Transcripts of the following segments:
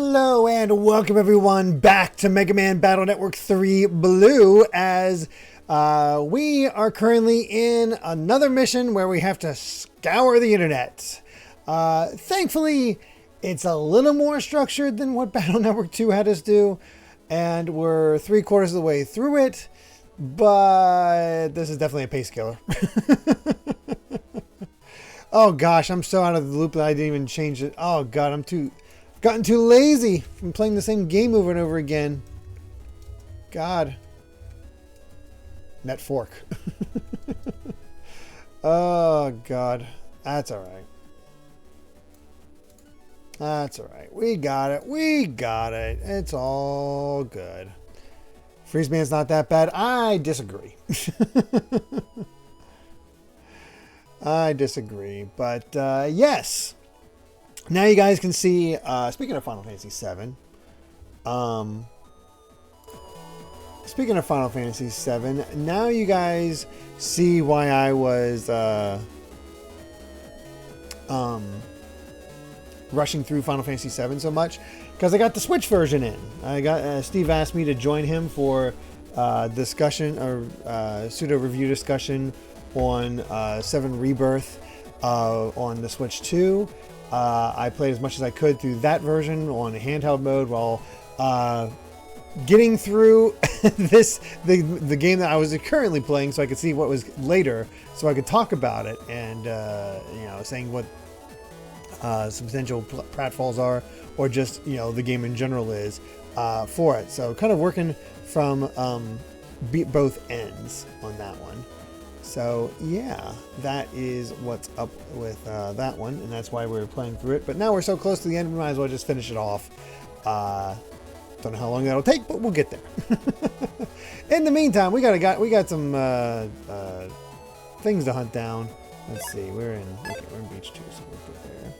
Hello and welcome everyone back to Mega Man Battle Network 3 Blue as we are currently in another mission where we have to scour the internet. Thankfully, it's a little more structured than what Battle Network 2 had us do, and we're 3/4 of the way through it, but this is definitely a pace killer. Oh gosh, I'm so out of the loop that I didn't even change it. Oh god, gotten too lazy from playing the same game over and over again. God. Net fork. Oh god. That's alright. That's alright. We got it. We got it. It's all good. Freeze Man's not that bad. I disagree. I disagree. But yes. Now you guys can see, speaking of Final Fantasy VII, now you guys see why I was rushing through Final Fantasy VII so much, because I got the Switch version in. I got Steve asked me to join him for discussion or pseudo review discussion on 7 Rebirth on the Switch 2. I played as much as I could through that version on handheld mode while getting through the game that I was currently playing, so I could see what was later, so I could talk about it and saying what some potential pratfalls are, or just the game in general is for it. So kind of working from both ends on that one. So yeah, that is what's up with that one, and that's why we're playing through it. But now we're so close to the end, we might as well just finish it off. Don't know how long that'll take, but we'll get there. In the meantime, we got some things to hunt down. Let's see, we're in beach 2, so we'll put there.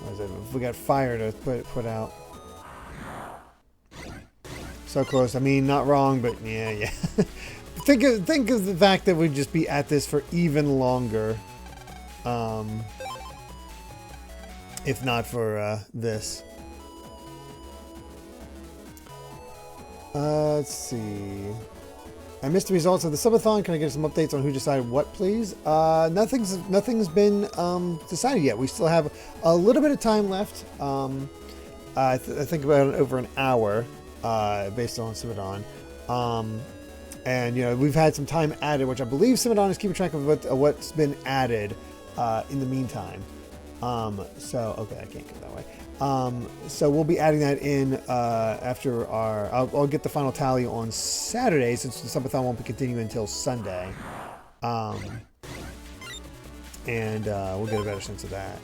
What is it? We got fire to put out. So close. I mean, not wrong, but yeah. Think of the fact that we'd just be at this for even longer, if not for this. Let's see. I missed the results of the subathon. Can I get some updates on who decided what, please? Nothing's been decided yet. We still have a little bit of time left. I think about over an hour, based on subathon. And we've had some time added, which I believe Simodon is keeping track of what's been added in the meantime. So okay, I can't go that way. So we'll be adding that in after I'll get the final tally on Saturday, since the subathon won't be continuing until Sunday. And we'll get a better sense of that.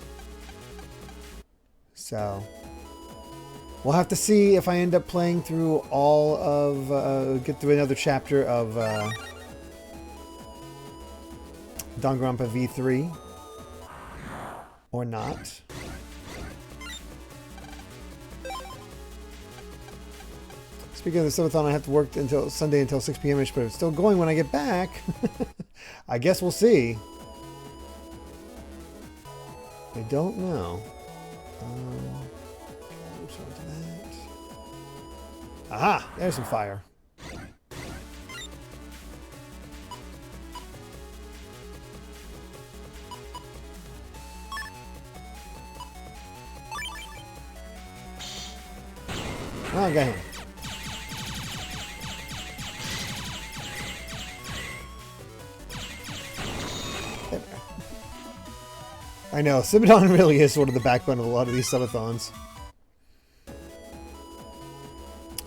So we'll have to see if I end up playing through all of, get through another chapter of Danganronpa V3 or not. Speaking of the subathon, I have to work until Sunday until 6 p.m.ish, but it's still going when I get back. I guess we'll see. I don't know. Aha! There's some fire. Oh, I got him. I know, Simodon really is sort of the backbone of a lot of these subathons.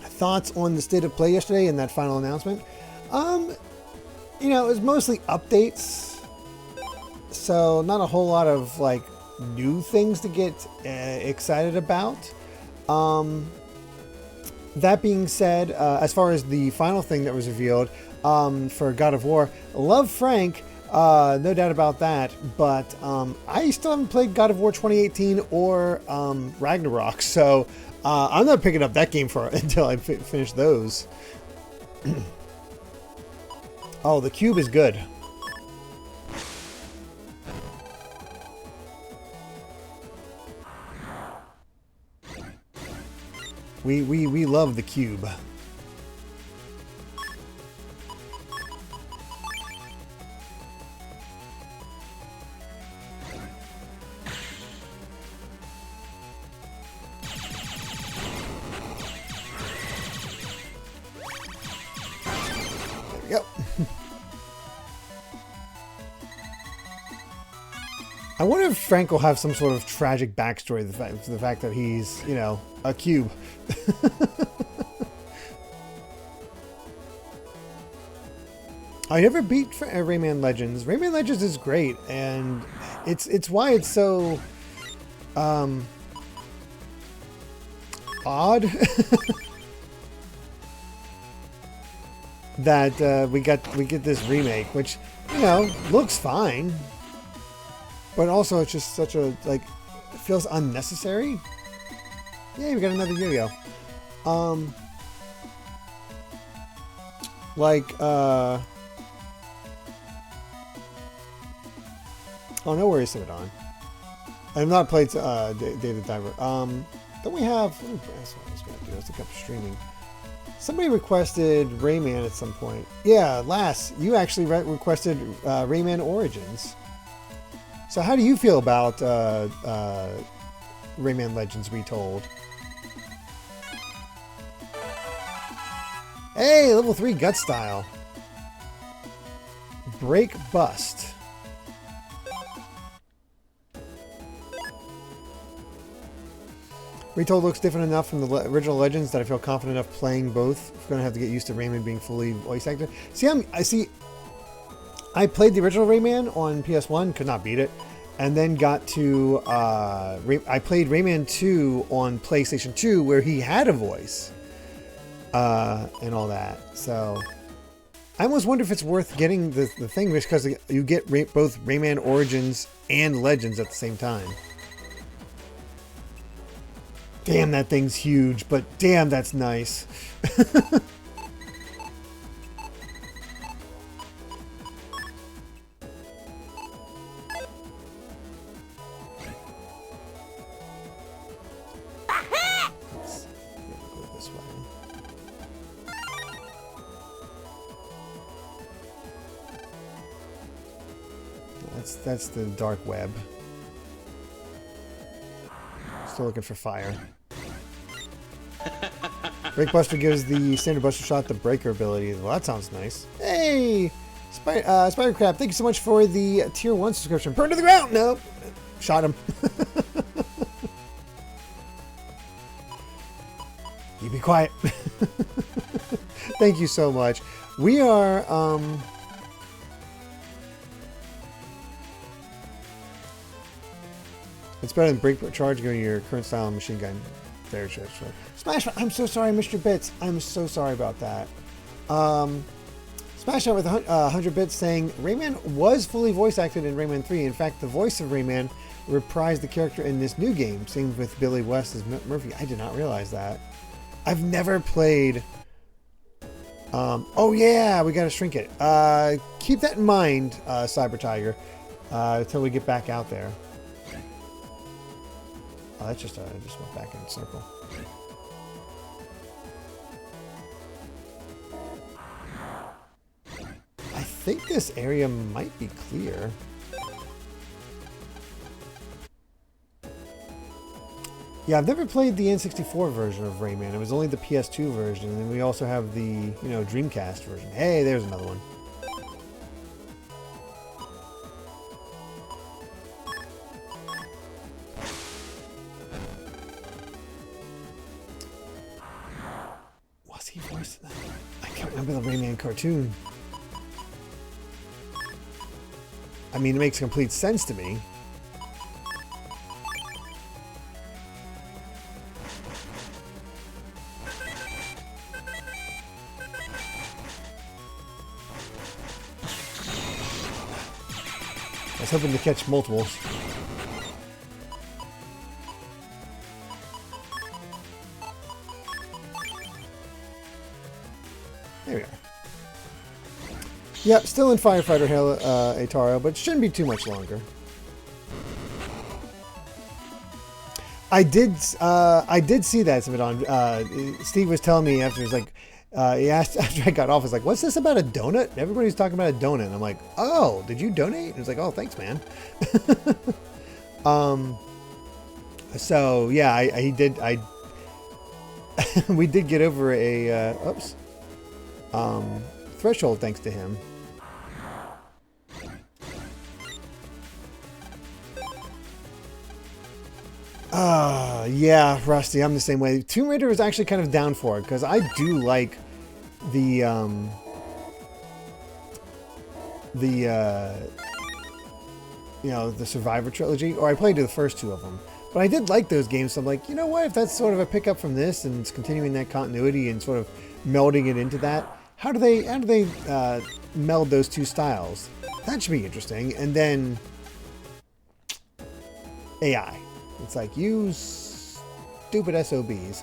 Thoughts on the state of play yesterday and that final announcement? It was mostly updates, so not a whole lot of new things to get excited about. That being said, as far as the final thing that was revealed for God of War, love Frank, no doubt about that, but I still haven't played God of War 2018 or Ragnarok, so I'm not picking up that game until I finish those. Oh, the cube is good. We love the cube. There we go. I wonder if Frank will have some sort of tragic backstory, the fact that he's, you know, a cube. I never beat Rayman Legends. Rayman Legends is great, and it's why it's so odd that we get this remake, which, you know, looks fine, but also it's just such a, like, it feels unnecessary. Yeah, we got another yo-yo. Oh, no worries, Simon. I've not played David Diver. Don't we have... Ooh, that's what I was going to do. Let's look up streaming. Somebody requested Rayman at some point. Yeah, Lass, you actually requested Rayman Origins. So how do you feel about Rayman Legends Retold? Hey, level 3 Gut Style. Break Bust. Retold looks different enough from the original Legends that I feel confident enough playing both. I'm going to have to get used to Rayman being fully voice acted. I played the original Rayman on PS1, could not beat it, and then got to I played Rayman 2 on PlayStation 2 where he had a voice and all that. So I almost wonder if it's worth getting the thing just because you get both Rayman Origins and Legends at the same time. Damn, that thing's huge, but damn, that's nice. That's the dark web. Still looking for fire. Breakbuster gives the standard buster shot the breaker ability. Well, that sounds nice. Hey! Spider Crab, thank you so much for the tier 1 subscription. Burn to the ground! Nope. Shot him. You be quiet. Thank you so much. We are, it's better than break charge going to your current style of machine gun. Very true. Smash! I'm so sorry I missed your bits. I'm so sorry about that. Smash out with 100 bits saying Rayman was fully voice acted in Rayman 3. In fact, the voice of Rayman reprised the character in this new game. Same with Billy West as Murphy. I did not realize that. I've never played. Oh yeah, we got to shrink it. Keep that in mind, Cyber Tiger, until we get back out there. Oh, that's just, I just went back in a circle. I think this area might be clear. Yeah, I've never played the N64 version of Rayman. It was only the PS2 version, and then we also have the, you know, Dreamcast version. Hey, there's another one. Was he voiced that? I can't remember the Rayman cartoon. I mean, it makes complete sense to me. I was hoping to catch multiples. There we are. Yep, still in Firefighter Hell, Ataro, but shouldn't be too much longer. I did see that on. Steve was telling me after, he's like, he asked after I got off, he's like, "What's this about a donut?" Everybody's talking about a donut. And I'm like, "Oh, did you donate?" And he's like, "Oh, thanks, man." So yeah, he did. We did get over a threshold thanks to him. Yeah, Rusty, I'm the same way. Tomb Raider is actually kind of down for it because I do like the you know, the Survivor trilogy, or I played the first two of them. But I did like those games, so I'm like, you know what, if that's sort of a pickup from this and it's continuing that continuity and sort of melding it into that, how do they meld those two styles? That should be interesting. And then AI. It's like, you stupid SOBs.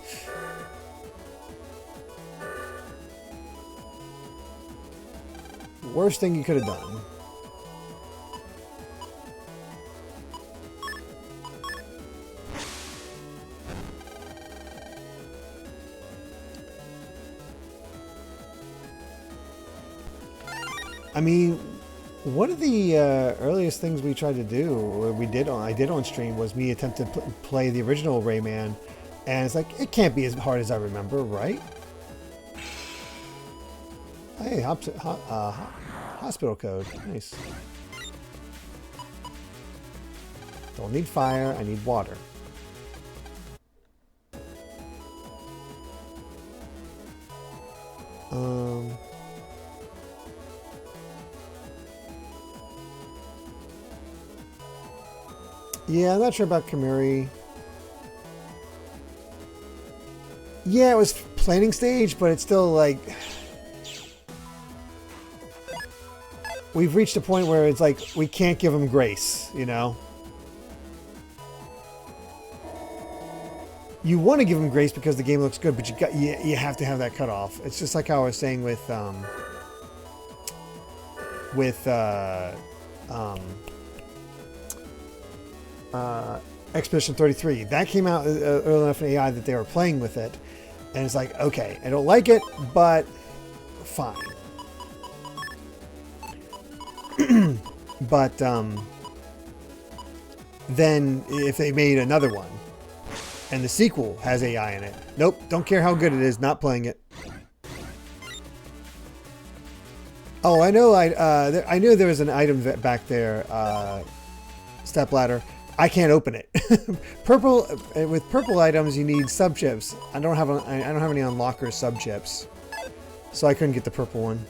Worst thing you could have done. I mean, one of the earliest things we tried to do, or I did on stream, was me attempt to play the original Rayman, and it's like, it can't be as hard as I remember, right? Hey, hospital code, nice. Don't need fire, I need water. Yeah, I'm not sure about Kamuri. Yeah, it was planning stage, but it's still like... We've reached a point where it's like, we can't give him grace, you know? You want to give him grace because the game looks good, but you have to have that cutoff. It's just like how I was saying with Expedition 33. That came out early enough in AI that they were playing with it. And it's like, okay, I don't like it, but fine. But then if they made another one and the sequel has AI in it, nope, don't care how good it is, not playing it. Oh, I know. I knew there was an item back there, stepladder. I can't open it. Purple with purple items, you need sub chips. I don't have any unlocker sub chips, so I couldn't get the purple one.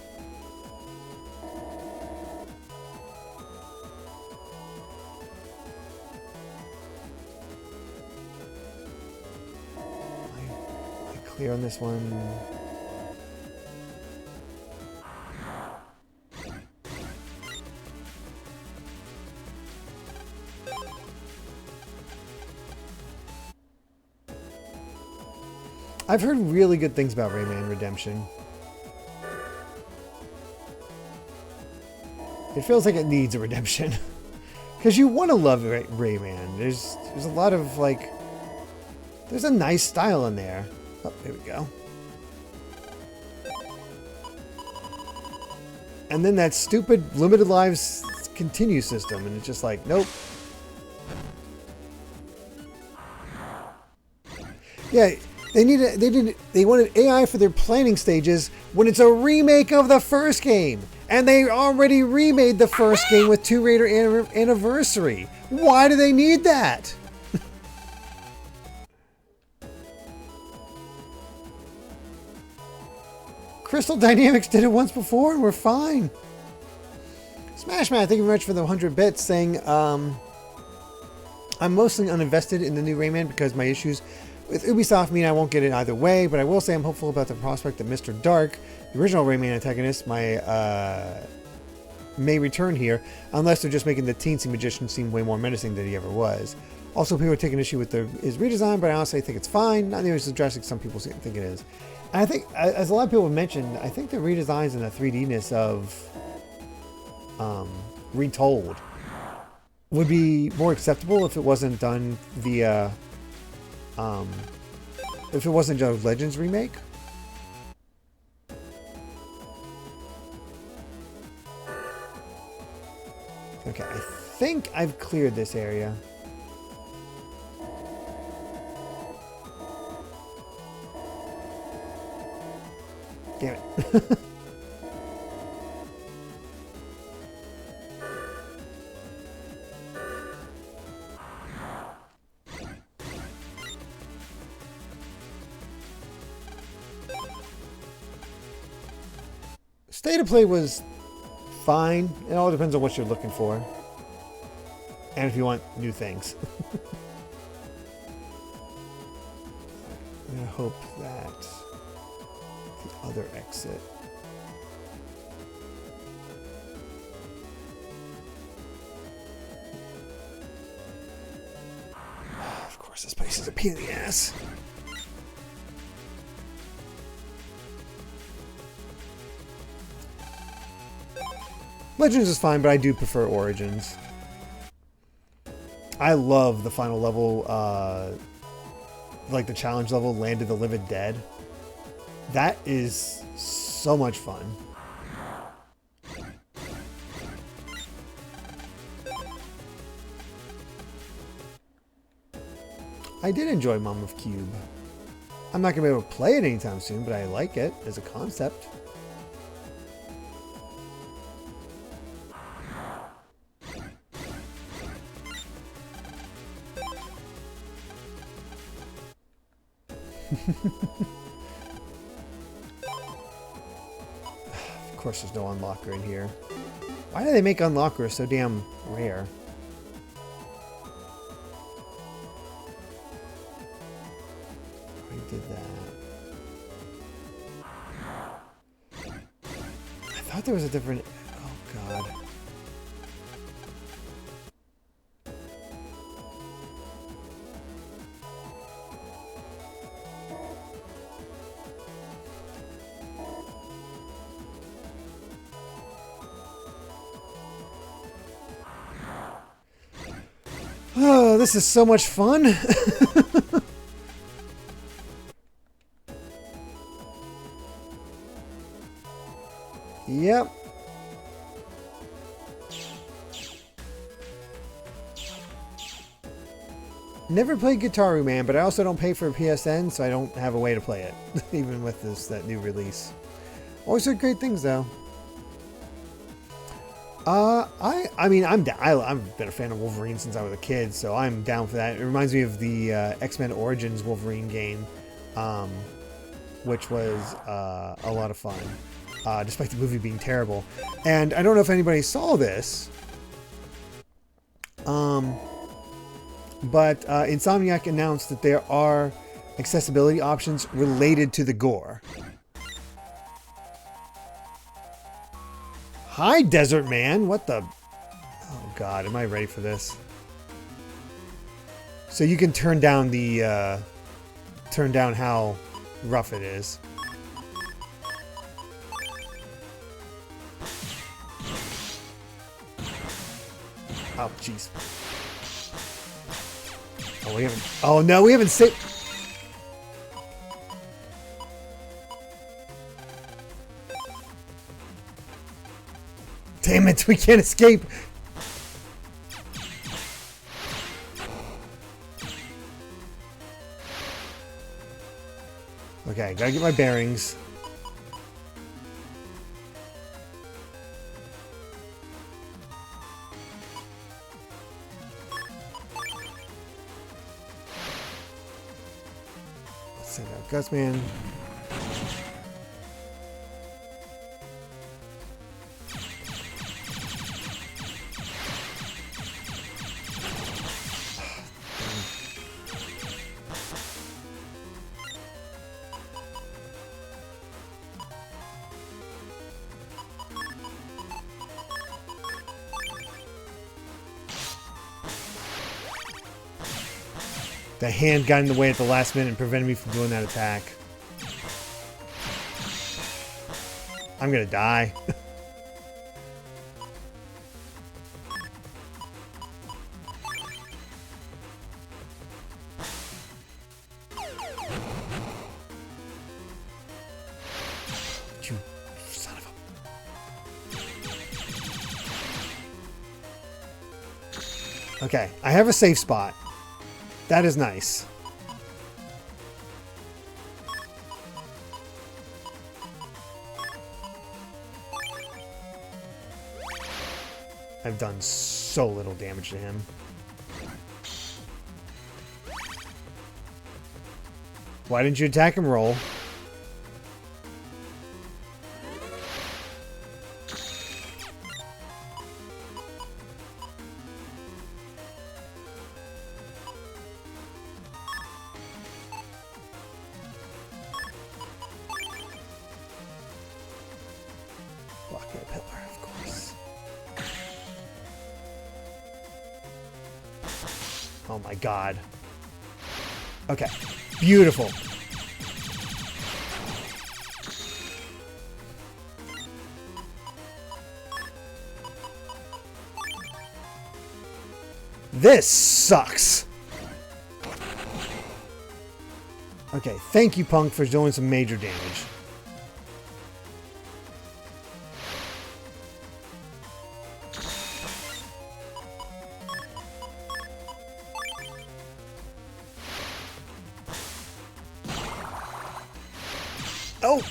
I clear on this one. I've heard really good things about Rayman Redemption. It feels like it needs a redemption. Because you want to love Rayman. There's a lot of, like... There's a nice style in there. Oh, there we go. And then that stupid limited lives continue system. And it's just like, nope. Yeah... They wanted AI for their planning stages when it's a remake of the first game. And they already remade the first game with Tomb Raider Anniversary. Why do they need that? Crystal Dynamics did it once before and we're fine. Smashman, thank you very much for the 100 bits, saying, I'm mostly uninvested in the new Rayman because my issues with Ubisoft mean I won't get it either way, but I will say I'm hopeful about the prospect that Mr. Dark, the original Rayman antagonist, may return here, unless they're just making the teensy magician seem way more menacing than he ever was. Also, people are taking issue with his redesign, but I honestly think it's fine. Not nearly as drastic as some people think it is. And I think, as a lot of people have mentioned, I think the redesigns and the 3D-ness of Retold would be more acceptable if it wasn't done via If it wasn't a Legends remake. Okay, I think I've cleared this area. Damn it. State of play was fine. It all depends on what you're looking for. And if you want new things. I'm going to hope that the other exit. Of course, this place is a pain in the ass. Legends is fine, but I do prefer Origins. I love the final level, like the challenge level, Land of the Living Dead. That is so much fun. I did enjoy Mom of Cube. I'm not going to be able to play it anytime soon, but I like it as a concept. Of course there's no unlocker in here. Why do they make unlockers so damn rare? I did that. I thought there was a different... Oh god. Oh, this is so much fun. Yep. Never played Guitar Man, but I also don't pay for a PSN, so I don't have a way to play it, even with that new release. Always heard great things though. I mean, I've been a fan of Wolverine since I was a kid, so I'm down for that. It reminds me of the X-Men Origins Wolverine game, which was a lot of fun, despite the movie being terrible. And I don't know if anybody saw this, but Insomniac announced that there are accessibility options related to the gore. Hi, Desert Man. What the... Oh, God. Am I ready for this? So you can turn down the... turn down how rough it is. Oh, jeez. Oh, we haven't... Oh, no. We haven't saved... Damn it, we can't escape. Okay, gotta get my bearings. Let's send out Gusman. The hand got in the way at the last minute and prevented me from doing that attack. I'm gonna die. Okay, I have a safe spot. That is nice. I've done so little damage to him. Why didn't you attack him, Roll? Block that pillar, of course. Oh my god. Okay. Beautiful. This sucks. Okay, thank you, Punk, for doing some major damage. Oh!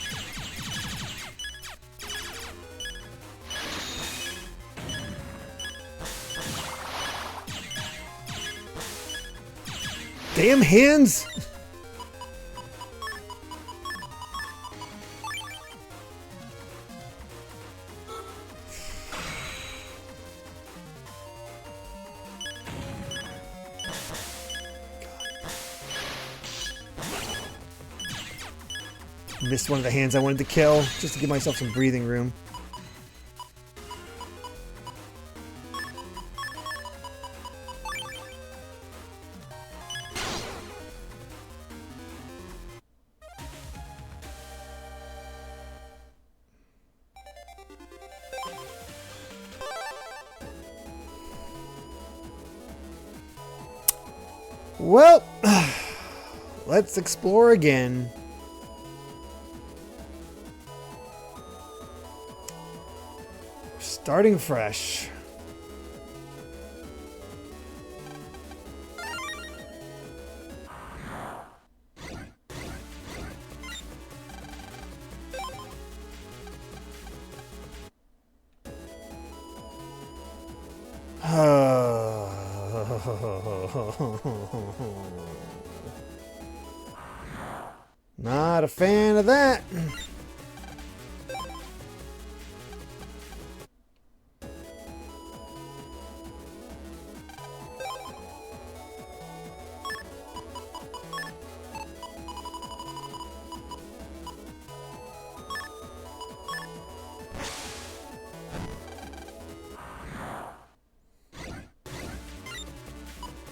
Damn hands! Missed one of the hands I wanted to kill, just to give myself some breathing room. Well, let's explore again. Starting fresh. Not a fan of that.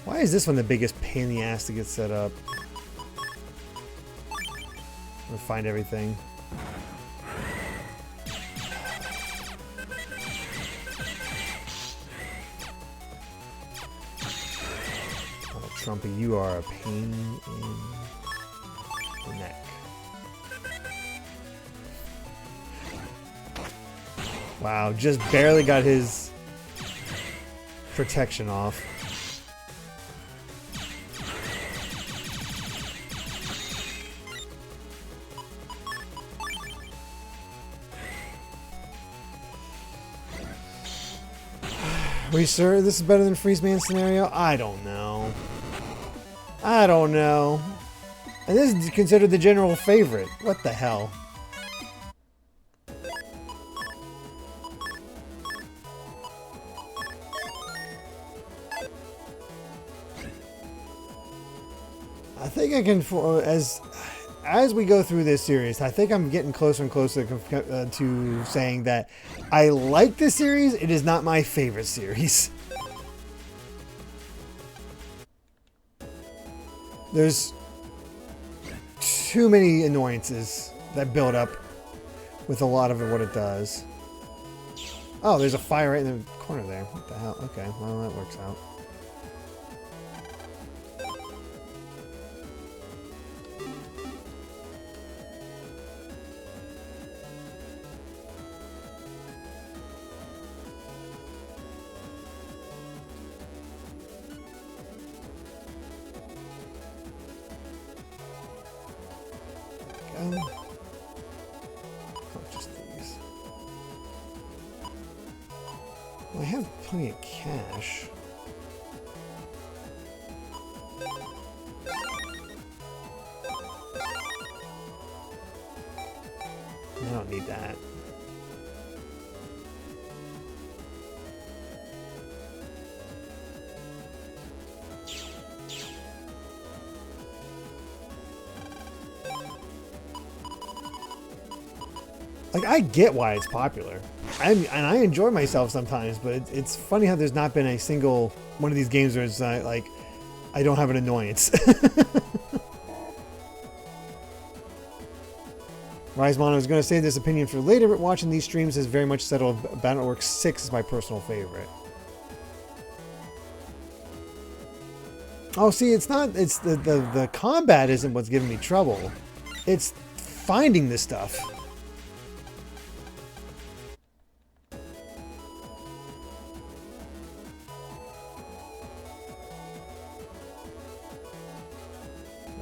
Why is this one the biggest pain in the ass to get set up? We'll find everything. Oh, Trumpy, you are a pain in the neck. Wow, just barely got his protection off. Are you sure this is better than FlameMan scenario? I don't know. I don't know. And this is considered the general favorite. What the hell? I think I can, as we go through this series, I think I'm getting closer and closer to saying that I like this series. It is not my favorite series. There's too many annoyances that build up with a lot of what it does. Oh, there's a fire right in the corner there. What the hell? Okay, well, that works out. have plenty of cash. I don't need that. Like, I get why it's popular. And I enjoy myself sometimes, but it's funny how there's not been a single one of these games where it's like, I don't have an annoyance. Risemon, I was going to save this opinion for later, but watching these streams has very much settled. Battle.Network 6 is my personal favorite. Oh, see, it's not, it's the combat isn't what's giving me trouble. It's finding this stuff.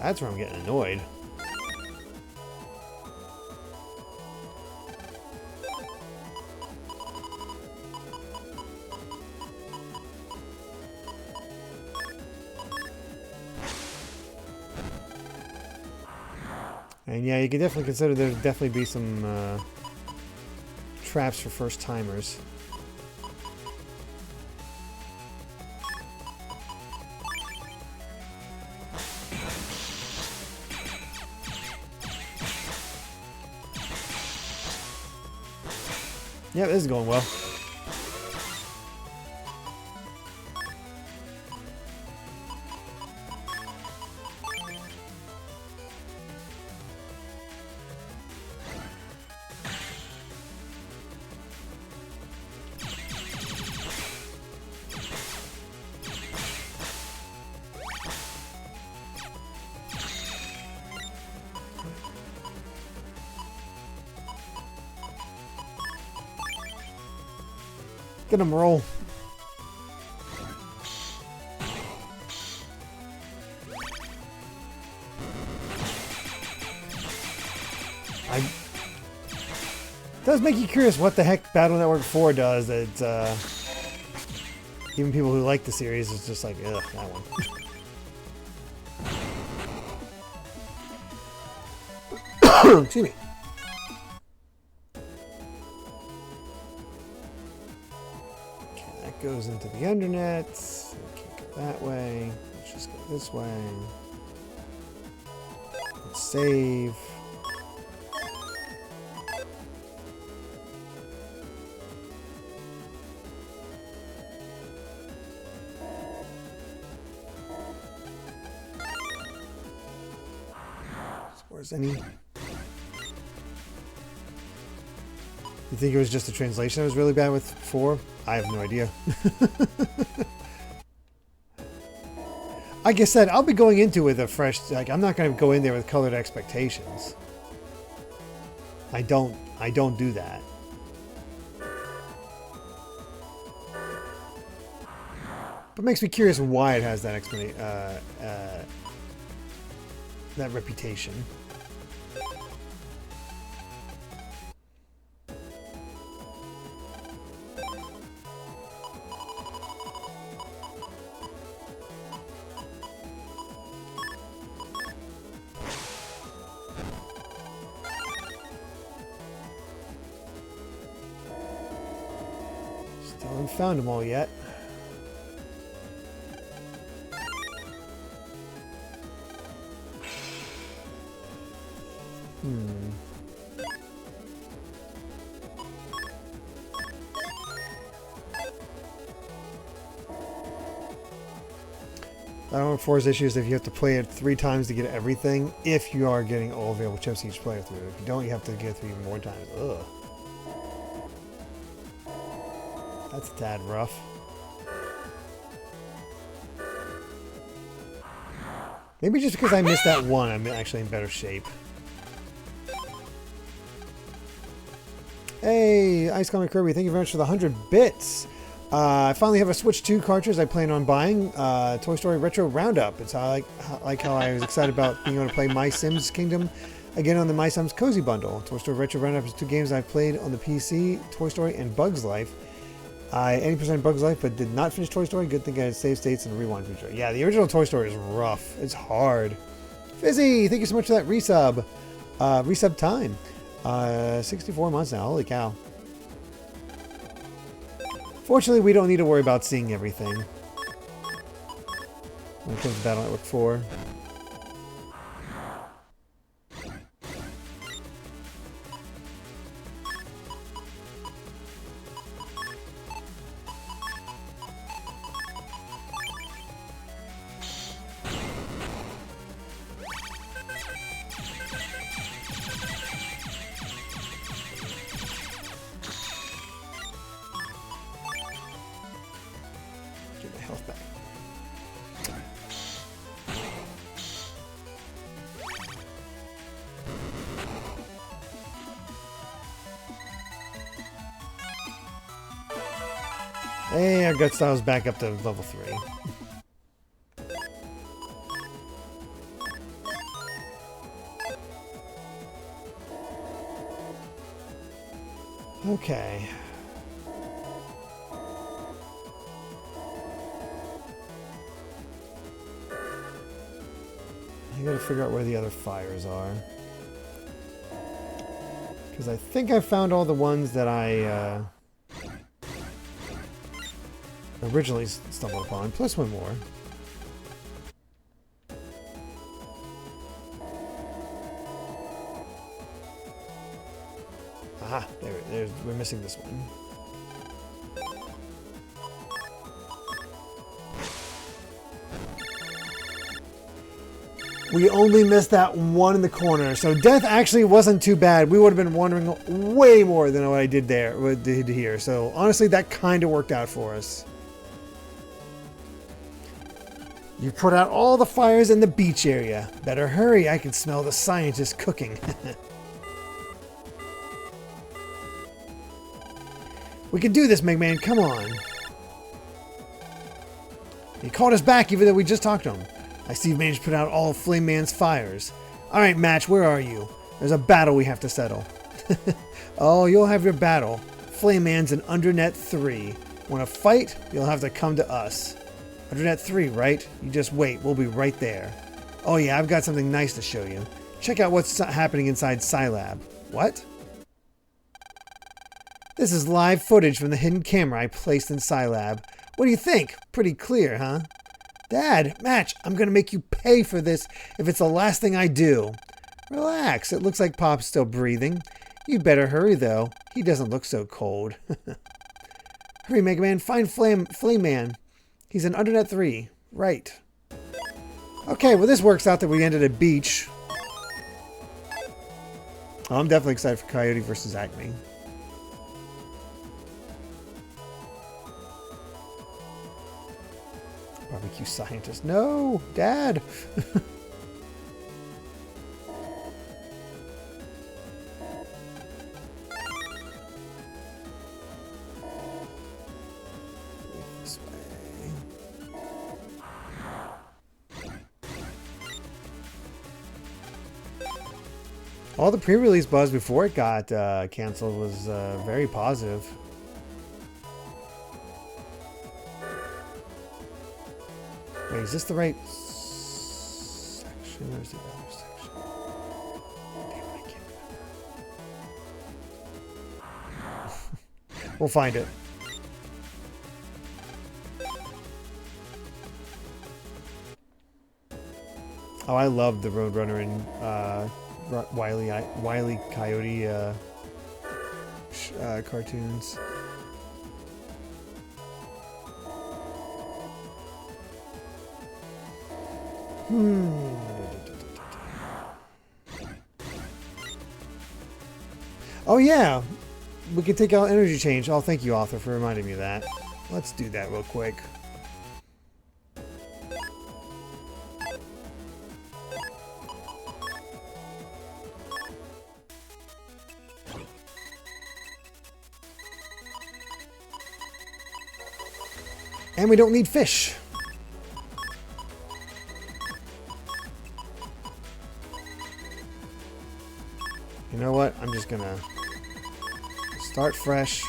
That's where I'm getting annoyed. And yeah, you can definitely consider there'd definitely be some traps for first timers. Yeah, this is going well. Get him roll. It does make you curious what the heck Battle.Network 4 does that even people who like the series is just like, ugh, that one. Excuse me. Goes into the internet. We can't go that way. Let's just go this way. Let's save. Where's any? You think it was just the translation that was really bad with 4? I have no idea. Like I said, I'll be going into it with a fresh, like, I'm not going to go in there with colored expectations. I don't do that. But it makes me curious why it has that that reputation. Haven't found them all yet. Battle.Network 4's issue is if you have to play it 3 times to get everything, if you are getting all available chips each playthrough. If you don't, you have to get through even more times. Ugh. That's a tad rough. Maybe just because I missed that one, I'm actually in better shape. Hey, Ice Comic Kirby, thank you very much for the 100 bits. I finally have a Switch 2 cartridge I plan on buying. Toy Story Retro Roundup. It's how I was excited about being able to play My Sims Kingdom again on the My Sims Cozy Bundle. Toy Story Retro Roundup is 2 games I've played on the PC, Toy Story and Bugs Life. I 80% Bugs Life, but did not finish Toy Story. Good thing I had save states and rewind feature. Yeah, the original Toy Story is rough. It's hard. Fizzy, thank you so much for that resub. Resub time. 64 months now. Holy cow. Fortunately, we don't need to worry about seeing everything. When it comes to Battle Network 4. Hey, our gut style's back up to level 3. Okay. I gotta figure out where the other fires are. Because I think I found all the ones that I originally stumbled upon, plus one more. Aha, we're missing this one. We only missed that one in the corner, so death actually wasn't too bad. We would have been wondering way more than what I did here. So honestly, that kind of worked out for us. You put out all the fires in the beach area. Better hurry, I can smell the scientists cooking. We can do this, MegaMan, come on. He called us back even though we just talked to him. I see you've managed to put out all of FlameMan's fires. Alright, Match, where are you? There's a battle we have to settle. Oh, you'll have your battle. FlameMan's in Undernet 3. Want to fight? You'll have to come to us. Undernet 3, right? You just wait, we'll be right there. Oh yeah, I've got something nice to show you. Check out what's happening inside Scilab. What? This is live footage from the hidden camera I placed in Scilab. What do you think? Pretty clear, huh? Dad, Match, I'm gonna make you pay for this if it's the last thing I do. Relax, it looks like Pop's still breathing. You better hurry though. He doesn't look so cold. Hurry, MegaMan, find FlameMan. He's in Undernet 3. Right. Okay, well this works out that we ended at beach. Oh, I'm definitely excited for Coyote versus Acme. Barbecue scientist. No! Dad! This way. All the pre-release buzz before it got canceled was very positive. Wait, is this the right section? Where's the other section? Damn, I can't remember. We'll find it. Oh, I love the Roadrunner and Wile E. Coyote cartoons. Oh yeah, we could take out energy change. Oh, thank you, author, for reminding me of that. Let's do that real quick. And we don't need fish. You know what? I'm just gonna start fresh.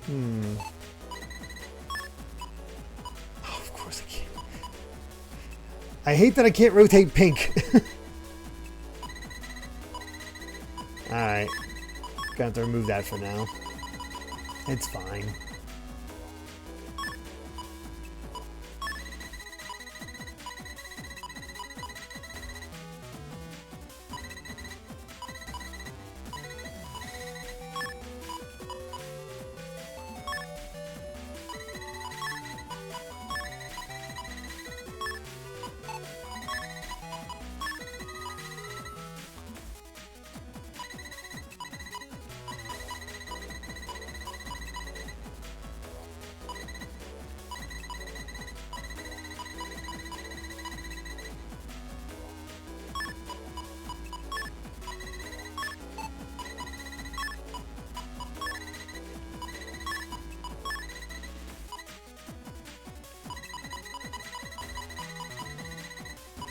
Hmm. Oh, of course I can't. I hate that I can't rotate pink. Alright. Gonna have to remove that for now. It's fine.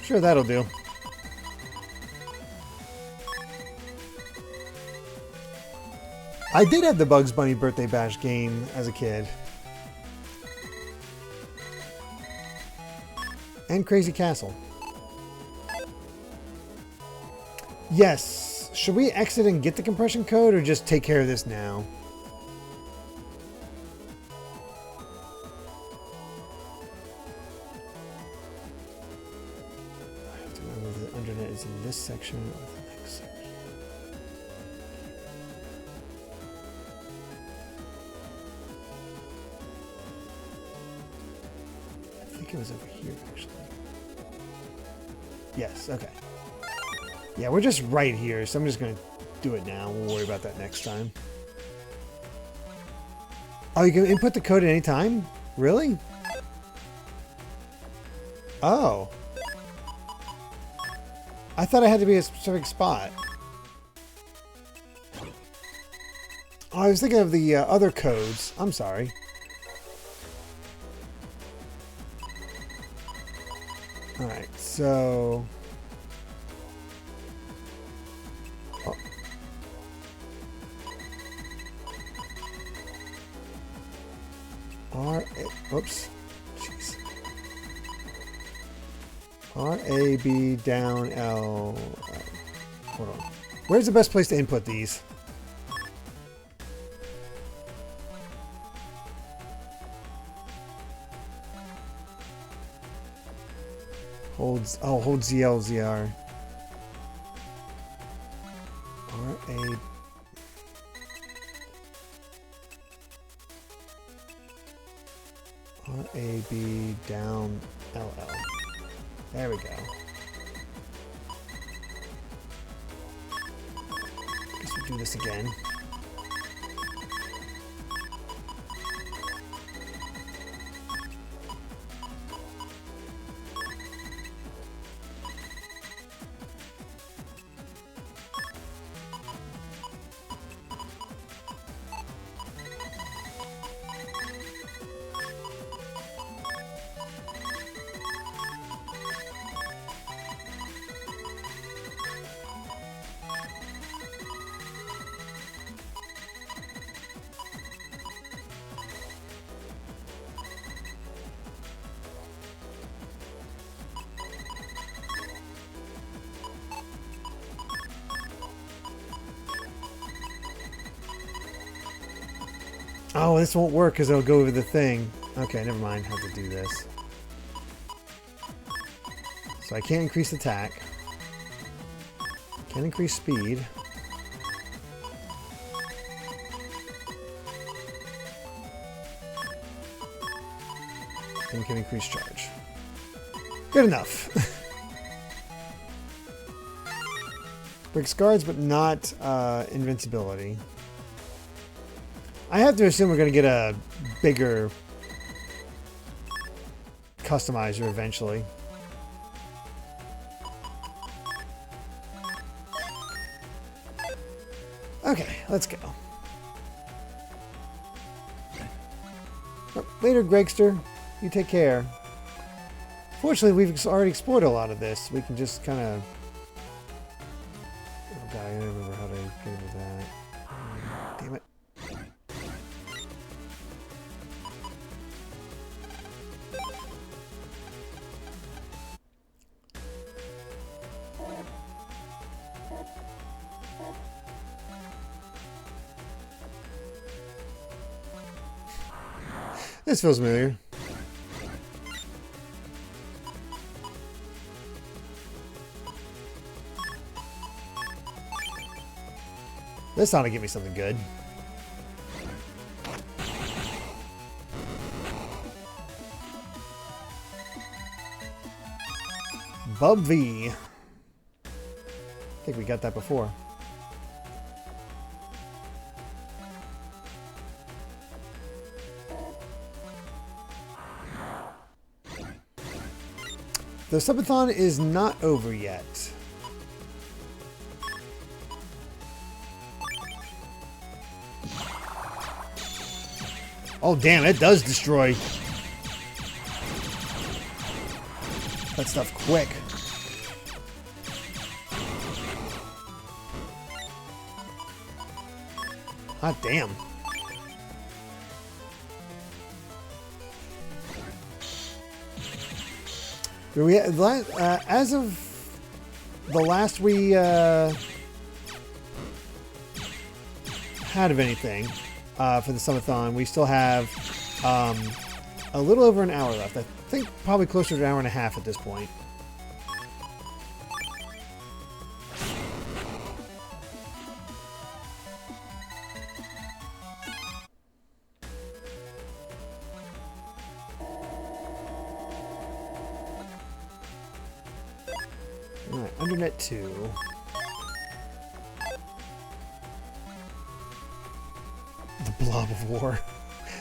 Sure, that'll do. I did have the Bugs Bunny Birthday Bash game as a kid. And Crazy Castle. Yes. Should we exit and get the compression code or just take care of this now? I have to remember the undernet is in this section or the next section. I think it was over here, actually. Yes, okay. Yeah, we're just right here, so I'm just going to do it now. We'll worry about that next time. Oh, you can input the code at any time? Really? Oh. I thought it had to be a specific spot. Oh, I was thinking of the other codes. I'm sorry. Alright, so... Oh. Whoops. Jeez. R-A-B down L... hold on. Where's the best place to input these? Holds ZLZR. R-A... R-A-B down L-L. There we go. Guess we'll do this again. Oh, this won't work because it'll go over the thing. Okay, never mind. I have to do this. So I can't increase attack. Can increase speed. And can increase charge. Good enough. Breaks guards, but not invincibility. I have to assume we're going to get a bigger customizer eventually. Okay, let's go. Oh, later, Gregster. You take care. Fortunately, we've already explored a lot of this. We can just kind of... Oh god, I don't remember how to get into that. Damn it. This feels familiar. This ought to give me something good. Bub V. I think we got that before. The subathon is not over yet. Oh damn, it does destroy that stuff quick. Hot damn. We as of the last we had of anything for the subathon, we still have a little over an hour left. I think probably closer to an hour and a half at this point. Alright, Undernet 2. The Blob of War.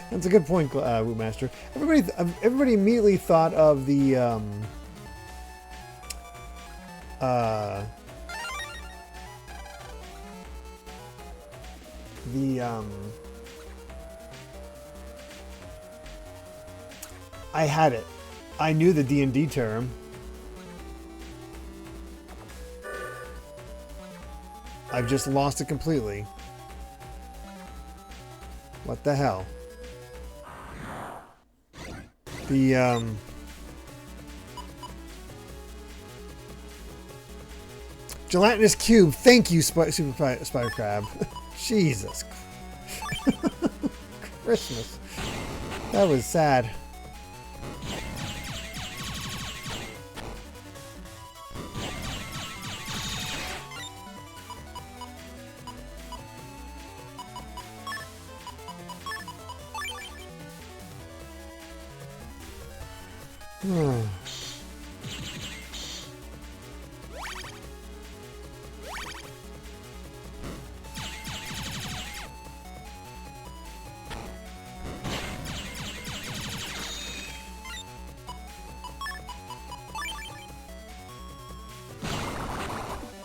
That's a good point, Wootmaster. Everybody immediately thought of the I had it. I knew the D&D term. I've just lost it completely. What the hell? The gelatinous cube. Thank you, Super Spider Crab. Jesus. Christmas. That was sad.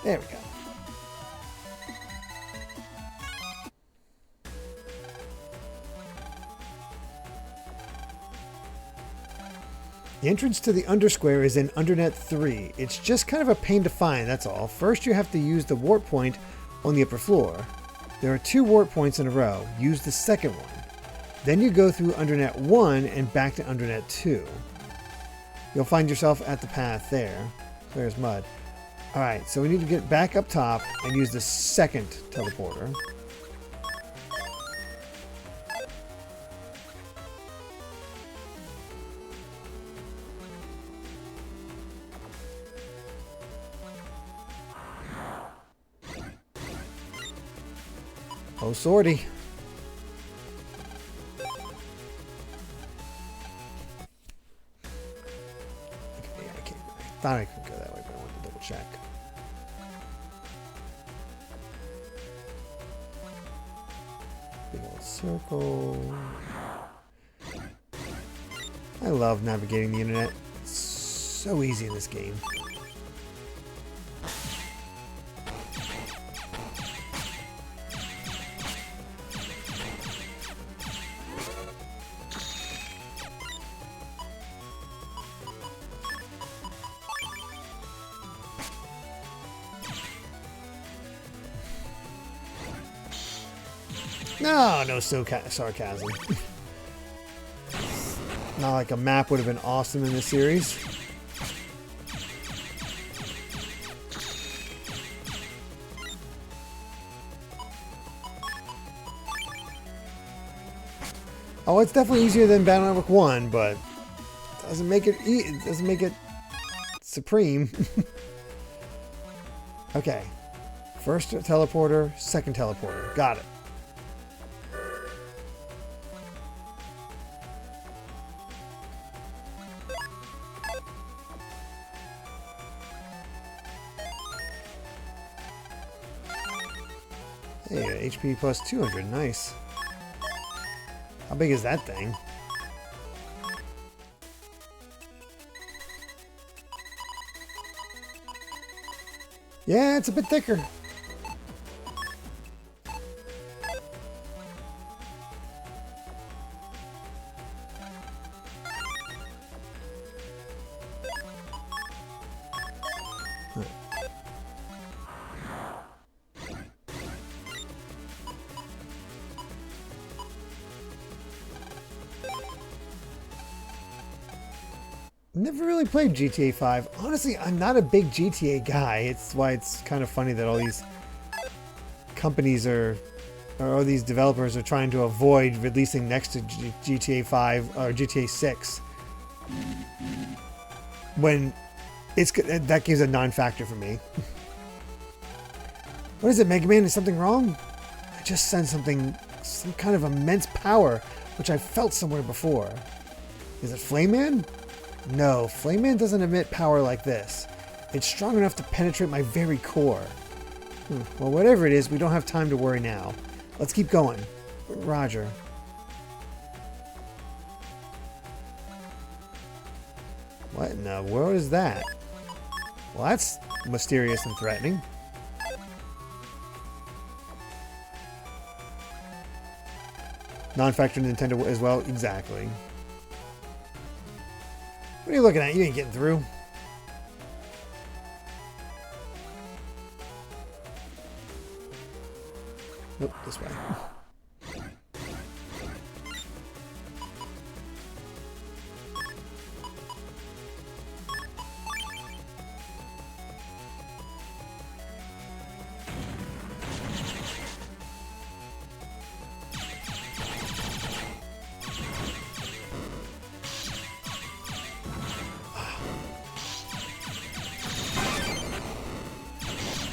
There we go. The entrance to the Undersquare is in Undernet 3. It's just kind of a pain to find, that's all. First you have to use the warp point on the upper floor. There are 2 warp points in a row. Use the second one. Then you go through Undernet 1 and back to Undernet 2. You'll find yourself at the path there. Clear as mud. Alright, so we need to get back up top and use the second teleporter. Oh, sortie. Okay, I thought I could go that way, but I want to double check. Big old circle. I love navigating the internet. It's so easy in this game. No sarcasm. Not like a map would have been awesome in this series. Oh, it's definitely easier than Battle Network 1, but it doesn't make it supreme. Okay. First teleporter, second teleporter. Got it. Hey, HP plus 200. Nice. How big is that thing? Yeah, it's a bit thicker. Never really played GTA 5. Honestly, I'm not a big GTA guy. It's why it's kind of funny that all these companies or all these developers are trying to avoid releasing next to GTA 5 or GTA 6 when that gives a non-factor for me. What is it, Mega Man? Is something wrong? I just sensed some kind of immense power, which I felt somewhere before. Is it FlameMan? No, FlameMan doesn't emit power like this. It's strong enough to penetrate my very core. Well, whatever it is, we don't have time to worry now. Let's keep going. Roger. What in the world is that? Well, that's mysterious and threatening. Non-factor Nintendo as well? Exactly. What are you looking at? You ain't getting through. Nope, this way.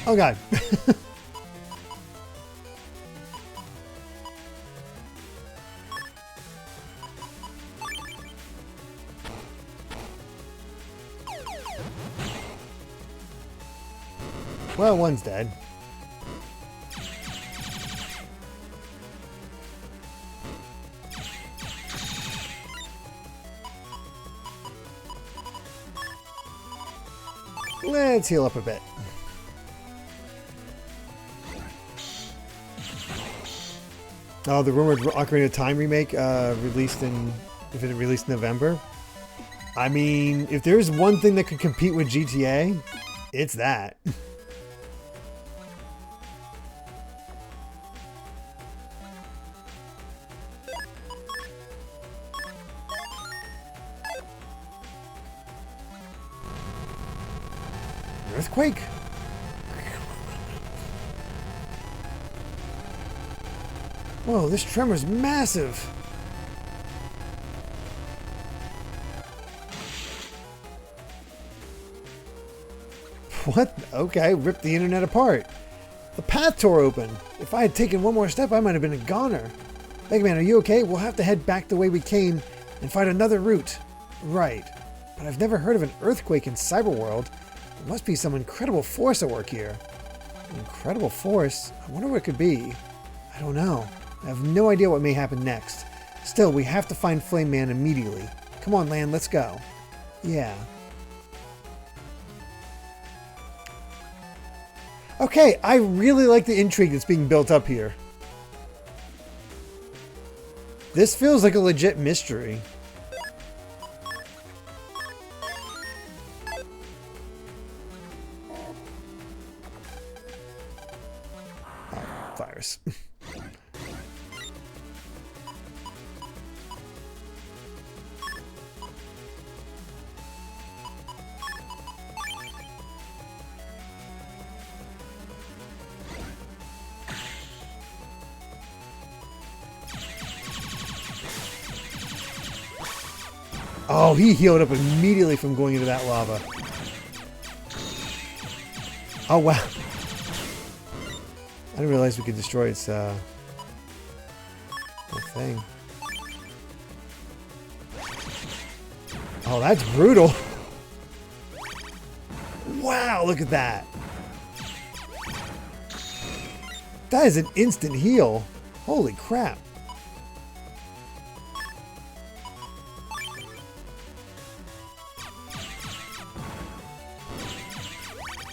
Oh god. Well, one's dead. Let's heal up a bit. Oh, the rumored Ocarina of Time remake released in November. I mean, if there's one thing that could compete with GTA, it's that. Earthquake? Whoa, this tremor's massive. What? Okay, ripped the internet apart. The path tore open. If I had taken one more step, I might have been a goner. Mega Man, are you okay? We'll have to head back the way we came and find another route. Right. But I've never heard of an earthquake in Cyberworld. There must be some incredible force at work here. An incredible force? I wonder what it could be. I don't know. I have no idea what may happen next. Still, we have to find Flame Man immediately. Come on, Lan, let's go. Yeah. Okay, I really like the intrigue that's being built up here. This feels like a legit mystery. Oh, virus. Oh, he healed up immediately from going into that lava. Oh, wow. I didn't realize we could destroy its whole thing. Oh, that's brutal. Wow, look at that. That is an instant heal. Holy crap.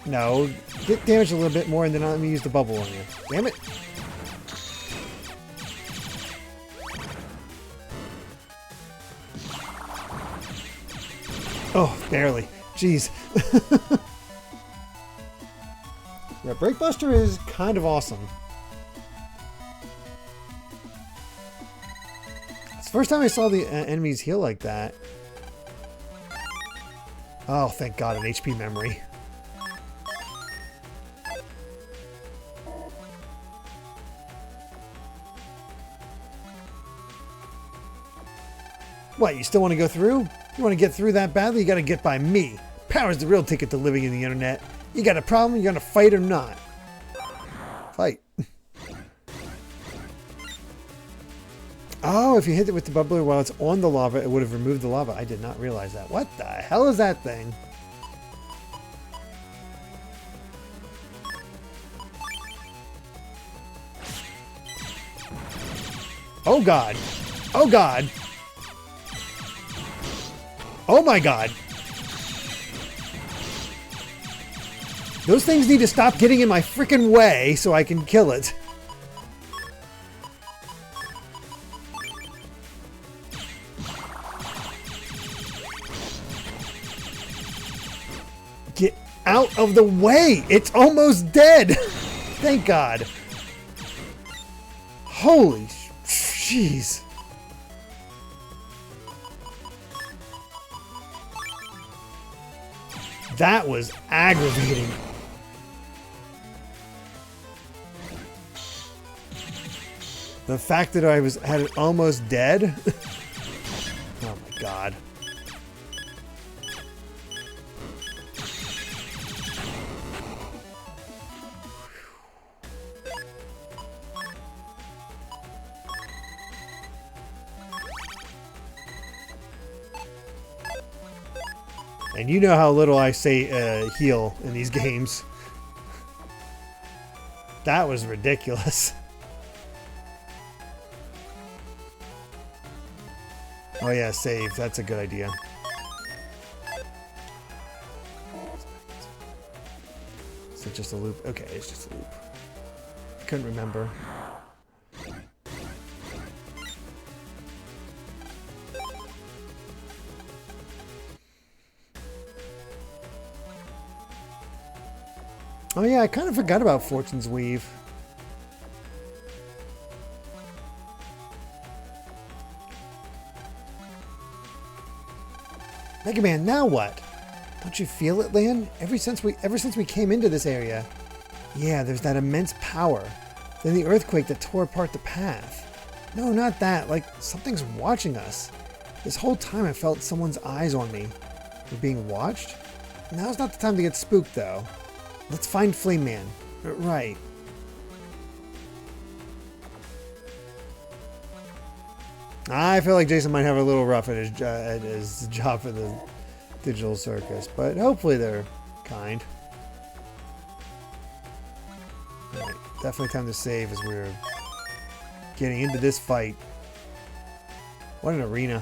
No, get damaged a little bit more and then let me use the bubble on you. Damn it. Oh, barely. Jeez. Yeah, Breakbuster is kind of awesome. It's the first time I saw the enemies heal like that. Oh, thank God, an HP memory. What, you still want to go through? You want to get through that badly? You got to get by me. Power's the real ticket to living in the internet. You got a problem? You gonna fight or not? Fight. Oh, if you hit it with the bubbler while it's on the lava, it would have removed the lava. I did not realize that. What the hell is that thing? Oh God. Oh God. Oh my God. Those things need to stop getting in my freaking way so I can kill it. Get out of the way! It's almost dead! Thank God. Holy jeez. That was aggravating. The fact that I had it almost dead. Oh my God. And you know how little I say heal in these games. That was ridiculous. Oh yeah, save. That's a good idea. Is it just a loop? Okay, it's just a loop. I couldn't remember. Oh yeah, I kind of forgot about Fortune's Weave. Mega Man, now what? Don't you feel it, Lan? Ever since we came into this area. Yeah, there's that immense power. Then the earthquake that tore apart the path. No, not that. Like, something's watching us. This whole time I felt someone's eyes on me. We're being watched? Now's not the time to get spooked, though. Let's find FlameMan. Right. I feel like Jason might have a little rough at his job for the digital circus, but hopefully they're kind. Alright, definitely time to save as we're getting into this fight. What an arena.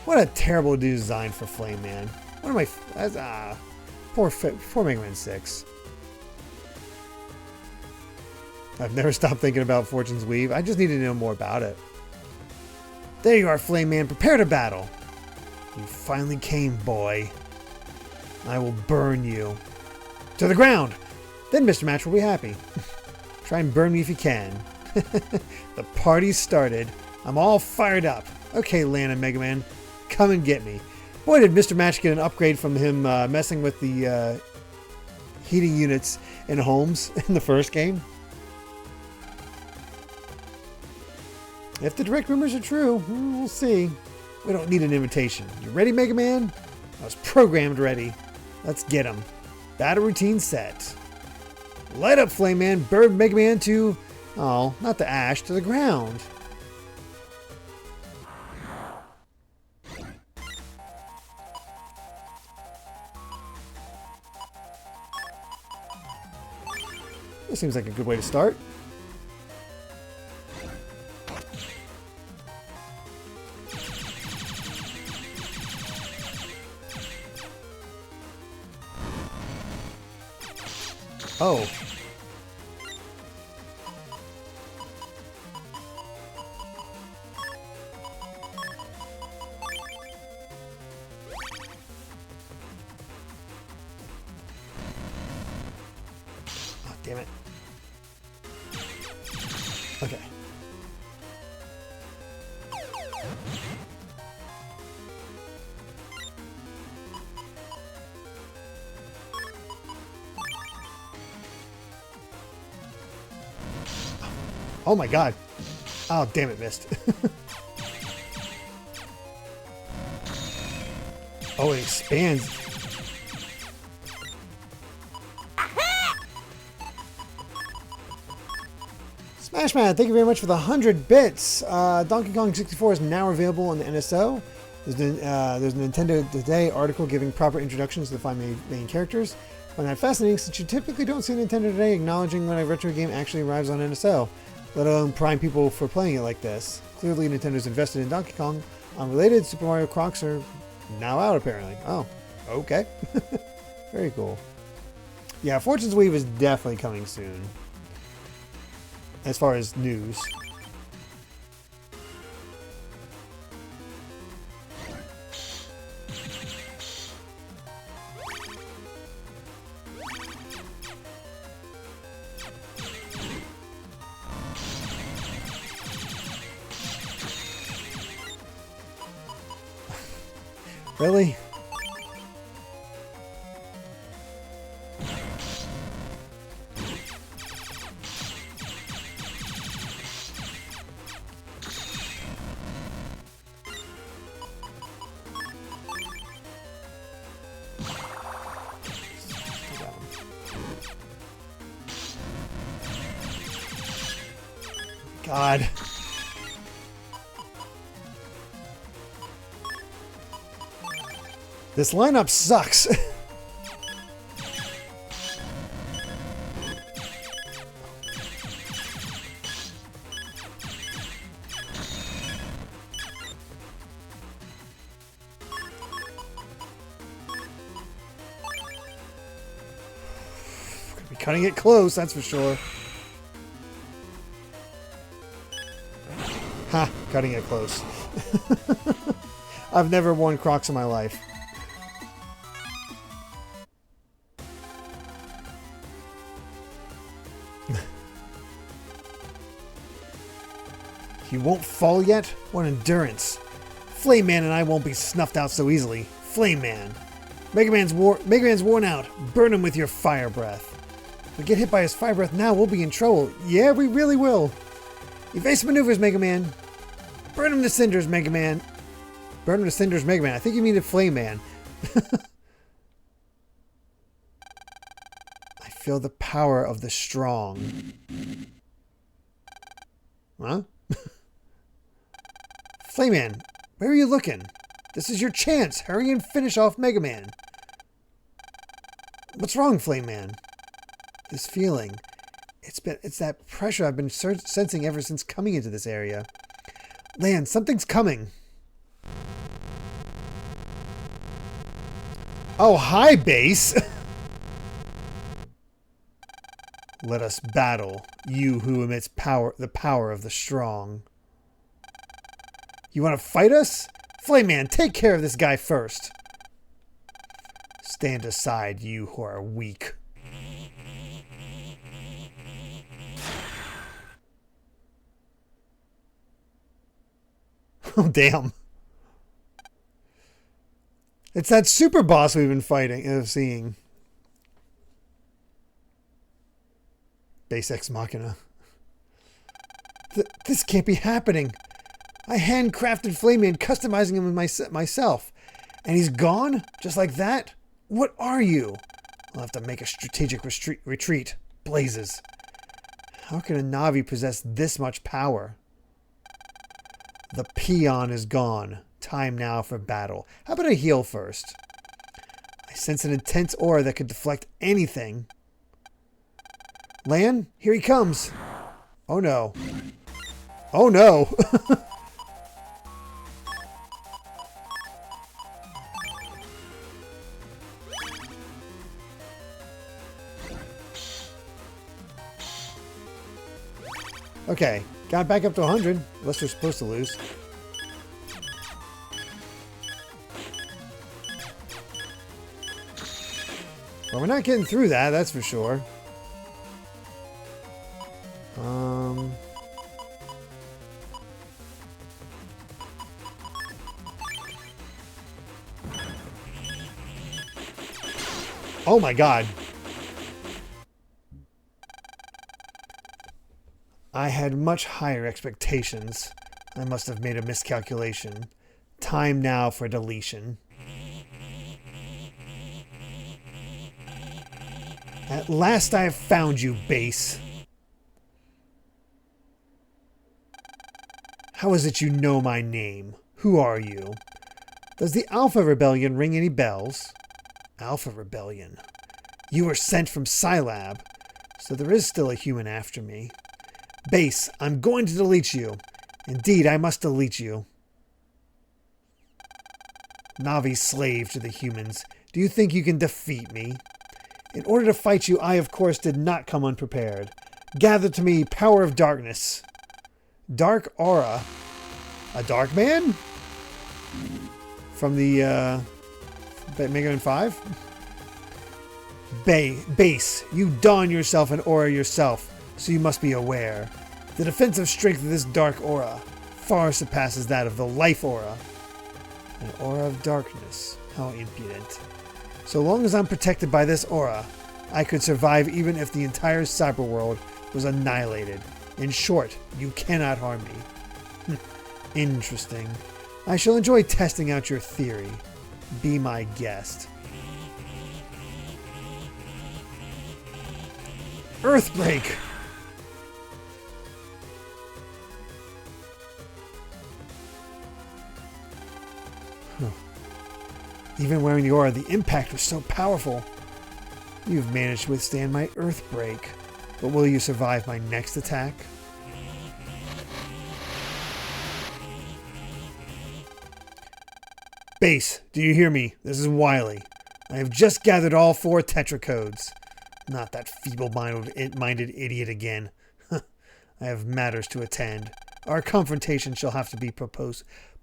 What a terrible design for FlameMan. What am I... poor MegaMan.EXE. I've never stopped thinking about Fortune's Weave. I just need to know more about it. There you are, FlameMan. Prepare to battle. You finally came, boy. I will burn you. To the ground! Then Mr. Match will be happy. Try and burn me if you can. The party's started. I'm all fired up. Okay, Lan and Mega Man. Come and get me. Boy, did Mr. Match get an upgrade from him messing with the heating units in homes in the first game. If the direct rumors are true, we'll see. We don't need an invitation. You ready, Mega Man? I was programmed ready. Let's get him. Battle routine set. Light up, Flame Man. Burn Mega Man to... Oh, not the ash, to the ground. This seems like a good way to start. Oh. Oh, damn it. Okay. Oh my god. Oh, damn it, missed. Oh, it expands. Smashman, thank you very much for the 100 bits. Donkey Kong 64 is now available on the NSO. There's a Nintendo Today article giving proper introductions to the 5 main characters. I find that fascinating since you typically don't see Nintendo Today acknowledging when a retro game actually arrives on NSO, let alone prime people for playing it like this. Clearly Nintendo's invested in Donkey Kong. Unrelated, Super Mario Crocs are now out apparently. Oh, okay. Very cool. Yeah, Fortune's Weave is definitely coming soon. As far as news. Really? God. This lineup sucks. Gonna be cutting it close, that's for sure. Ha, cutting it close. I've never worn Crocs in my life. You won't fall yet? What endurance. Flame Man and I won't be snuffed out so easily. Flame Man. Mega Man's worn out. Burn him with your fire breath. If we get hit by his fire breath now, we'll be in trouble. Yeah, we really will. Evasive maneuvers, Mega Man. Burn him to cinders, Mega Man. Burn him to cinders, Mega Man. I think you mean the Flame Man. I feel the power of the strong. Huh? Flame Man, where are you looking? This is your chance. Hurry and finish off Mega Man. What's wrong, Flame Man? This feeling. It's that pressure I've been sensing ever since coming into this area. Lan, something's coming. Oh, hi, base. Let us battle, you who emits the power of the strong. You want to fight us? Flame Man, take care of this guy first. Stand aside, you who are weak. Oh, damn. It's that super boss we've been seeing. Base Ex Machina. This can't be happening. I handcrafted FlameMan, customizing him myself. And he's gone? Just like that? What are you? I'll have to make a strategic retreat. Blazes. How can a Navi possess this much power? The peon is gone. Time now for battle. How about I heal first? I sense an intense aura that could deflect anything. Lan, here he comes. Oh no. Oh no. Okay, got back up to 100, unless we're supposed to lose. Well, we're not getting through that, that's for sure. Oh my god. I had much higher expectations. I must have made a miscalculation. Time now for deletion. At last I have found you, base. How is it you know my name? Who are you? Does the Alpha Rebellion ring any bells? Alpha Rebellion. You were sent from Scilab, so there is still a human after me. Base, I'm going to delete you. Indeed, I must delete you. Navi slave to the humans. Do you think you can defeat me? In order to fight you, I of course did not come unprepared. Gather to me, power of darkness. Dark aura. A dark man? From the, MegaMan 5? Base, you don yourself an aura yourself, so you must be aware. The defensive strength of this dark aura far surpasses that of the life aura. An aura of darkness. How impudent. So long as I'm protected by this aura, I could survive even if the entire cyberworld was annihilated. In short, you cannot harm me. Interesting. I shall enjoy testing out your theory. Be my guest. Earthbreak! Even wearing the aura, the impact was so powerful. You've managed to withstand my Earthbreak. But will you survive my next attack? Base, do you hear me? This is Wily. I have just gathered all 4 Tetra codes. Not that feeble-minded idiot again. I have matters to attend. Our confrontation shall have to be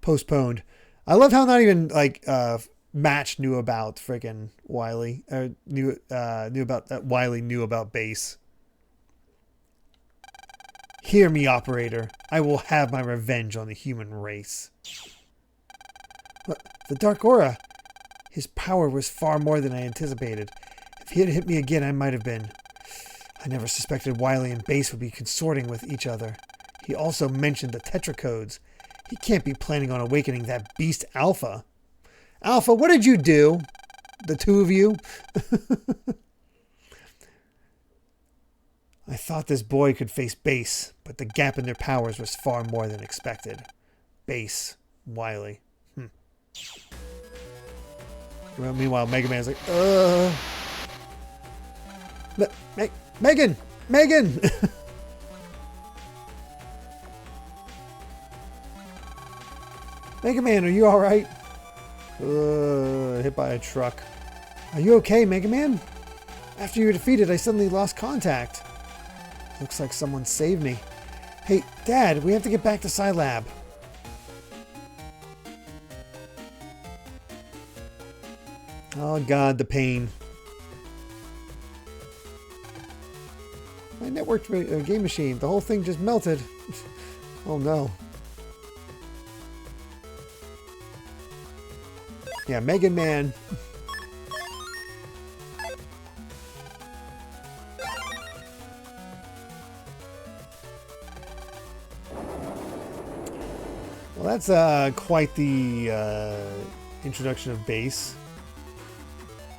postponed. I love how not even, like, Match knew about friggin' Wily. Knew about that Wily knew about Base. Hear me, operator. I will have my revenge on the human race. But the Dark Aura. His power was far more than I anticipated. If he had hit me again, I might have been. I never suspected Wily and Base would be consorting with each other. He also mentioned the Tetra codes. He can't be planning on awakening that beast Alpha. Alpha, what did you do? The two of you? I thought this boy could face Base, but the gap in their powers was far more than expected. Base, Wily. Well, meanwhile, MegaMan's like, Megan! Megan! MegaMan, are you alright? Hit by a truck. Are you okay, MegaMan? After you were defeated, I suddenly lost contact. Looks like someone saved me. Hey, Dad, we have to get back to Scilab. Oh god, the pain. My networked game machine, the whole thing just melted. Oh no. Yeah, MegaMan. Well, that's quite the introduction of base.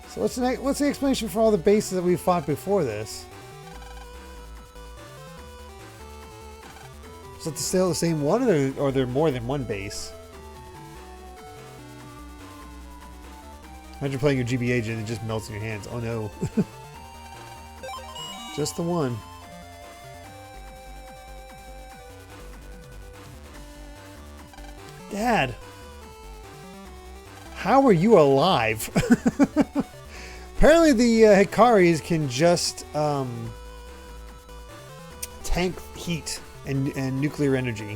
So what's the explanation for all the bases that we fought before this? Is it still the same one, or are there more than one base? Imagine playing your GB agent and it just melts in your hands. Oh no. Just the one. Dad, how are you alive? Apparently the Hikaris can just tank heat and nuclear energy.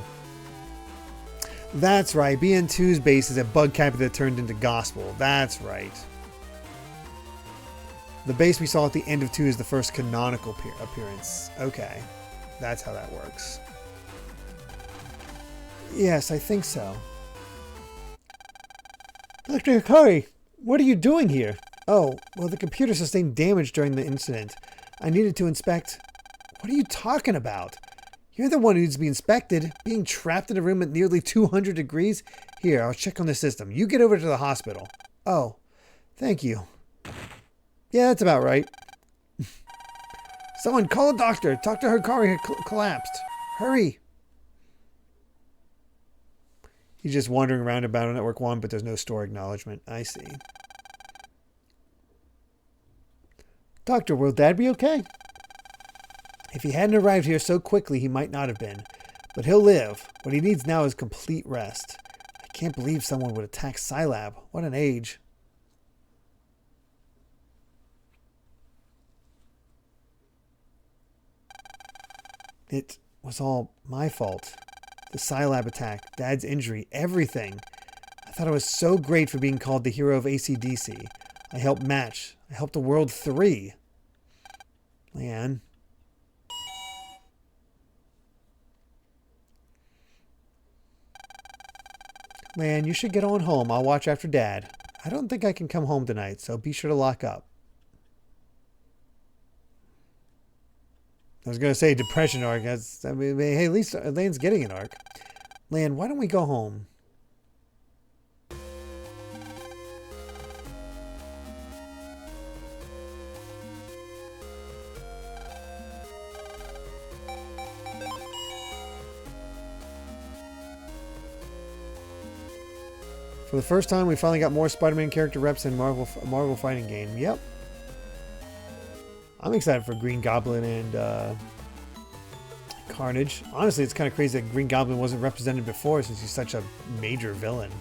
That's right. BN2's base is a bug cappy that turned into gospel. That's right. The base we saw at the end of 2 is the first canonical appearance. Okay. That's how that works. Yes, I think so. Dr. Hikari, what are you doing here? Oh, well, the computer sustained damage during the incident. I needed to inspect. What are you talking about? You're the one who needs to be inspected. Being trapped in a room at nearly 200 degrees? Here, I'll check on the system. You get over to the hospital. Oh, thank you. Yeah, that's about right. Someone call a doctor. Dr. Hikari had collapsed. Hurry. He's just wandering around about on Network 1, but there's no store acknowledgement. I see. Doctor, will Dad be okay? If he hadn't arrived here so quickly, he might not have been. But he'll live. What he needs now is complete rest. I can't believe someone would attack Scilab. What an age. It was all my fault. The Scilab attack, Dad's injury, everything. I thought I was so great for being called the hero of AC/DC. I helped Match. I helped the world 3. Leanne. Man, you should get on home. I'll watch after Dad. I don't think I can come home tonight, so be sure to lock up. I was going to say depression arc. I mean, hey, at least Lane's getting an arc. Lane, why don't we go home? For the first time, we finally got more Spider-Man character reps in Marvel fighting game. Yep. I'm excited for Green Goblin and Carnage. Honestly, it's kind of crazy that Green Goblin wasn't represented before since he's such a major villain.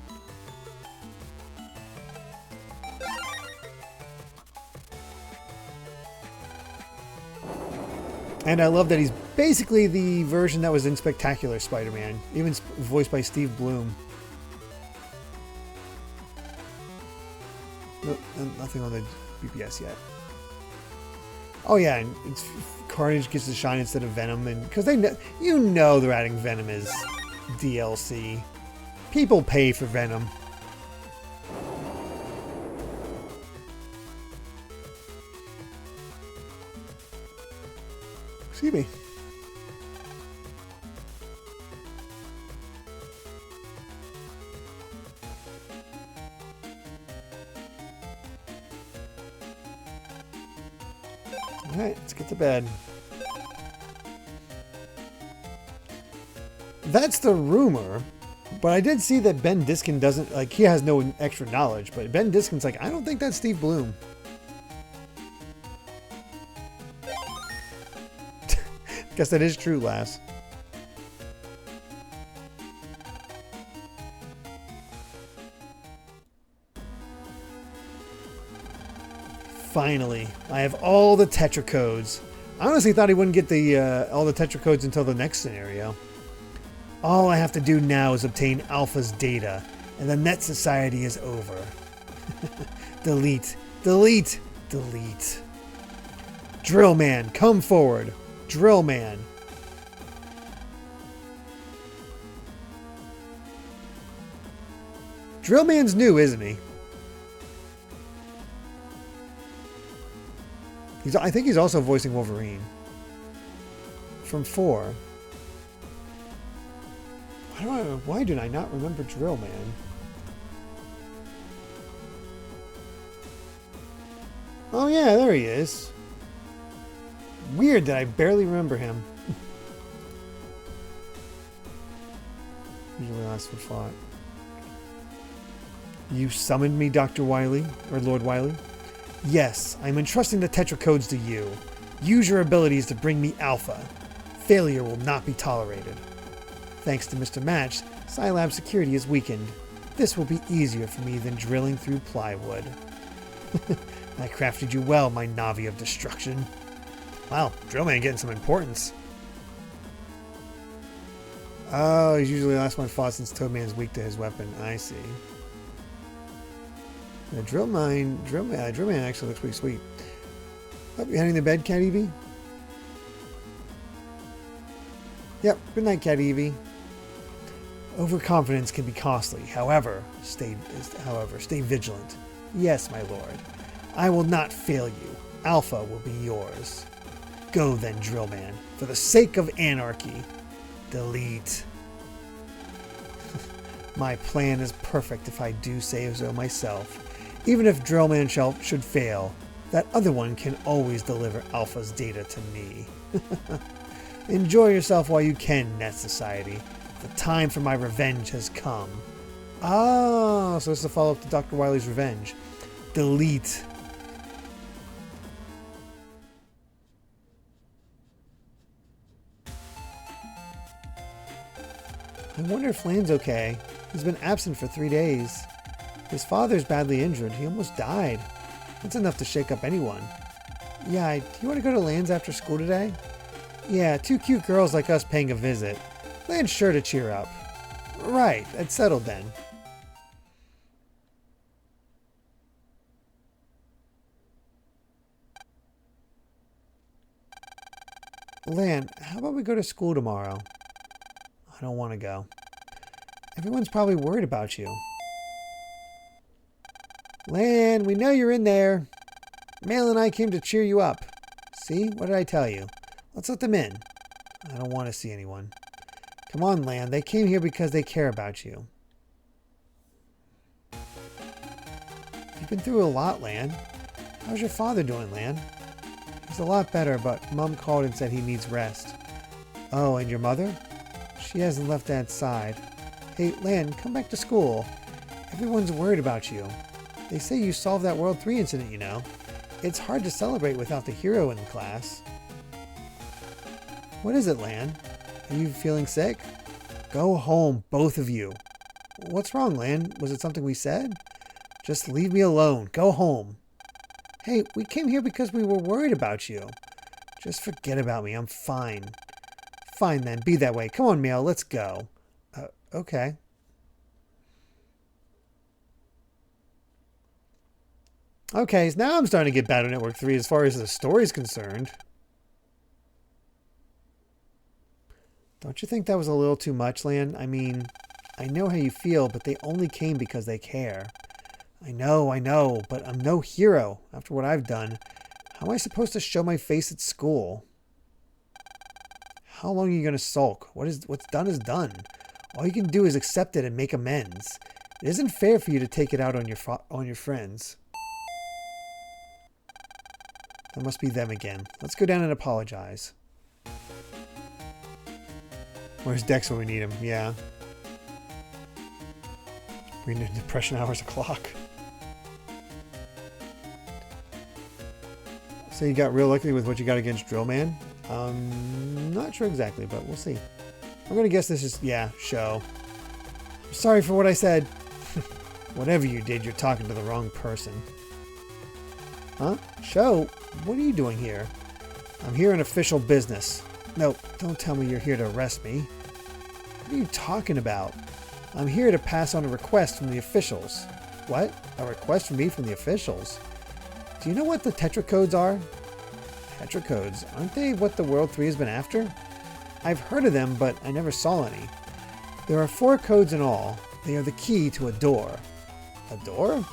And I love that he's basically the version that was in Spectacular Spider-Man, even voiced by Steve Bloom. Nothing on the BPS yet. Oh yeah, and Carnage gets the shine instead of Venom, and because they're adding Venom as DLC. People pay for Venom. Excuse me. Alright, let's get to bed. That's the rumor, but I did see that Ben Diskin doesn't, like, he has no extra knowledge, but Ben Diskin's like, I don't think that's Steve Bloom. Guess that is true, lass. Finally, I have all the Tetra codes. I honestly thought he wouldn't get the all the Tetra codes until the next scenario. All I have to do now is obtain Alpha's data, and the Net Society is over. Delete, delete, delete. Drillman, come forward. Drillman. Drillman's new, isn't he? I think he's also voicing Wolverine. From 4. Why do I not remember Drill Man? Oh yeah, there he is. Weird that I barely remember him. Usually last one fought. You summoned me, Dr. Wily, or Lord Wily? Yes, I'm entrusting the Tetra codes to you. Use your abilities to bring me Alpha. Failure will not be tolerated. Thanks to Mr. Match, Scilab security is weakened. This will be easier for me than drilling through plywood. I crafted you well, my Navi of destruction. Wow, Drillman getting some importance. Oh, he's usually the last one fought since Toadman's weak to his weapon. I see. The Drillman actually looks pretty sweet. Oh, you heading to bed, Cat Evie? Yep, good night, Cat Evie. Overconfidence can be costly. However, stay vigilant. Yes, my lord. I will not fail you. Alpha will be yours. Go then, Drillman. For the sake of anarchy. Delete. My plan is perfect if I do say so myself. Even if Drillman should fail, that other one can always deliver Alpha's data to me. Enjoy yourself while you can, Net Society. The time for my revenge has come. Ah, so this is a follow-up to Dr. Wily's revenge. Delete. I wonder if Lan's okay. He's been absent for 3 days. His father's badly injured. He almost died. That's enough to shake up anyone. Yeah, do you want to go to Lan's after school today? Yeah, 2 cute girls like us paying a visit. Lan's sure to cheer up. Right, it's settled then. Lan, how about we go to school tomorrow? I don't want to go. Everyone's probably worried about you. Lan, we know you're in there. Mail and I came to cheer you up. See? What did I tell you? Let's let them in. I don't want to see anyone. Come on, Lan. They came here because they care about you. You've been through a lot, Lan. How's your father doing, Lan? He's a lot better, but Mom called and said he needs rest. Oh, and your mother? She hasn't left Dad's side. Hey, Lan, come back to school. Everyone's worried about you. They say you solved that World 3 incident, you know. It's hard to celebrate without the hero in the class. What is it, Lan? Are you feeling sick? Go home, both of you. What's wrong, Lan? Was it something we said? Just leave me alone. Go home. Hey, we came here because we were worried about you. Just forget about me. I'm fine. Fine then. Be that way. Come on, Meow. Let's go. Okay. Okay, so now I'm starting to get Battle Network 3 as far as the story's concerned. Don't you think that was a little too much, Lan? I mean, I know how you feel, but they only came because they care. I know, but I'm no hero after what I've done. How am I supposed to show my face at school? How long are you going to sulk? What's done is done. All you can do is accept it and make amends. It isn't fair for you to take it out on your friends. That must be them again. Let's go down and apologize. Where's Dex when we need him? Yeah. Reading depression hours o'clock. So you got real lucky with what you got against Drillman? Not sure exactly, but we'll see. I'm going to guess this is, yeah, show. I'm sorry for what I said. Whatever you did, you're talking to the wrong person. Huh? Show? What are you doing here? I'm here on official business. No, don't tell me you're here to arrest me. What are you talking about? I'm here to pass on a request from the officials. What? A request from me from the officials? Do you know what the Tetra codes are? Tetra codes? Aren't they what the World 3 has been after? I've heard of them, but I never saw any. There are 4 codes in all. They are the key to a door. A door?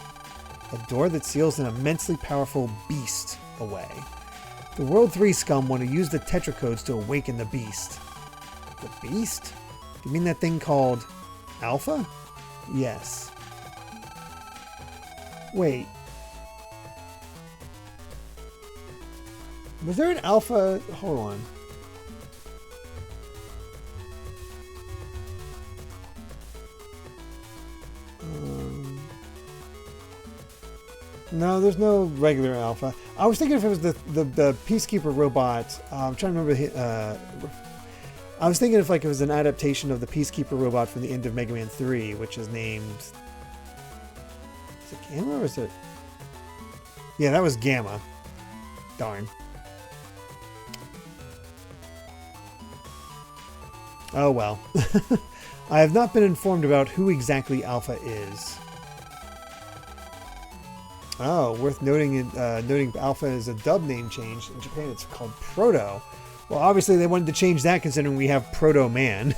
A door that seals an immensely powerful beast away. The World 3 scum want to use the Tetra codes to awaken the beast. The beast? You mean that thing called Alpha? Yes. Wait. Was there an Alpha? Hold on. No, there's no regular Alpha. I was thinking if it was the Peacekeeper robot. I'm trying to remember. I was thinking if like it was an adaptation of the Peacekeeper robot from the end of Mega Man 3, which is named. Is it Gamma or is it? Yeah, that was Gamma. Darn. Oh well. I have not been informed about who exactly Alpha is. Oh, worth noting. Noting Alpha is a dub name change. In Japan, it's called Proto. Well, obviously they wanted to change that considering we have Proto Man.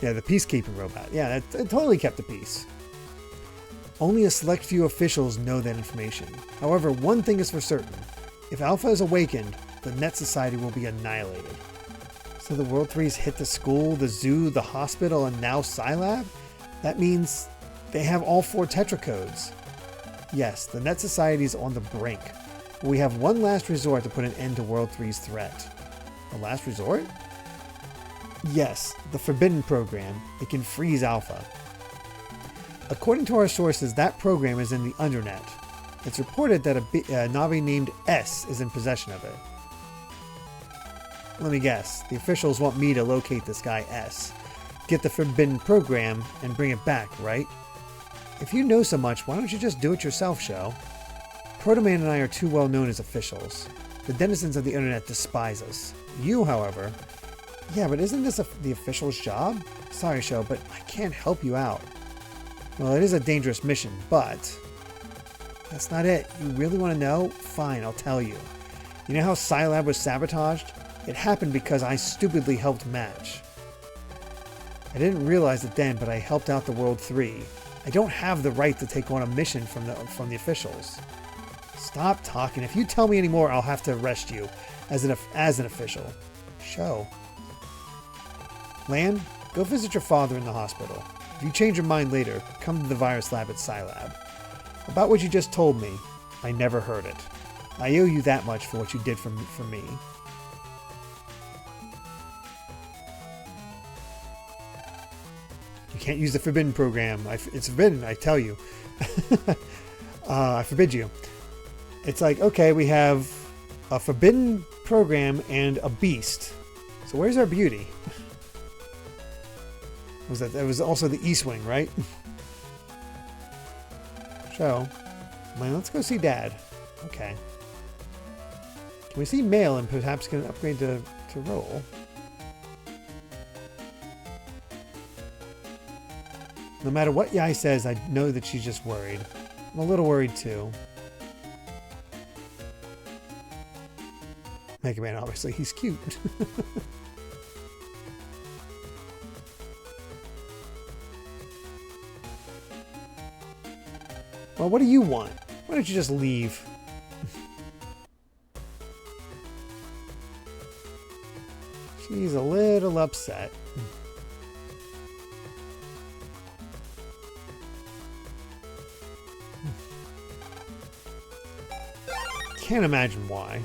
Yeah, the Peacekeeping robot. Yeah, it totally kept the peace. Only a select few officials know that information. However, one thing is for certain. If Alpha is awakened, the Net Society will be annihilated. So the World 3's hit the school, the zoo, the hospital, and now Scilab? That means they have all 4 Tetra codes. Yes, the Net Society is on the brink. We have one last resort to put an end to World 3's threat. The last resort? Yes, the Forbidden Program. It can freeze Alpha. According to our sources, that program is in the Undernet. It's reported that a Navi named S is in possession of it. Let me guess. The officials want me to locate this guy S, get the Forbidden Program, and bring it back, right? If you know so much, why don't you just do it yourself, Sho? Protoman and I are too well known as officials. The denizens of the internet despise us. You, however... Yeah, but isn't this the official's job? Sorry, Sho, but I can't help you out. Well, it is a dangerous mission, but... That's not it. You really want to know? Fine, I'll tell you. You know how Scilab was sabotaged? It happened because I stupidly helped Match. I didn't realize it then, but I helped out the World 3. I don't have the right to take on a mission from the officials. Stop talking. If you tell me any more, I'll have to arrest you as an official. Sho. Lan, go visit your father in the hospital. If you change your mind later, come to the virus lab at Scilab. About what you just told me, I never heard it. I owe you that much for what you did for me. You can't use the Forbidden Program. It's forbidden, I tell you. I forbid you. It's like, okay, we have a Forbidden Program and a Beast. So where's our beauty? That was also the East-Wing, right? So, man, let's go see Dad. Okay. Can we see Mail and perhaps get an upgrade to roll? No matter what Yai says, I know that she's just worried. I'm a little worried too. Mega Man, obviously, he's cute. Well, what do you want? Why don't you just leave? She's a little upset. Can't imagine why.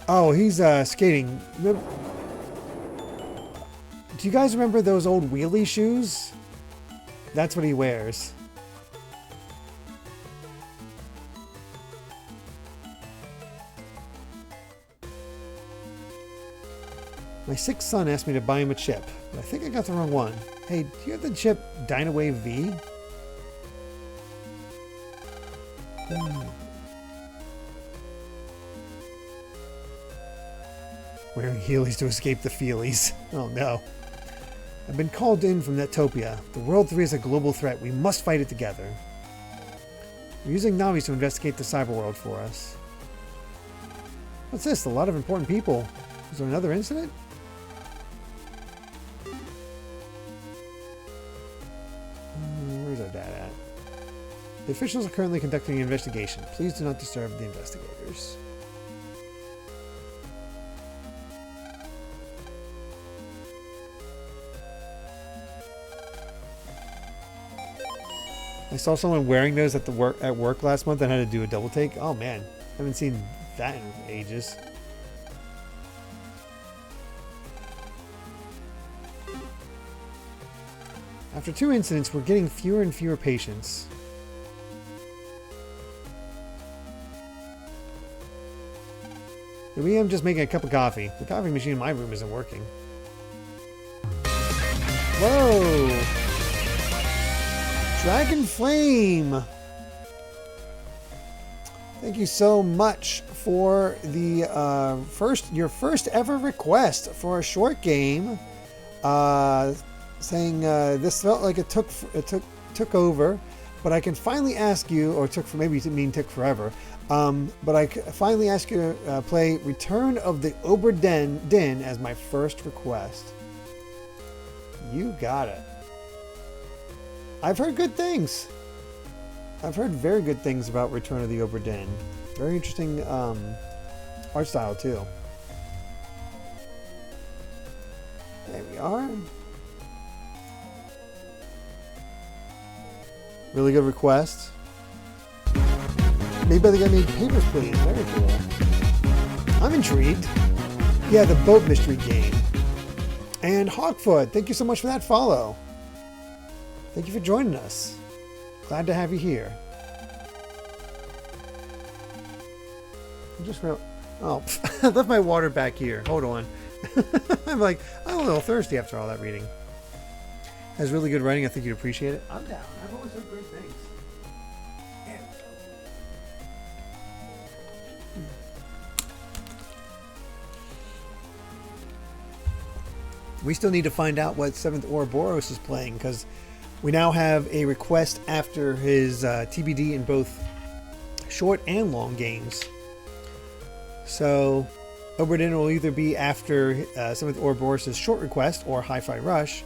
Oh, he's skating. Do you guys remember those old wheelie shoes? That's what he wears. My 6th son asked me to buy him a chip, but I think I got the wrong one. Hey, do you have the chip Dynawave V? Wearing heelys to escape the feelies. Oh no. I've been called in from Netopia. The World 3 is a global threat. We must fight it together. We're using Navis to investigate the cyberworld for us. What's this? A lot of important people. Is there another incident? Where's our dad at? The officials are currently conducting an investigation. Please do not disturb the investigators. I saw someone wearing those at work last month and had to do a double take. Oh man, haven't seen that in ages. After 2 incidents, we're getting fewer and fewer patients. Maybe I'm just making a cup of coffee. The coffee machine in my room isn't working. Whoa! Dragon Flame! Thank you so much for the your first ever request for a short game. Saying this felt like it took over, but I can finally ask you, or took forever. But I finally ask you to play Return of the Obra Dinn as my first request. You got it. I've heard good things. I've heard very good things about Return of the Obra Dinn. Very interesting art style too. There we are. Really good request. Maybe they got made Papers, Please. Very cool. I'm intrigued. Yeah, the boat mystery game. And Hawkfoot, thank you so much for that follow. Thank you for joining us. Glad to have you here. Oh, I left my water back here. Hold on. I'm a little thirsty after all that reading. Has really good writing. I think you'd appreciate it. I'm down. I've always heard great things. There we go. We still need to find out what 7th Ouroboros is playing, because we now have a request after his TBD in both short and long games. So Obra Dinn will either be after 7th Ouroboros' short request or Hi-Fi Rush,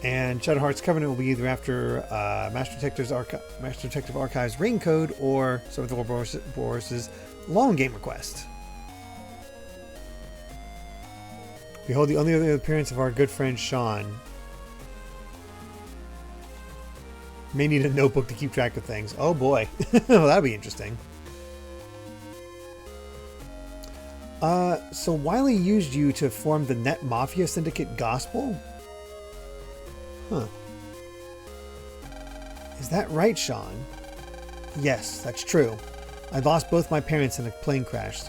and Shadow Heart's Covenant will be either after Master Detective Archive's Rain Code or 7th Ouroboros' long game request. Behold the only other appearance of our good friend Sean. May need a notebook to keep track of things. Oh boy. Well, that'll be interesting. So Wily used you to form the Net Mafia Syndicate Gospel? Huh. Is that right, Sean? Yes, that's true. I lost both my parents in a plane crash.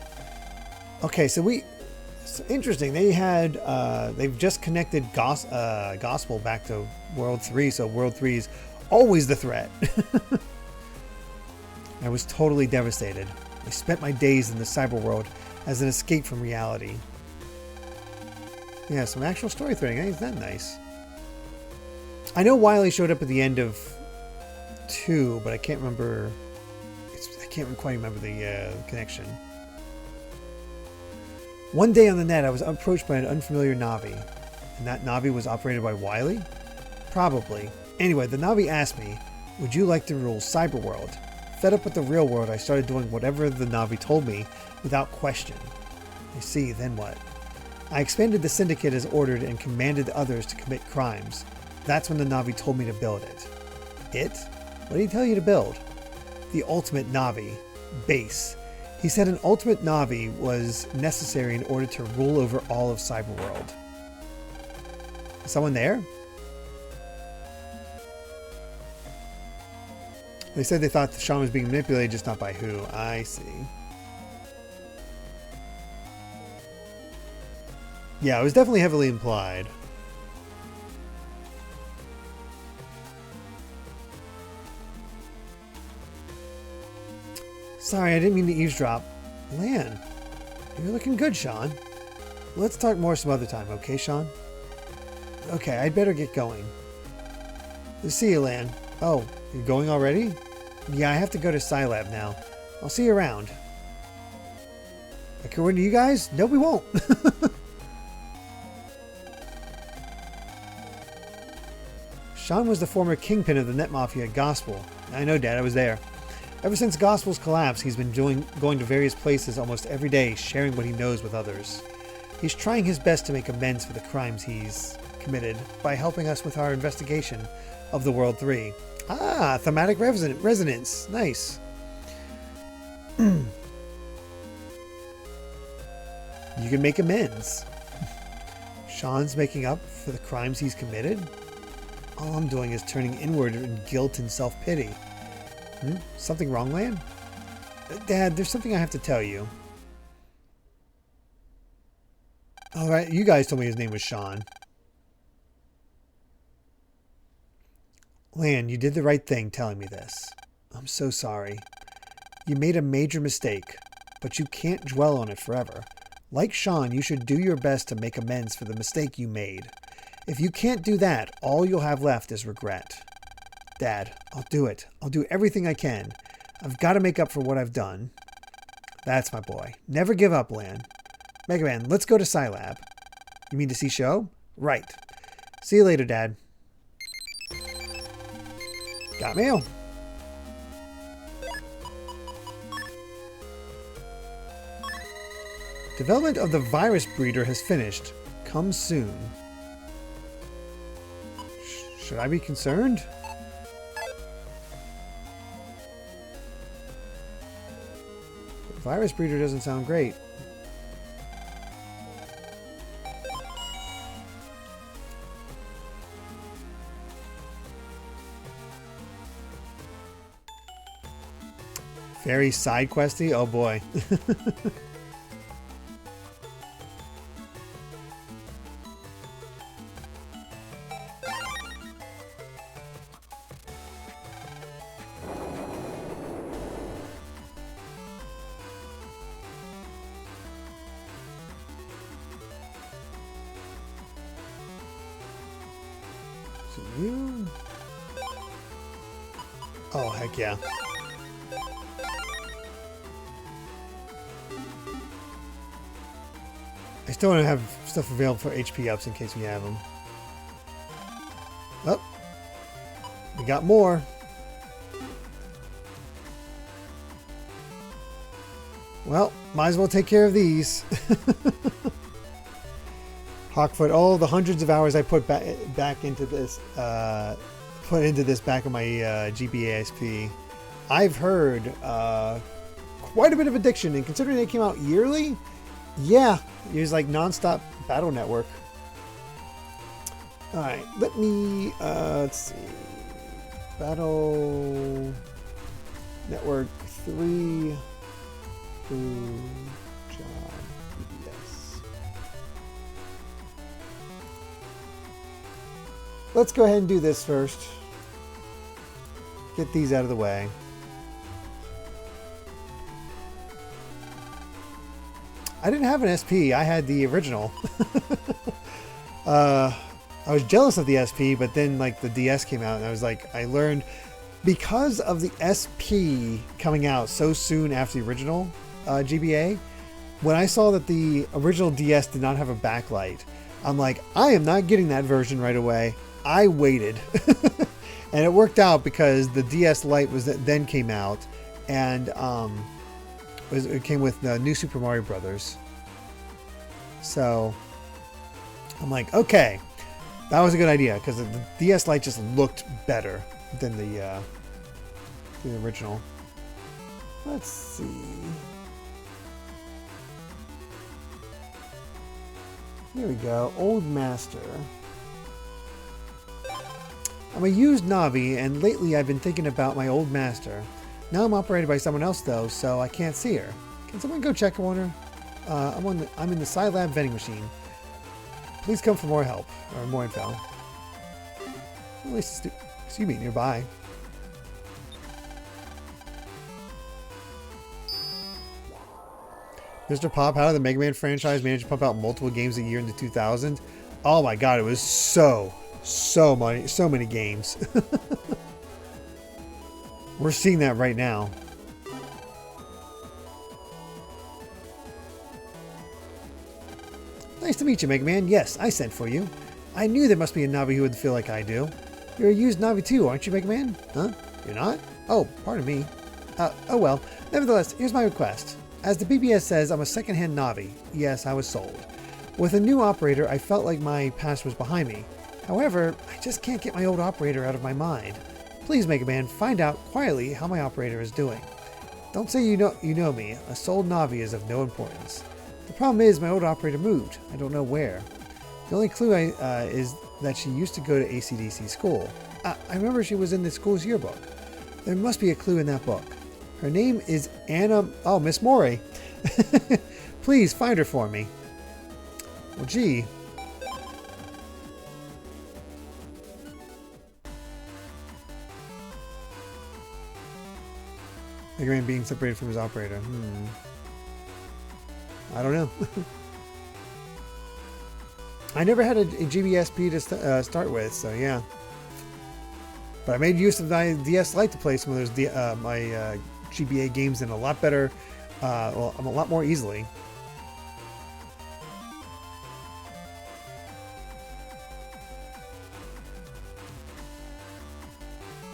Okay, so it's interesting. They've just connected Gospel back to World 3, so World 3 is always the threat. I was totally devastated. I spent my days in the cyber world as an escape from reality. Yeah, some actual story threading. Isn't that nice? I know Wily showed up at the end of 2, but I can't remember. I can't quite remember the connection. One day on the net, I was approached by an unfamiliar Navi, and that Navi was operated by Wily? Probably. Anyway, the Navi asked me, "Would you like to rule Cyberworld?" Fed up with the real world, I started doing whatever the Navi told me without question. I see, then what? I expanded the syndicate as ordered and commanded others to commit crimes. That's when the Navi told me to build it. It? What did he tell you to build? The ultimate Navi. Base. He said an ultimate Navi was necessary in order to rule over all of Cyberworld. Is someone there? They said they thought Sean was being manipulated, just not by who. I see. Yeah, it was definitely heavily implied. Sorry, I didn't mean to eavesdrop. Lan, you're looking good, Sean. Let's talk more some other time, okay, Sean? Okay, I'd better get going. See you, Lan. Oh, you're going already? Yeah, I have to go to Scilab now. I'll see you around. According to you guys? No, we won't. Sean was the former kingpin of the Net Mafia Gospel. I know, Dad, I was there. Ever since Gospel's collapse, he's been going to various places almost every day, sharing what he knows with others. He's trying his best to make amends for the crimes he's committed by helping us with our investigation of the World 3. Ah, thematic resonance. Nice. You can make amends. Sean's making up for the crimes he's committed? All I'm doing is turning inward in guilt and self-pity. Something wrong, Lan? Dad, there's something I have to tell you. Alright, you guys told me his name was Sean. Lan, you did the right thing telling me this. I'm so sorry. You made a major mistake, but you can't dwell on it forever. Like Sean, you should do your best to make amends for the mistake you made. If you can't do that, all you'll have left is regret. Dad, I'll do it. I'll do everything I can. I've got to make up for what I've done. That's my boy. Never give up, Lan. MegaMan, let's go to Scilab. You mean to see show? Right. See you later, Dad. Got mail. Development of the virus breeder has finished. Come soon. Should I be concerned? The virus breeder doesn't sound great. Very side questy? Oh boy. So you... Oh, heck yeah. I still don't have stuff available for HP ups in case we have them. Oh, we got more. Well, might as well take care of these. Hawkfoot, all the hundreds of hours I put back into this, back on my GBASP. I've heard quite a bit of addiction, and considering they came out yearly, yeah, it was like non-stop Battle Network. All right, let me let's see, Battle Network 3. Job PBS. Let's go ahead and do this first. Get these out of the way. I didn't have an SP. I had the original. I was jealous of the SP, but then like the DS came out and I was like, I learned because of the SP coming out so soon after the original GBA, when I saw that the original DS did not have a backlight, I'm like, I am not getting that version right away. I waited. And it worked out because the DS Lite was then came out, and it came with the new Super Mario Brothers. So I'm like, okay, that was a good idea because the DS Lite just looked better than the original. Let's see. Here we go. Old Master. I'm a used Navi, and lately I've been thinking about my old master. Now I'm operated by someone else, though, so I can't see her. Can someone go check on her? I'm in the Scilab vending machine. Please come for more help, or more info. At least excuse me, nearby. Mr. Pop, how did the Mega Man franchise manage to pump out multiple games a year in the 2000s? Oh my god, it was so many games. We're seeing that right now. Nice to meet you, Mega Man. Yes, I sent for you. I knew there must be a Navi who would feel like I do. You're a used Navi too, aren't you, Mega Man? Huh? You're not? Oh, pardon me. Oh well. Nevertheless, here's my request. As the BBS says, I'm a second-hand Navi. Yes, I was sold. With a new operator, I felt like my past was behind me. However, I just can't get my old operator out of my mind. Please, MegaMan, find out quietly how my operator is doing. Don't say you know me. A sold Navi is of no importance. The problem is my old operator moved. I don't know where. The only clue is that she used to go to AC/DC school. I remember she was in the school's yearbook. There must be a clue in that book. Her name is Anna... Oh, Miss Mori. Please find her for me. Well, gee. MegaMan being separated from his operator. I don't know. I never had a GBSP to start with, so yeah. But I made use of my DS Lite to play some of those my GBA games in a lot better, well, a lot more easily.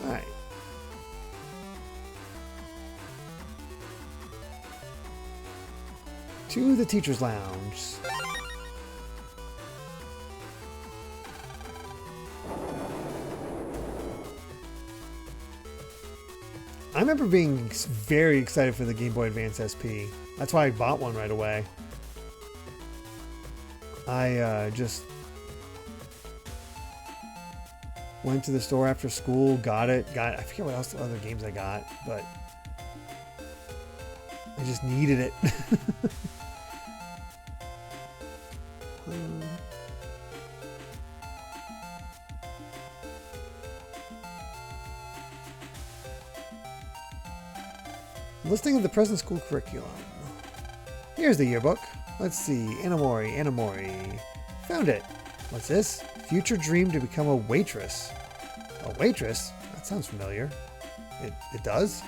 All right. To the teacher's lounge. I remember being very excited for the Game Boy Advance SP. That's why I bought one right away. I just went to the store after school, got it. I forget what else other games I got, but I just needed it. Listing of the present school curriculum. Here's the yearbook. Let's see. Anamori. Found it. What's this? Future dream to become a waitress. A waitress? That sounds familiar. It does?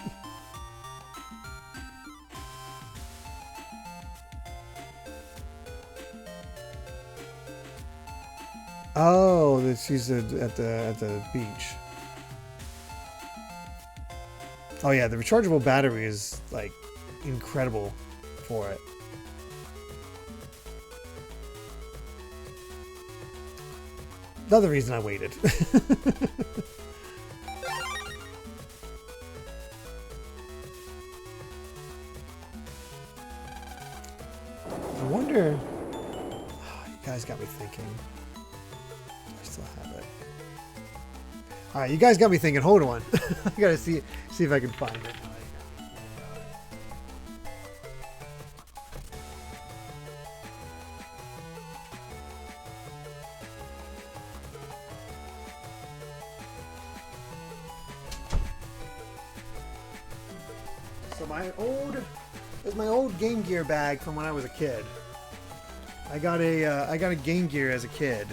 Oh, she's at the beach. Oh yeah, the rechargeable battery is like incredible for it. Another reason I waited. I wonder. Oh, you guys got me thinking. I still have it. All right, you guys got me thinking. Hold on, I gotta see if I can find it. So there's my old Game Gear bag from when I was a kid. I got a Game Gear as a kid,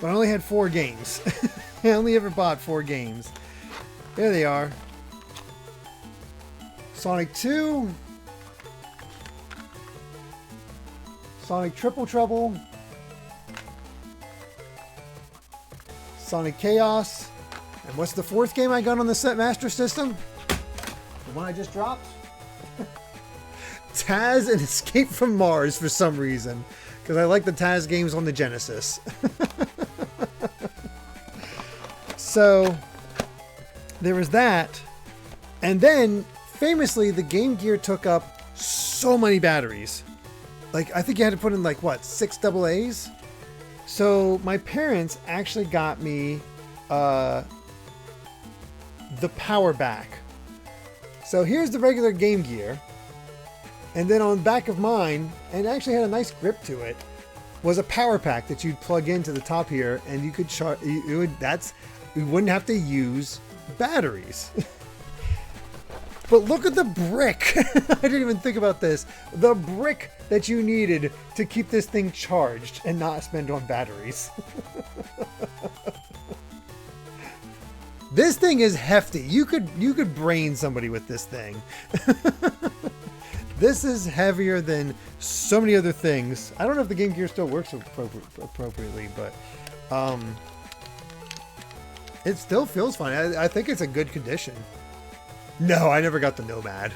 but I only had 4 games. I only ever bought 4 games. There they are. Sonic 2. Sonic Triple Trouble. Sonic Chaos. And what's the 4th game I got on the Set Master System? The one I just dropped? Taz and Escape from Mars for some reason. Because I like the Taz games on the Genesis. So there was that, and then famously the Game Gear took up so many batteries. Like I think you had to put in like what, 6 AA's? So my parents actually got me the power back. So here's the regular Game Gear, and then on the back of mine, and it actually had a nice grip to it, was a power pack that you'd plug into the top here, and you could charge. You wouldn't have to use batteries. But look at the brick. I didn't even think about this. The brick that you needed to keep this thing charged and not spend on batteries. This thing is hefty. You could brain somebody with this thing. This is heavier than so many other things. I don't know if the Game Gear still works appropriately, but it still feels fine. I think it's a good condition. No, I never got the Nomad.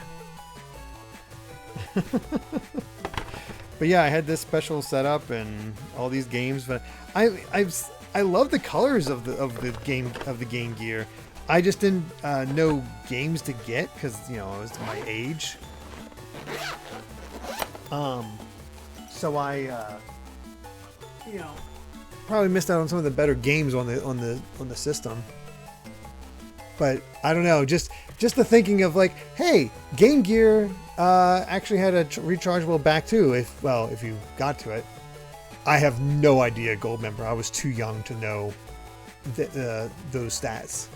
But yeah, I had this special setup and all these games. But I love the colors of the Game Gear. I just didn't know games to get because, you know, it was my age. So I, you know, probably missed out on some of the better games on the system. But I don't know, just the thinking of like, hey, Game Gear actually had a rechargeable back too. If you got to it. I have no idea, Gold member. I was too young to know those stats.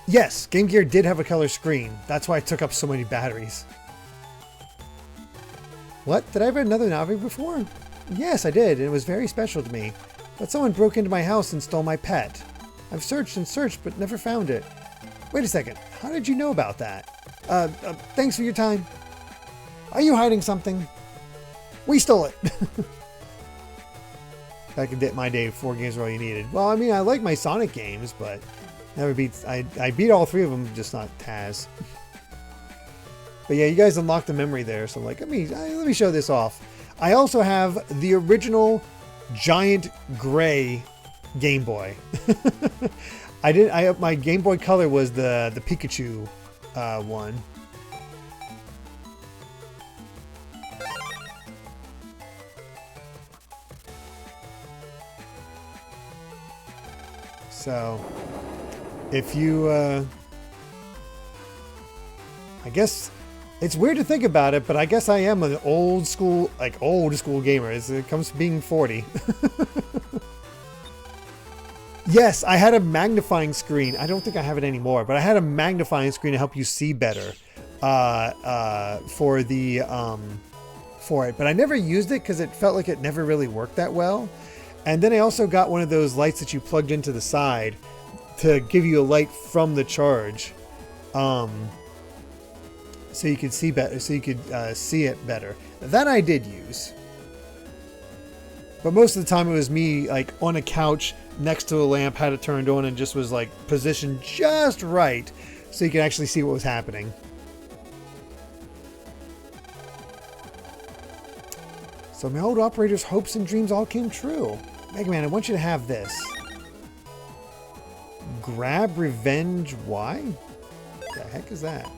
Yes, Game Gear did have a color screen. That's why it took up so many batteries. What? Did I have another Navi before? Yes, I did. It was very special to me. But someone broke into my house and stole my pet. I've searched and searched, but never found it. Wait a second. How did you know about that? Thanks for your time. Are you hiding something? We stole it. Back in my day, 4 games were all you needed. Well, I mean, I like my Sonic games, but never beat. I beat all 3 of them, just not Taz. But yeah, you guys unlocked the memory there, so like, let me show this off. I also have the original giant gray Game Boy. My Game Boy Color was the Pikachu one. So, if you, I guess it's weird to think about it, but I guess I am an old school gamer. It comes to being 40. Yes, I had a magnifying screen. I don't think I have it anymore, but I had a magnifying screen to help you see better for it. But I never used it because it felt like it never really worked that well. And then I also got one of those lights that you plugged into the side to give you a light from the charge, so you could see better. So you could see it better. That I did use, but most of the time it was me like on a couch next to a lamp, had it turned on, and just was like positioned just right so you could actually see what was happening. So my old operator's hopes and dreams all came true. MegaMan, I want you to have this. Grab Revenge Y? What the heck is that?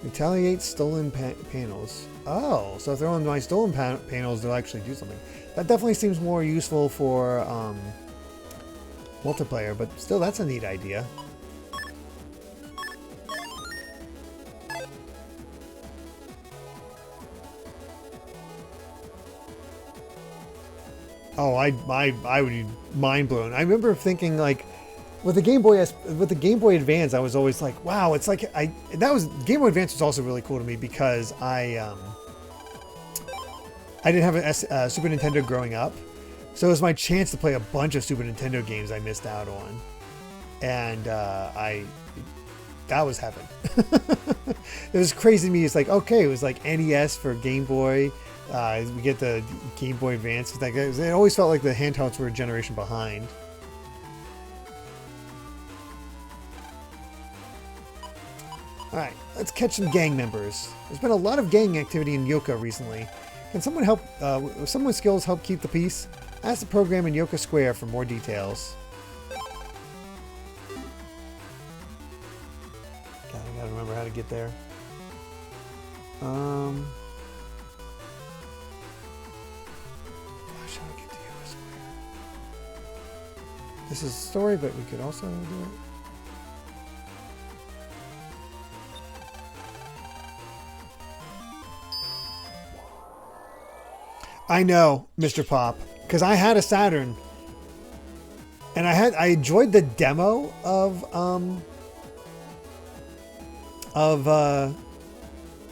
Retaliate stolen panels. Oh, so if they're on my stolen panels, they'll actually do something. That definitely seems more useful for multiplayer, but still, that's a neat idea. Oh, I would be mind blown. I remember thinking like, with the Game Boy Advance, I was always like, wow, it's like Game Boy Advance was also really cool to me because I didn't have a Super Nintendo growing up, so it was my chance to play a bunch of Super Nintendo games I missed out on, and that was heaven. It was crazy to me. It's like, okay, it was like NES for Game Boy. We get the Game Boy Advance. It always felt like the handhelds were a generation behind. Alright, let's catch some gang members. There's been a lot of gang activity in Yoka recently. Can someone help, someone's skills help keep the peace? Ask the program in Yoka Square for more details. God, I gotta remember how to get there. Gosh, how to get to Yoka Square? This is a story, but we could also do it. I know, Mr. Pop, because I had a Saturn, and I enjoyed the demo of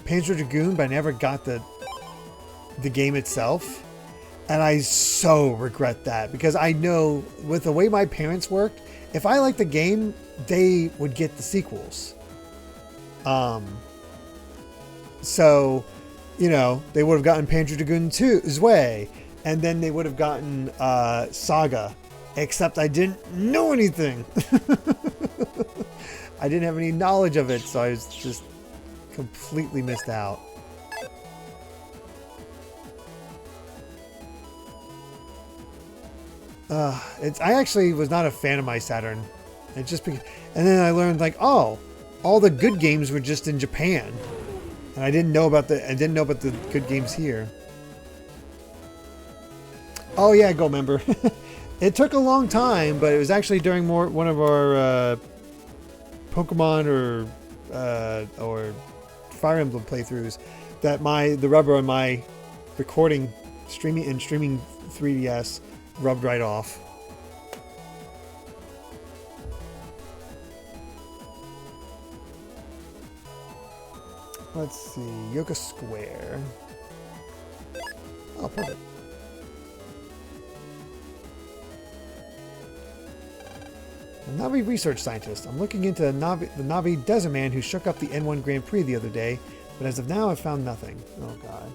Panzer Dragoon, but I never got the game itself, and I so regret that because I know with the way my parents worked, if I liked the game, they would get the sequels. So, you know, they would have gotten Panzer Dragoon 2's way, and then they would have gotten Saga, except I didn't know anything. I didn't have any knowledge of it, so I was just completely missed out. I actually was not a fan of my Saturn. It just and then I learned like, oh, all the good games were just in Japan, and I didn't know about the good games here. Oh yeah, go member. It took a long time, but it was actually during one of our Pokemon or Fire Emblem playthroughs that the rubber on my streaming 3DS rubbed right off. Let's see, Yoka Square. Oh, perfect. A Navi research scientist. I'm looking into the Navi desert man who shook up the N1 Grand Prix the other day, but as of now, I've found nothing. Oh, God.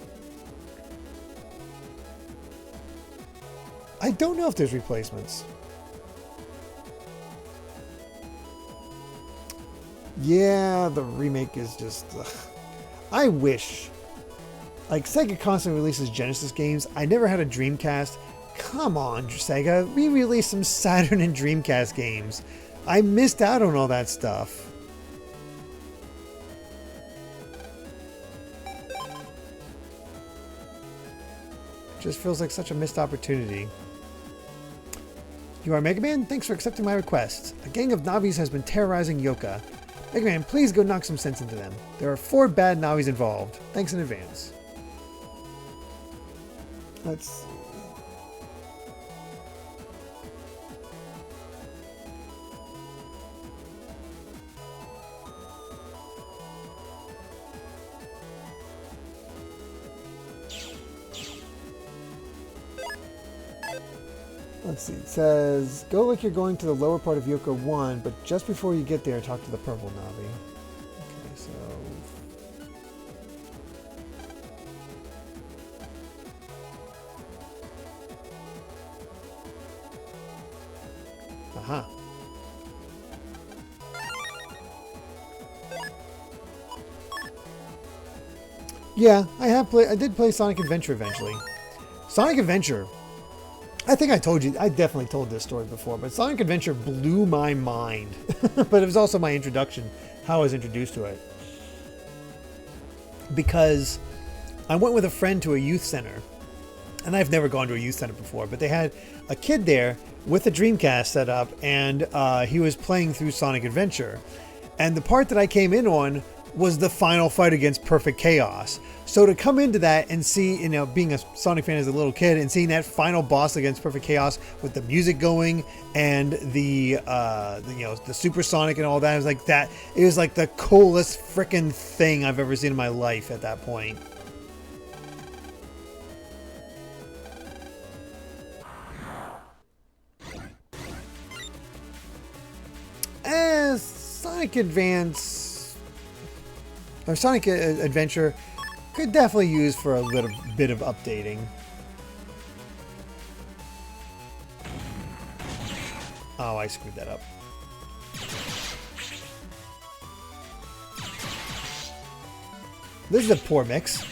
I don't know if there's replacements. Yeah, the remake is just... Ugh. I wish. Like, Sega constantly releases Genesis games. I never had a Dreamcast. Come on, Sega. Re-release some Saturn and Dreamcast games. I missed out on all that stuff. Just feels like such a missed opportunity. You are MegaMan? Thanks for accepting my request. A gang of Navis has been terrorizing Yoka. MegaMan, please go knock some sense into them. There are 4 bad Navis involved. Thanks in advance. Let's see. Let's see, it says, go like you're going to the lower part of Yoka 1, but just before you get there, talk to the purple Navi. Okay, so... Aha. Yeah, I did play Sonic Adventure eventually. Sonic Adventure... I think I definitely told this story before, but Sonic Adventure blew my mind. But it was also my introduction, how I was introduced to it. Because I went with a friend to a youth center, and I've never gone to a youth center before, but they had a kid there with a Dreamcast set up, and he was playing through Sonic Adventure. And the part that I came in on was the final fight against Perfect Chaos. So to come into that and see, you know, being a Sonic fan as a little kid and seeing that final boss against Perfect Chaos with the music going and the supersonic and all that, it was like that. It was like the coolest freaking thing I've ever seen in my life at that point. As Sonic Adventure could definitely use for a little bit of updating. Oh, I screwed that up. This is a poor mix.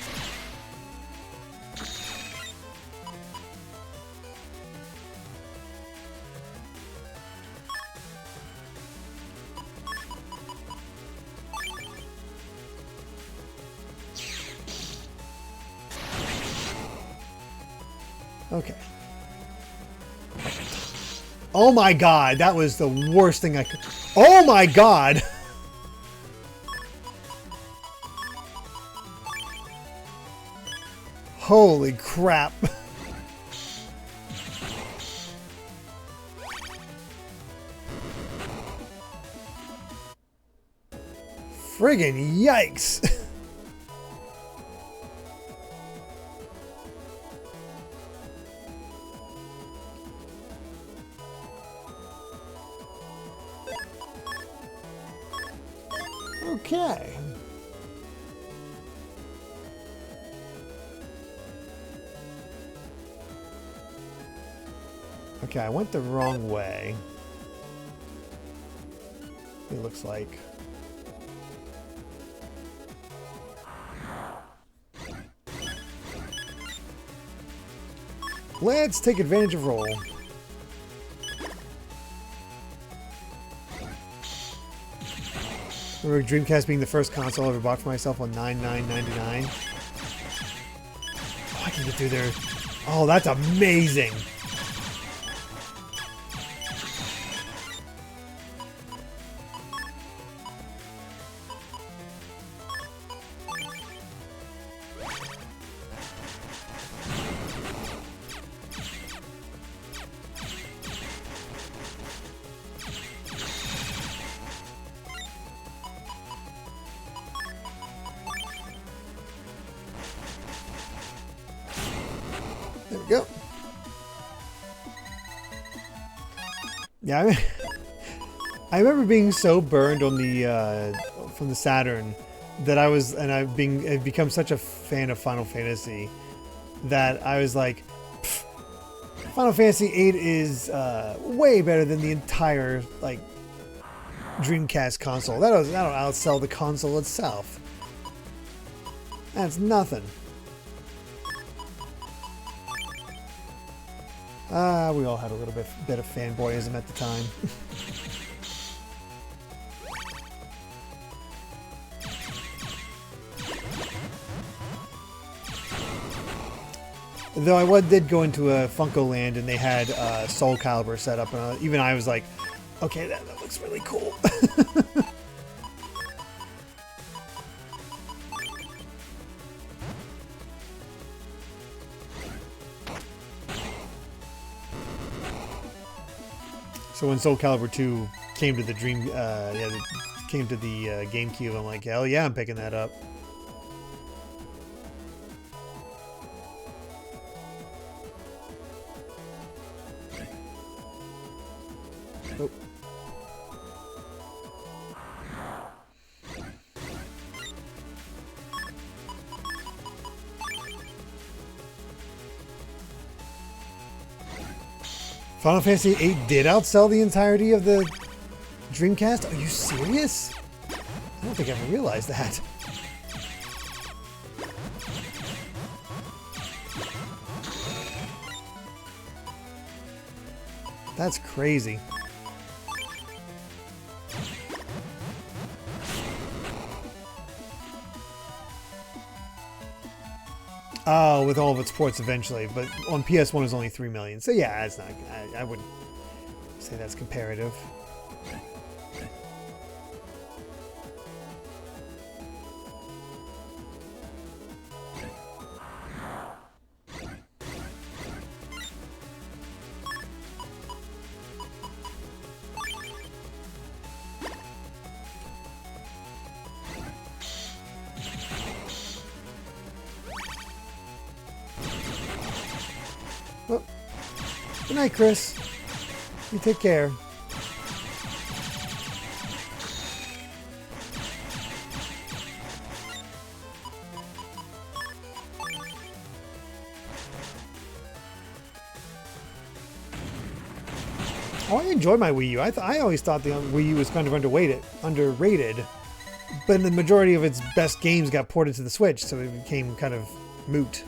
Okay. Oh my god, that was the worst thing I could... Oh my god! Holy crap. Friggin' yikes. Okay. Okay, I went the wrong way. It looks like. Let's take advantage of roll. Remember Dreamcast being the first console I ever bought for myself on $99.99. Oh, I can get through there. Oh, that's amazing. There we go. Yeah, I remember being so burned on the from the Saturn that I've become such a fan of Final Fantasy that I was like, Final Fantasy VIII is way better than the entire like Dreamcast console. That'll outsell the console itself. That's nothing. We all had a little bit of fanboyism at the time. Though I did go into a Funko Land and they had Soul Calibur set up, and even I was like, okay, that looks really cool. So when Soul Calibur 2 came to the came to the GameCube, I'm like, hell yeah, I'm picking that up. Oh. Final Fantasy VIII did outsell the entirety of the Dreamcast? Are you serious? I don't think I ever realized that. That's crazy. Oh, with all of its ports eventually, but on PS1 it was only 3 million. So yeah, it's not. I wouldn't say that's comparative. Well, good night, Chris. You take care. Oh, I enjoyed my Wii U. I always thought the Wii U was kind of underrated, but the majority of its best games got ported to the Switch, so it became kind of moot.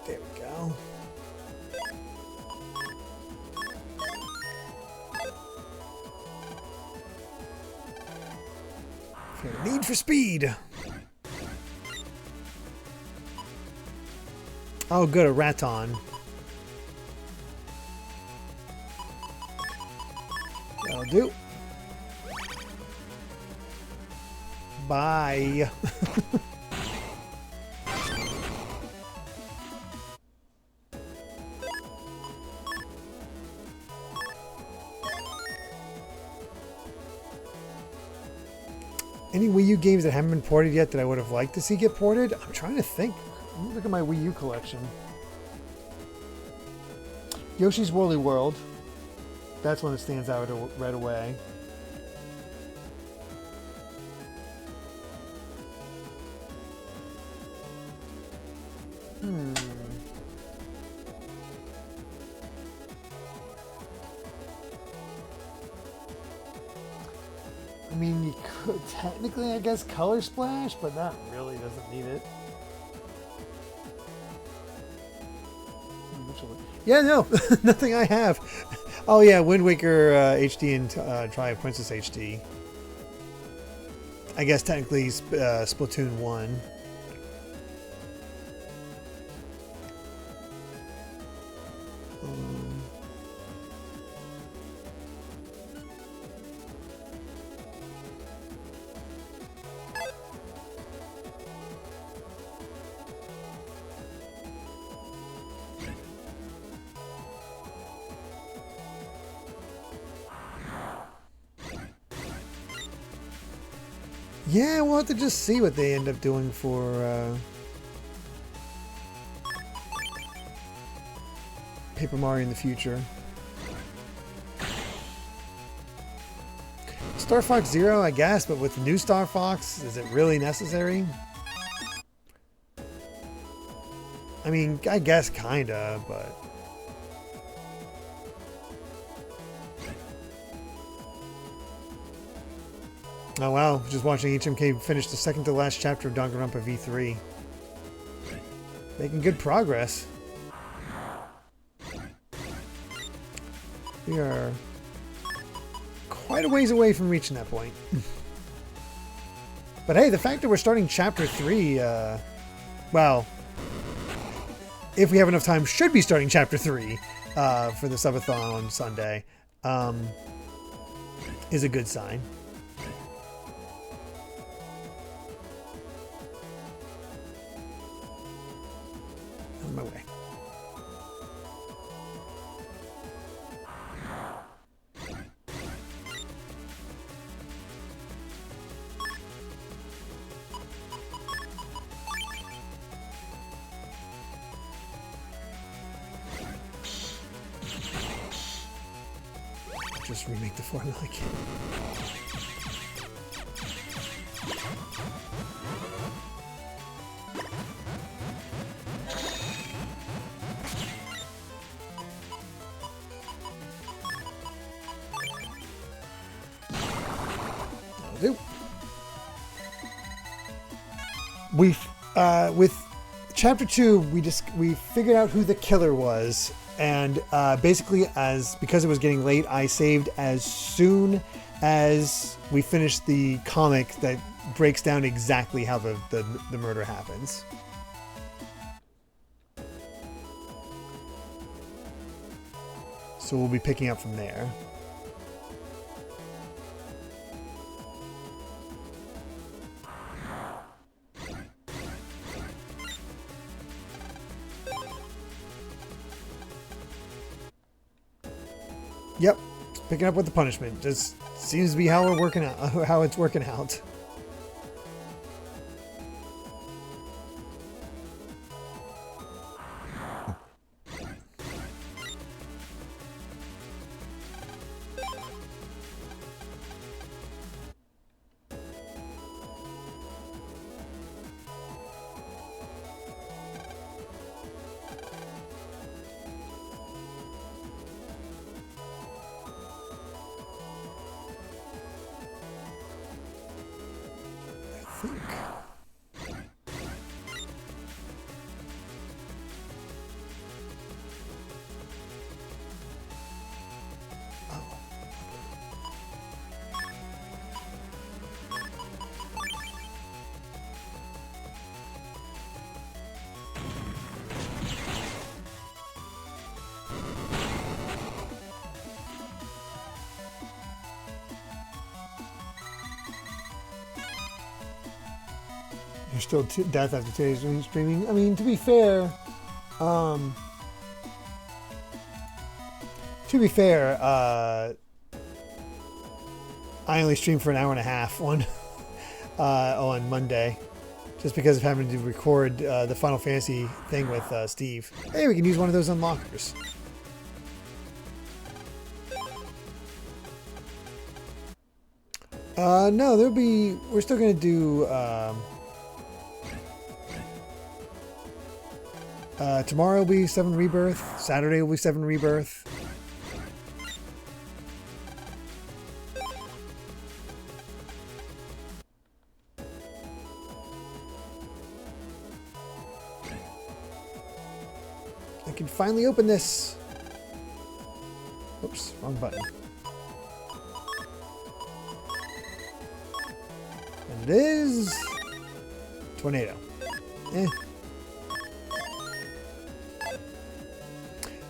There we go. Need for speed. Oh, good, a Raton. That'll do. Bye. Any Wii U games that haven't been ported yet that I would have liked to see get ported? I'm trying to think. Look at my Wii U collection. Yoshi's Woolly World. That's one that stands out right away. I mean, you could technically, I guess, Color Splash, but that really doesn't need it. Yeah, no, nothing I have. Oh yeah, Wind Waker HD and Twilight Princess HD. I guess technically Splatoon 1. Yeah, we'll have to just see what they end up doing for Paper Mario in the future. Star Fox Zero, I guess, but with the new Star Fox, is it really necessary? I mean, I guess kinda, but... Oh wow, just watching HMK finish the second to last chapter of Danganronpa V3. Making good progress. We are quite a ways away from reaching that point. But hey, the fact that we're starting chapter 3, well, if we have enough time, should be starting chapter 3 for the subathon on Sunday, is a good sign. On my way. Just remake the formula again. With chapter 2, we figured out who the killer was, and basically, because it was getting late, I saved as soon as we finished the comic that breaks down exactly how the murder happens. So we'll be picking up from there. Yep, picking up with the punishment. Just seems to be how we're working out, how it's working out. You're still death after 2 days streaming. I mean, to be fair, I only streamed for an hour and a half on Monday, just because of having to record the Final Fantasy thing with Steve. Hey, we can use one of those unlockers. No, there'll be. We're still gonna do. Tomorrow will be 7 Rebirth. Saturday will be 7 Rebirth. I can finally open this. Oops, wrong button. And it is tornado. Eh.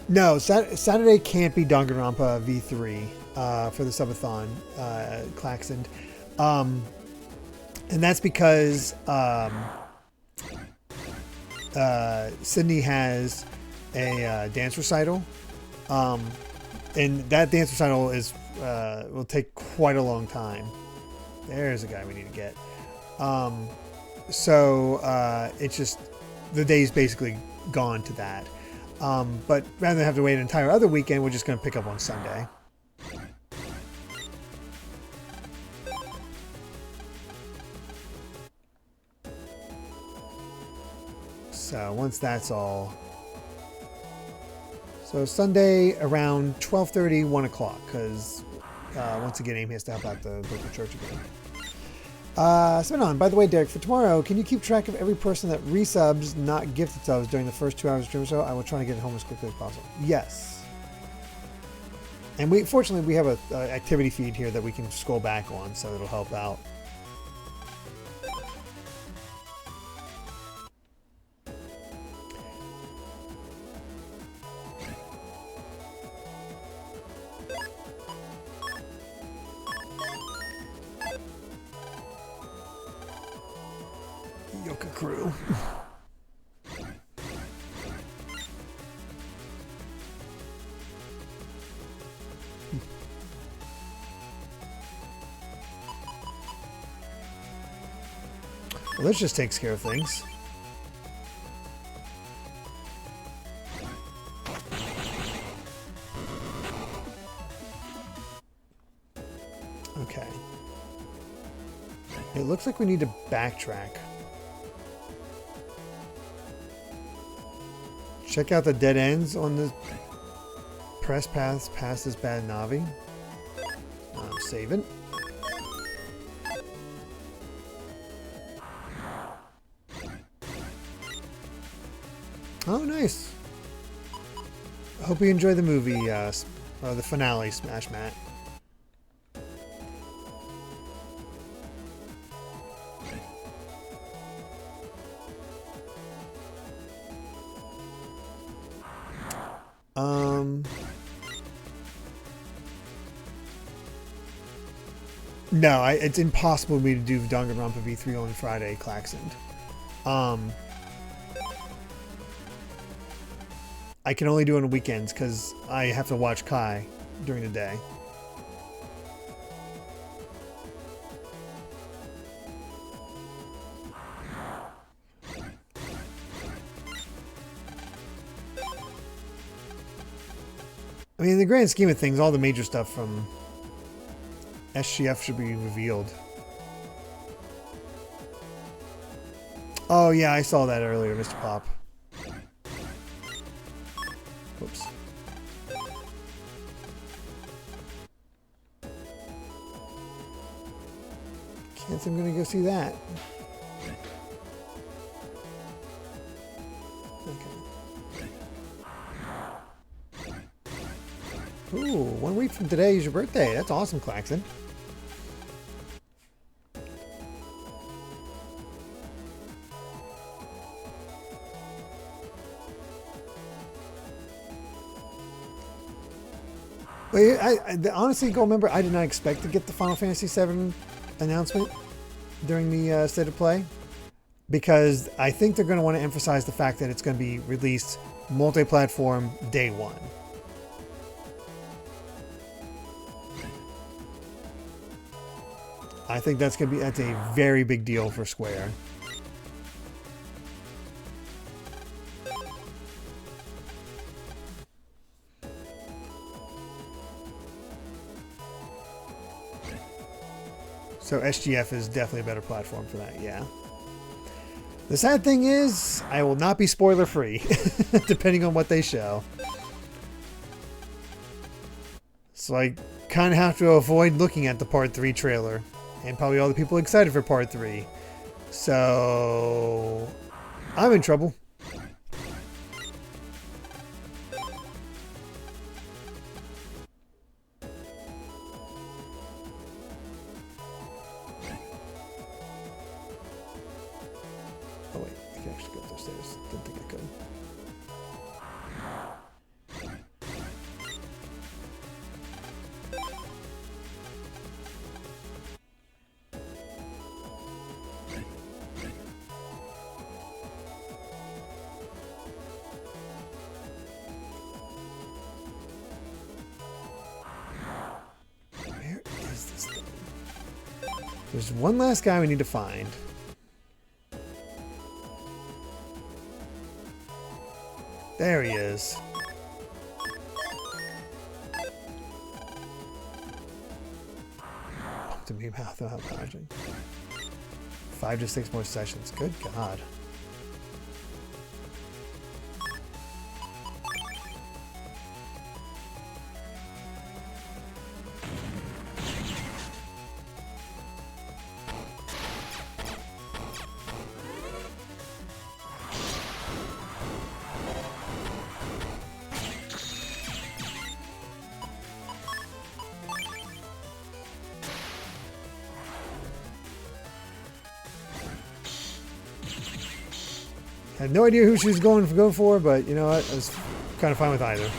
No, Saturday can't be Danganronpa V3 for the subathon, Claxon. And that's because Sydney has a dance recital. And that dance recital is will take quite a long time. There's a guy we need to get. So it's just the day's basically gone to that. But rather than have to wait an entire other weekend, we're just going to pick up on Sunday. So once that's all. So Sunday around 12:30, 1 o'clock, because once again, Amy has to help out the local church again. Spin on. By the way, Derek, for tomorrow, can you keep track of every person that resubs, not gifted subs during the first 2 hours of stream show? I will try to get it home as quickly as possible. Yes. And fortunately, we have a activity feed here that we can scroll back on, so it'll help out. Crew. Well, this just takes care of things. Okay. It looks like we need to backtrack. Check out the dead ends on the press paths past this bad Navi. Save it. Oh, nice. I hope you enjoy the movie, the finale, Smash Mat. No, it's impossible for me to do Danganronpa V3 on Friday, Claxon. I can only do it on weekends because I have to watch Kai during the day. I mean, in the grand scheme of things, all the major stuff from SGF should be revealed. Oh yeah, I saw that earlier, Mr. Pop. Whoops. Guess I'm gonna go see that. Ooh, 1 week from today is your birthday. That's awesome, Claxon. Wait, honestly, Gold member, I did not expect to get the Final Fantasy VII announcement during the State of Play, because I think they're going to want to emphasize the fact that it's going to be released multi-platform day one. I think that's a very big deal for Square. So SGF is definitely a better platform for that, yeah. The sad thing is, I will not be spoiler free, depending on what they show. So I kind of have to avoid looking at the Part 3 trailer, and probably all the people excited for Part 3. So I'm in trouble. Oh wait, I can actually go up those stairs. Didn't think I could. Where is this thing? There's one last guy we need to find. There he is. To me, mouth without dodging. 5 to 6 more sessions. Good God. I had no idea who she was going to go for, but you know what? I was kind of fine with either.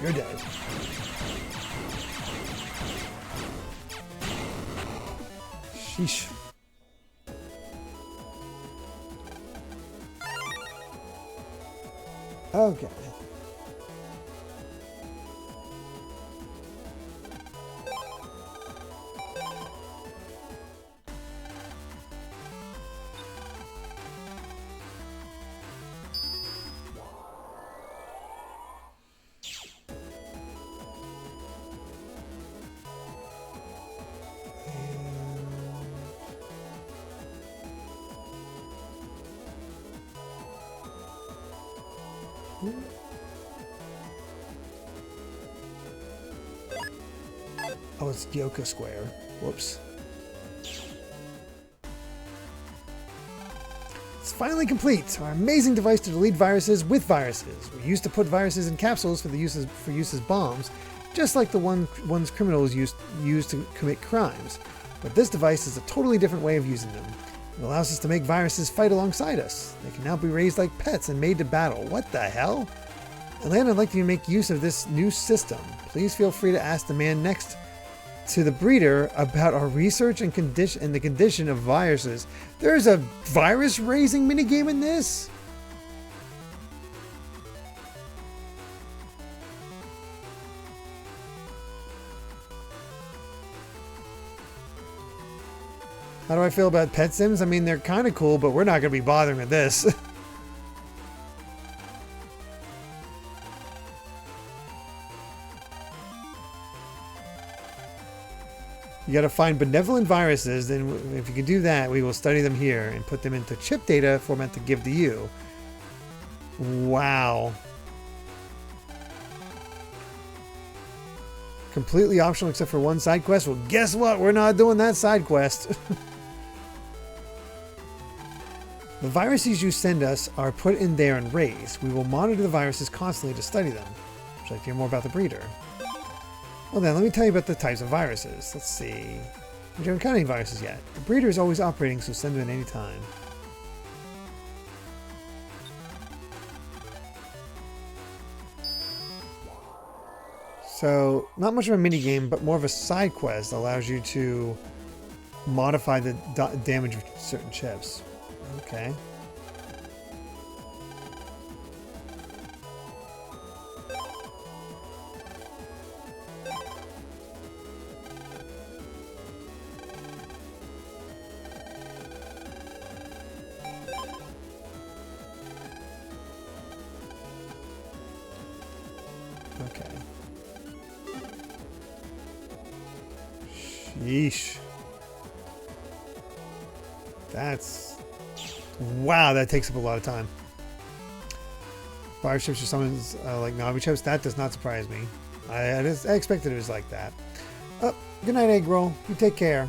You're dead. Sheesh. Okay. Oh, it's Yoka Square. Whoops. It's finally complete. Our amazing device to delete viruses with viruses. We used to put viruses in capsules for use as bombs, just like the ones criminals use to commit crimes. But this device is a totally different way of using them. It allows us to make viruses fight alongside us. They can now be raised like pets and made to battle. What the hell? Atlanta, I'd like you to make use of this new system. Please feel free to ask the man next to the breeder about our research and the condition of viruses. There's a virus raising minigame in this? How do I feel about pet sims? I mean, they're kind of cool, but we're not going to be bothering with this. You got to find benevolent viruses, and if you can do that, we will study them here and put them into chip data format to give to you. Wow. Completely optional except for one side quest. Well, guess what? We're not doing that side quest. The viruses you send us are put in there and raised. We will monitor the viruses constantly to study them. Would you like to hear more about the breeder? Well then, let me tell you about the types of viruses. Let's see. We haven't got any viruses yet. The breeder is always operating, so send them at any time. So, not much of a mini game, but more of a side quest that allows you to modify the damage of certain chips. Okay. Okay. Sheesh. That's... Wow, that takes up a lot of time. Fire chips or someone's like Navi chips? That does not surprise me. I expected it was like that. Oh, good night, Egg Roll. You take care.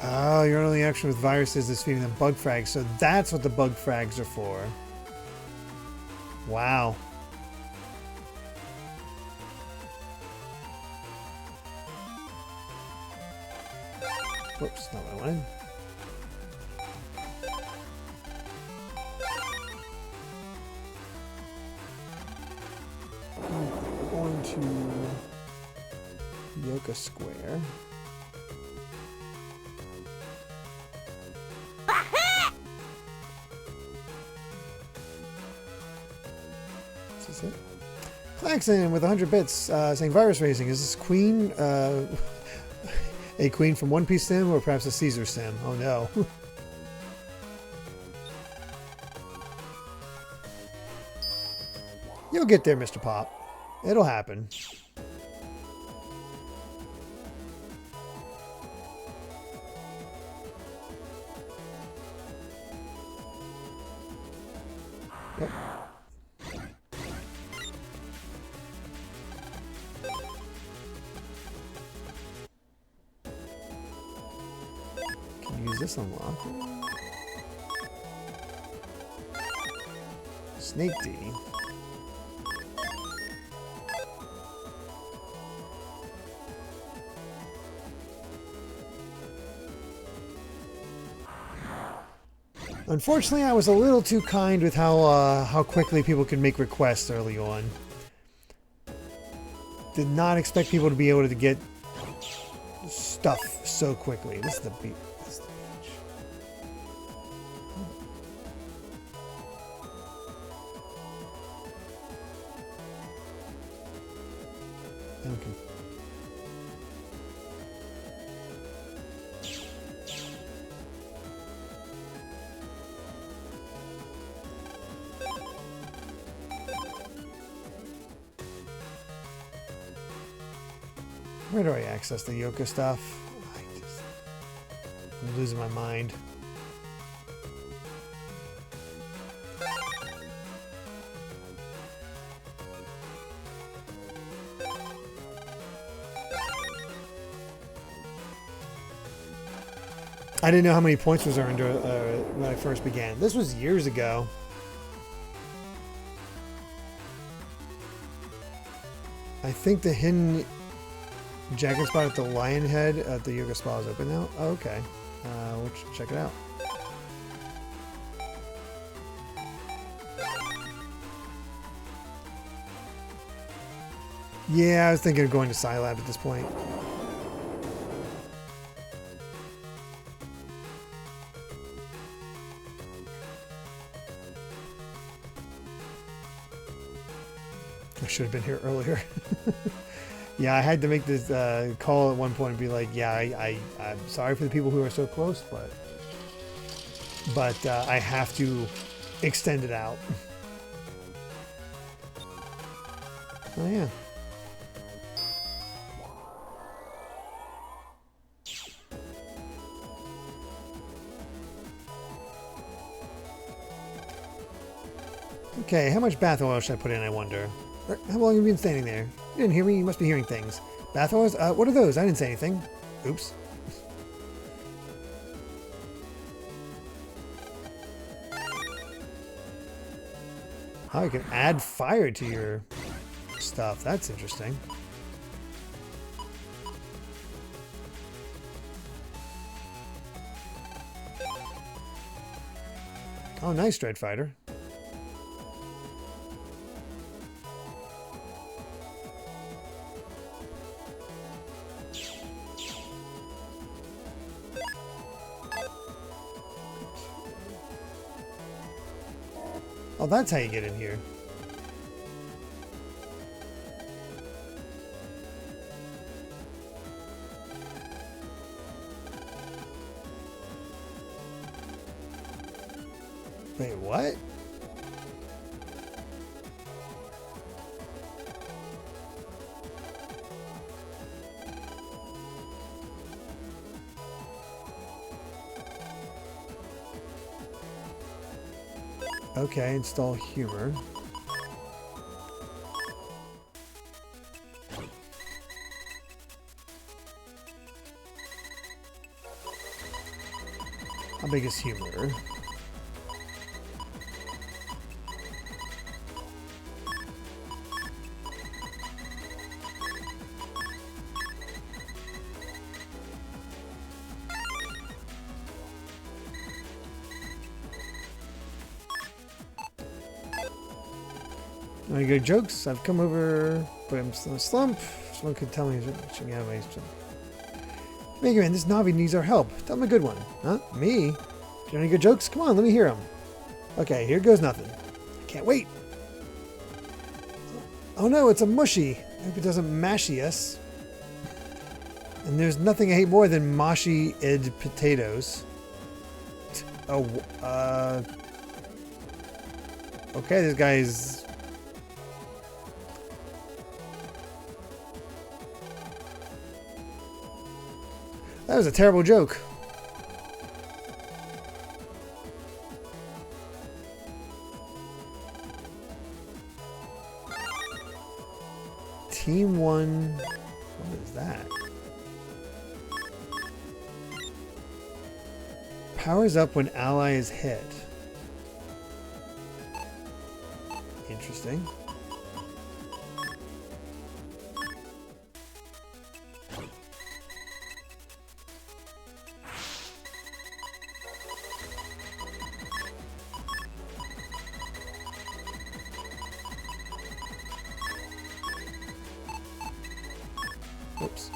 Oh, your only action with viruses is feeding them bug frags. So that's what the bug frags are for. Wow. Whoops, not what I wanted. We're going to Yoka Square. This is it. Claxon with 100 bits saying virus racing. Is this Queen a Queen from One Piece sim or perhaps a Caesar sim? Oh no. You'll get there, Mr. Pop. It'll happen. Yep. Can use this unlock. Snake D. Unfortunately, I was a little too kind with how quickly people could make requests early on. Did not expect people to be able to get stuff so quickly. This is the beach. This is the beach. Okay. Where do I access the Yoka stuff? I'm losing my mind. I didn't know how many points was earned when I first began. This was years ago. I think the hidden jacket spot at the Lion Head at the Yoga Spa is open now. Oh, okay. We'll check it out. Yeah, I was thinking of going to Scilab at this point. I should have been here earlier. Yeah, I had to make this call at one point and be like, yeah, I'm sorry for the people who are so close, but I have to extend it out. Oh, yeah. Okay, how much bath oil should I put in, I wonder? How long have you been standing there? You didn't hear me? You must be hearing things. Bath oils? What are those? I didn't say anything. Oops. Oh, you can add fire to your stuff. That's interesting. Oh, nice, Dread Fighter. Oh, that's how you get in here. Wait, what? Okay, install humor. How big is humor? Any good jokes? I've come over, but I'm still in a slump. Someone could tell me. MegaMan, this Navi needs our help. Tell him a good one. Huh? Me? Got any good jokes? Come on, let me hear them. Okay, here goes nothing. I can't wait. Oh no, it's a mushy. I hope it doesn't mashy us. And there's nothing I hate more than mushy-ed potatoes. Oh, okay, this guy's... That was a terrible joke. Team 1. What is that? Powers up when ally is hit. Interesting. Oops.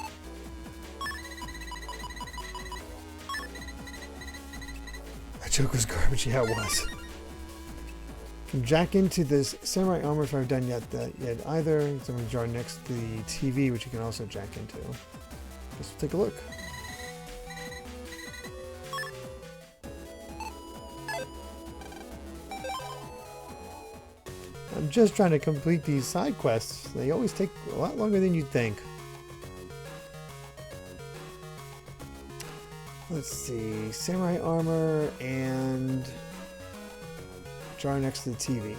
That joke was garbage. Yeah, it was. Can jack into this samurai armor if I've done yet either. It's going to jar next to the TV, which you can also jack into. Let's take a look. I'm just trying to complete these side quests. They always take a lot longer than you'd think. Let's see, samurai armor and jar next to the TV.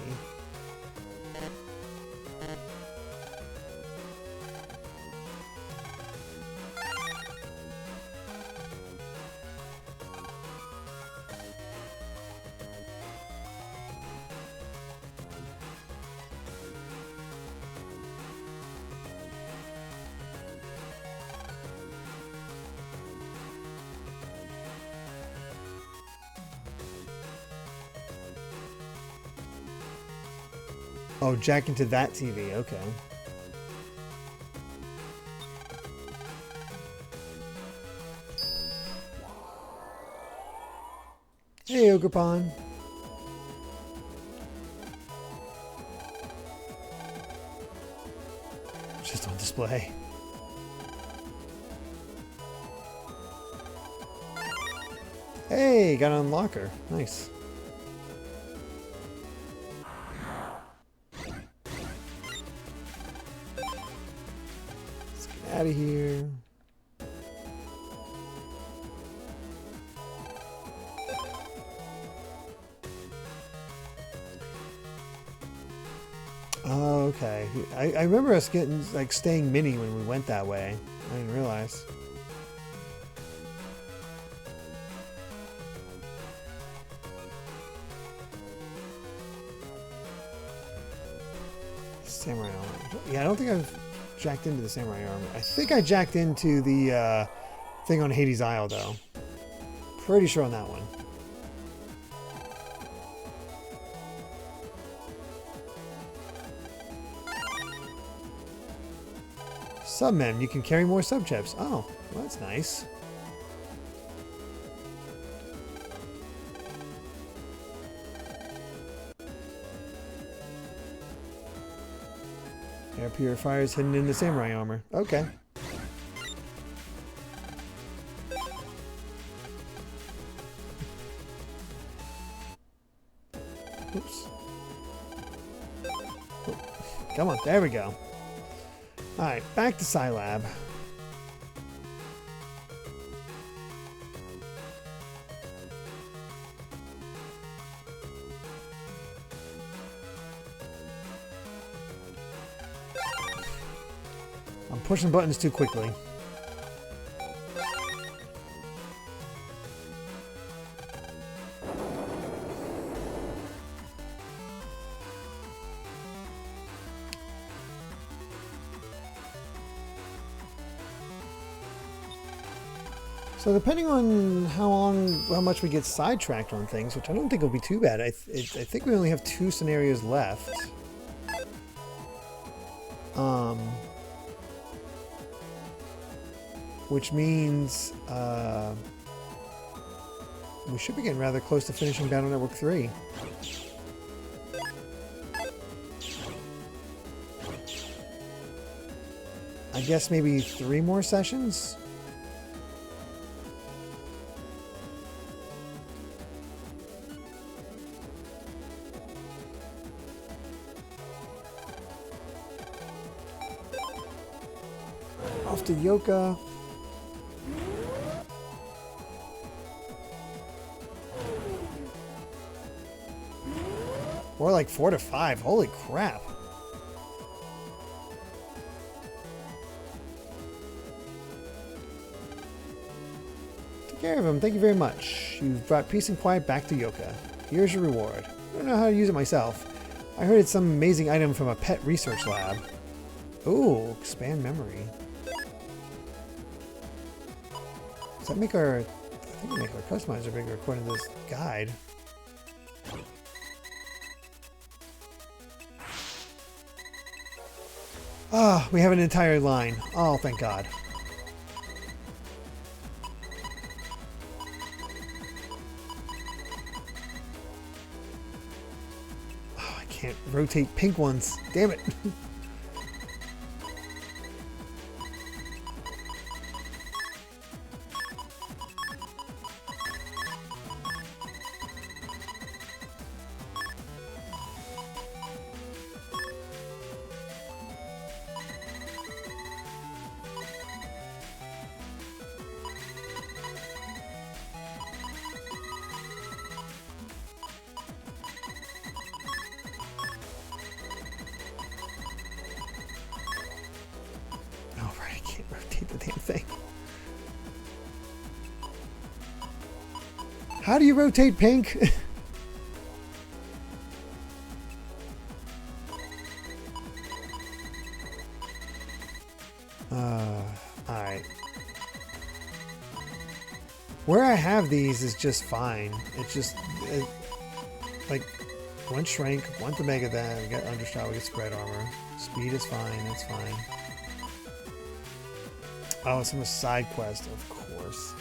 Oh, jack into that TV. Okay. Hey, Ogrepon. Just on display. Hey, got an unlocker. Nice. Out of here. Oh, okay. I remember us getting like staying mini when we went that way. I didn't realize. Samurai armor. Yeah, I don't think I've jacked into the samurai armor. I think I jacked into the thing on Hades Isle, though. Pretty sure on that one. Submen, you can carry more sub-chips. Oh, well, that's nice. Air purifiers hidden in the samurai armor. Okay. Oops. Oh, come on, there we go. Alright, back to Scilab. pushing buttons too quickly. So depending on how much we get sidetracked on things, which I don't think will be too bad. I think we only have 2 scenarios left. Which means we should be getting rather close to finishing Battle Network 3. I guess maybe 3 more sessions? Off to Yoka. Or like 4 to 5. Holy crap. Take care of him. Thank you very much. You've brought peace and quiet back to Yoka. Here's your reward. I don't know how to use it myself. I heard it's some amazing item from a pet research lab. Ooh, expand memory. Does that make our... I think we make our customizer bigger according to this guide. Ah, we have an entire line. Oh, thank God. Oh, I can't rotate pink ones. Damn it. Rotate the damn thing. How do you rotate pink? Alright. Where I have these is just fine. It's just like one shrink, one to mega that, we got undershot, we get spread armor. Speed is fine, that's fine. Oh, it's from a side quest, of course.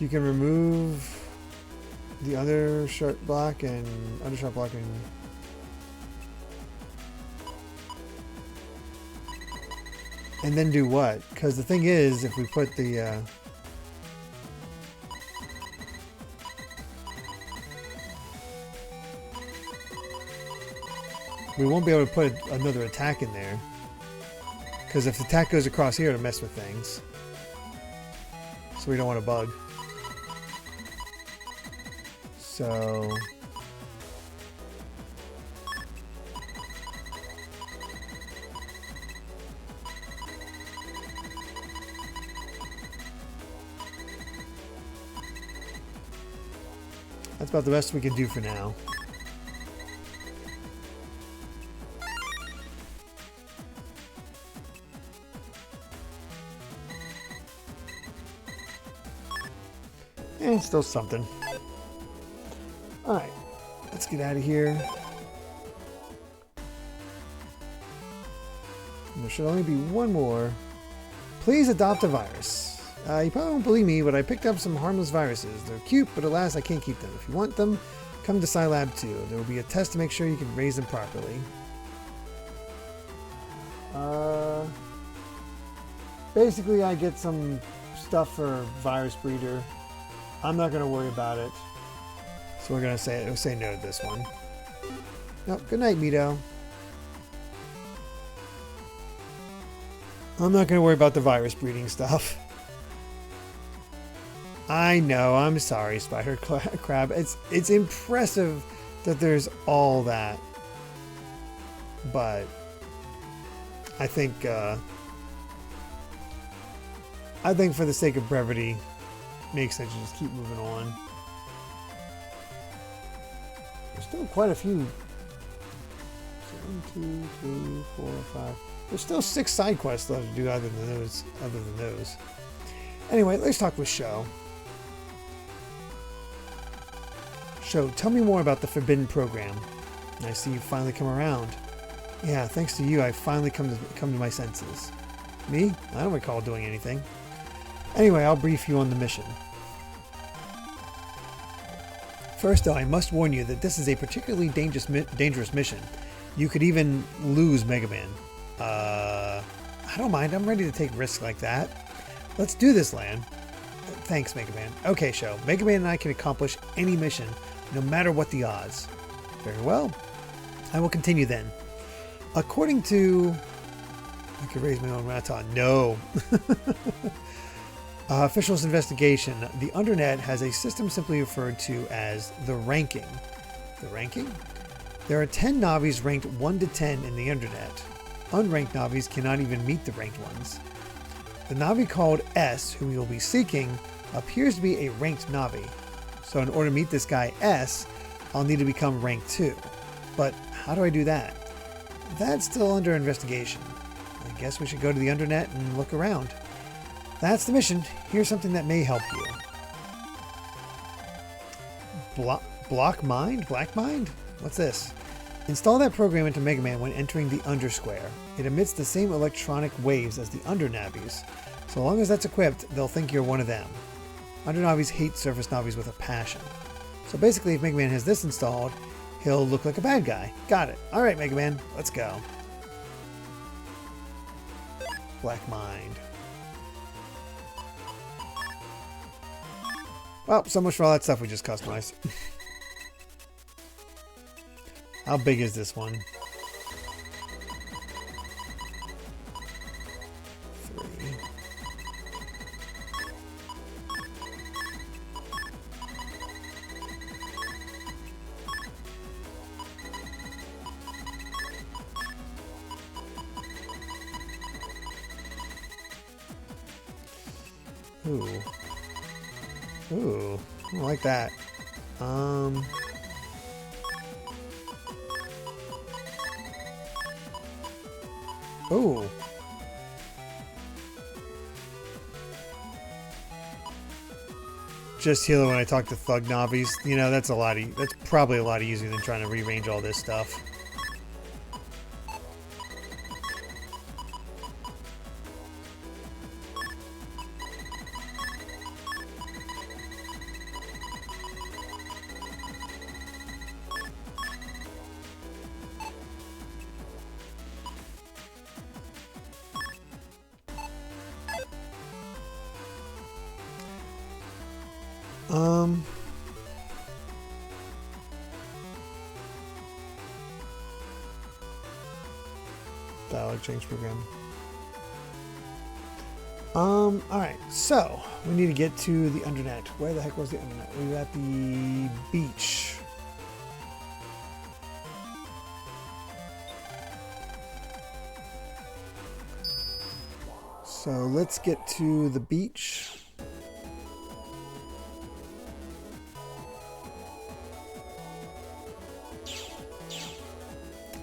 You can remove the undershot block and undershot block and then do what? Because the thing is, if we put the we won't be able to put another attack in there. Because if the attack goes across here, it'll mess with things. So we don't want to bug. So... that's about the best we can do for now. It's still something. Alright, let's get out of here. There should only be one more. Please adopt a virus. You probably won't believe me, but I picked up some harmless viruses. They're cute, but alas, I can't keep them. If you want them, come to Scilab 2. There will be a test to make sure you can raise them properly. Basically, I get some stuff for virus breeder. I'm not going to worry about it. So we're going to say no to this one. Nope. Good night, Mito. I'm not going to worry about the virus breeding stuff. I know. I'm sorry, Spider Crab. It's impressive that there's all that, but I think for the sake of brevity, it makes sense to just keep moving on. There's still quite a few. 1, 2, 3, 4, 5. There's still 6 side quests left to do other than those. Anyway, let's talk with Sho. Sho, tell me more about the Forbidden Program. I see you finally come around. Yeah, thanks to you, I finally come to my senses. Me? I don't recall doing anything. Anyway, I'll brief you on the mission. First, though, I must warn you that this is a particularly dangerous mission. You could even lose MegaMan. I don't mind. I'm ready to take risks like that. Let's do this, Lan. Thanks, MegaMan. Okay, Sho. MegaMan and I can accomplish any mission, no matter what the odds. Very well. I will continue then. According to... I could raise my own Raton. No. Officials' investigation. The Undernet has a system simply referred to as the ranking. The ranking? There are 10 Navis ranked 1 to 10 in the Undernet. Unranked Navis cannot even meet the ranked ones. The Navi called S, whom you will be seeking, appears to be a ranked Navi. So in order to meet this guy S, I'll need to become rank 2. But how do I do that? That's still under investigation. I guess we should go to the Undernet and look around. That's the mission. Here's something that may help you. Black Mind? What's this? Install that program into MegaMan when entering the Undersquare. It emits the same electronic waves as the Undernavis. So long as that's equipped, they'll think you're one of them. Undernavis hate surface Navis with a passion. So basically, if MegaMan has this installed, he'll look like a bad guy. Got it. Alright, MegaMan, let's go. Black Mind. Well, so much for all that stuff we just customized. How big is this one? 3. Ooh. Ooh. I don't like that. Oh. Just heal it when I talk to Thug Navis. You know, that's probably a lot easier than trying to rearrange all this stuff. Dialogue change program. Alright, so we need to get to the Undernet. Where the heck was the Undernet? We were at the beach. So let's get to the beach.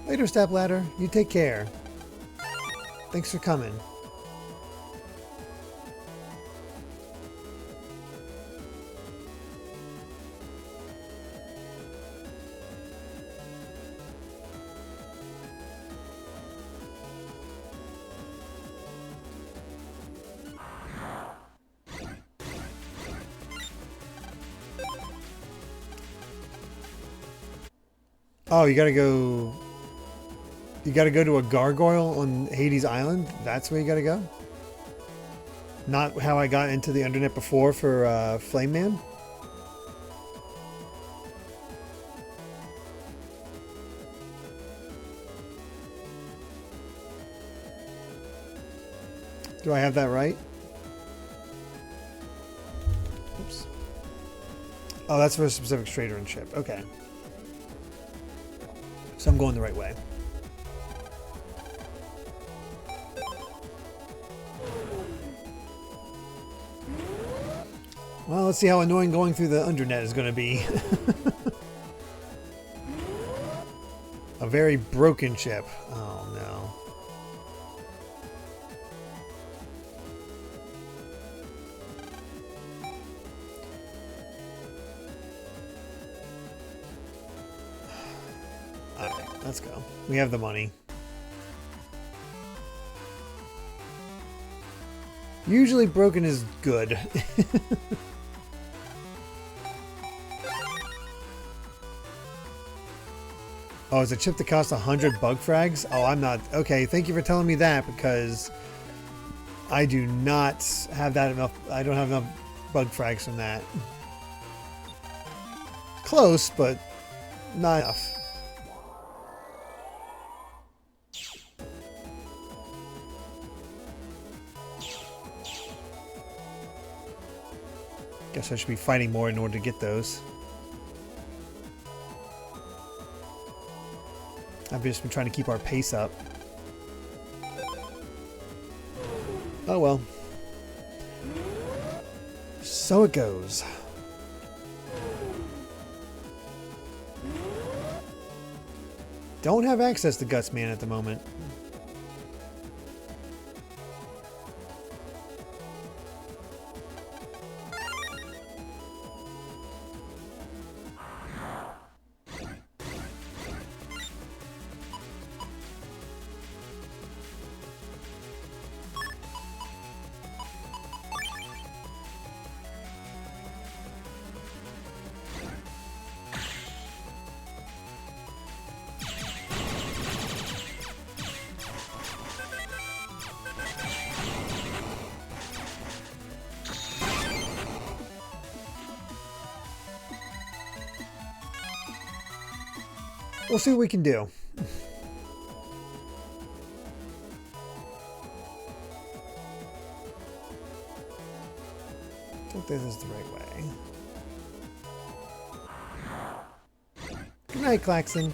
Later, Step Ladder. You take care. Thanks for coming. Oh, you gotta go... You gotta go to a gargoyle on Hades Island? That's where you gotta go? Not how I got into the Undernet before for FlameMan? Do I have that right? Oops. Oh, that's for a specific trader and ship. Okay. So I'm going the right way. Well, let's see how annoying going through the undernet is going to be. A very broken ship. Oh, no. Alright, let's go. We have the money. Usually broken is good. Oh, is a chip that costs 100 bug frags? Oh, I'm not... Okay, thank you for telling me that, because I do not have that enough... I don't have enough bug frags from that. Close, but not enough. Guess I should be fighting more in order to get those. I've just been trying to keep our pace up. Oh well. So it goes. Don't have access to Guts Man at the moment. We'll see what we can do. I think this is the right way. Good night, Claxon.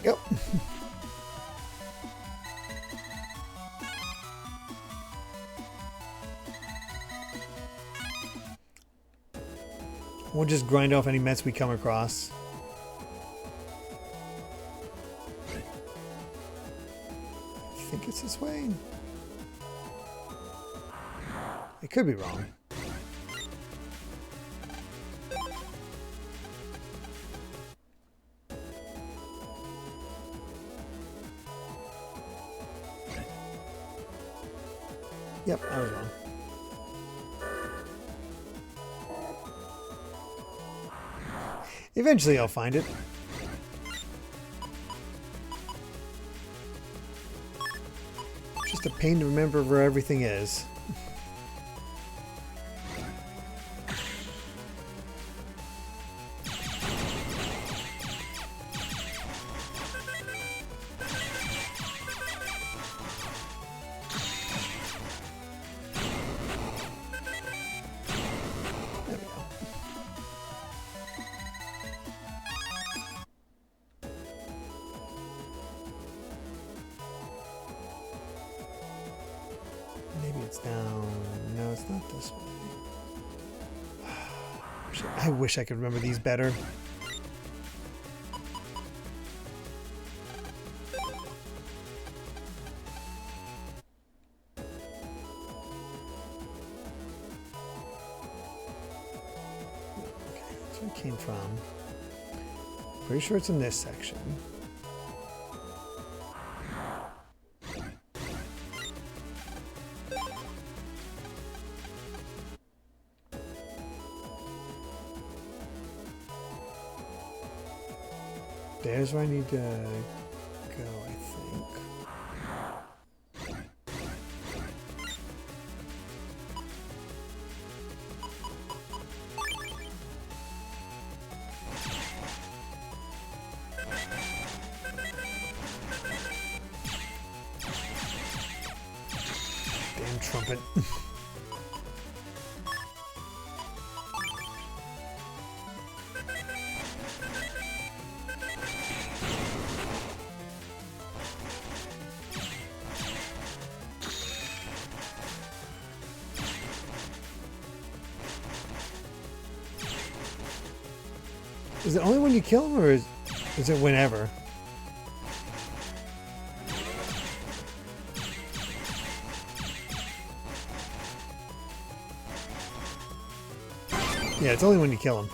Yep. We'll just grind off any Mets we come across. I think it's this way. I could be wrong. Yep, I was wrong. Eventually I'll find it. Just a pain to remember where everything is. I wish I could remember these better. Okay, that's where it came from. Pretty sure it's in this section. There's where I need to go, I think. Damn trumpet. Is it only when you kill him, or is it whenever? Yeah, it's only when you kill him.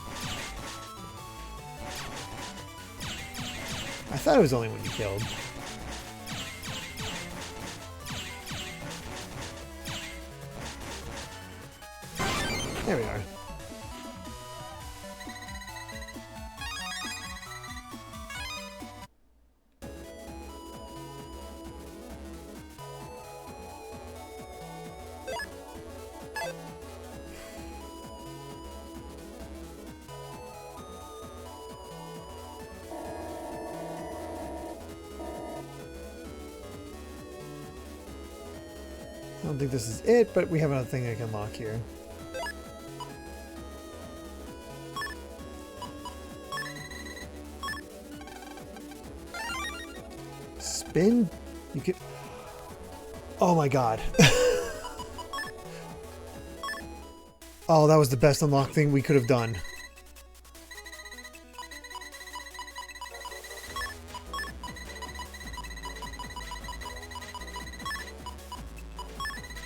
I thought it was only when you killed. There we are. I don't think this is it, but we have another thing I can lock here. Spin? You could... Oh my god. Oh, that was the best unlock thing we could have done.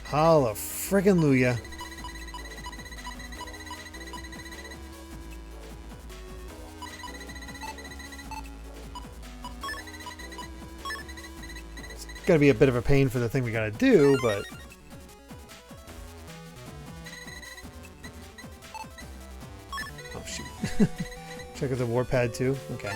Hallelujah. Friggin' Luya. It's gotta be a bit of a pain for the thing we gotta do, but... Oh, shoot. Check out the warpad too? Okay.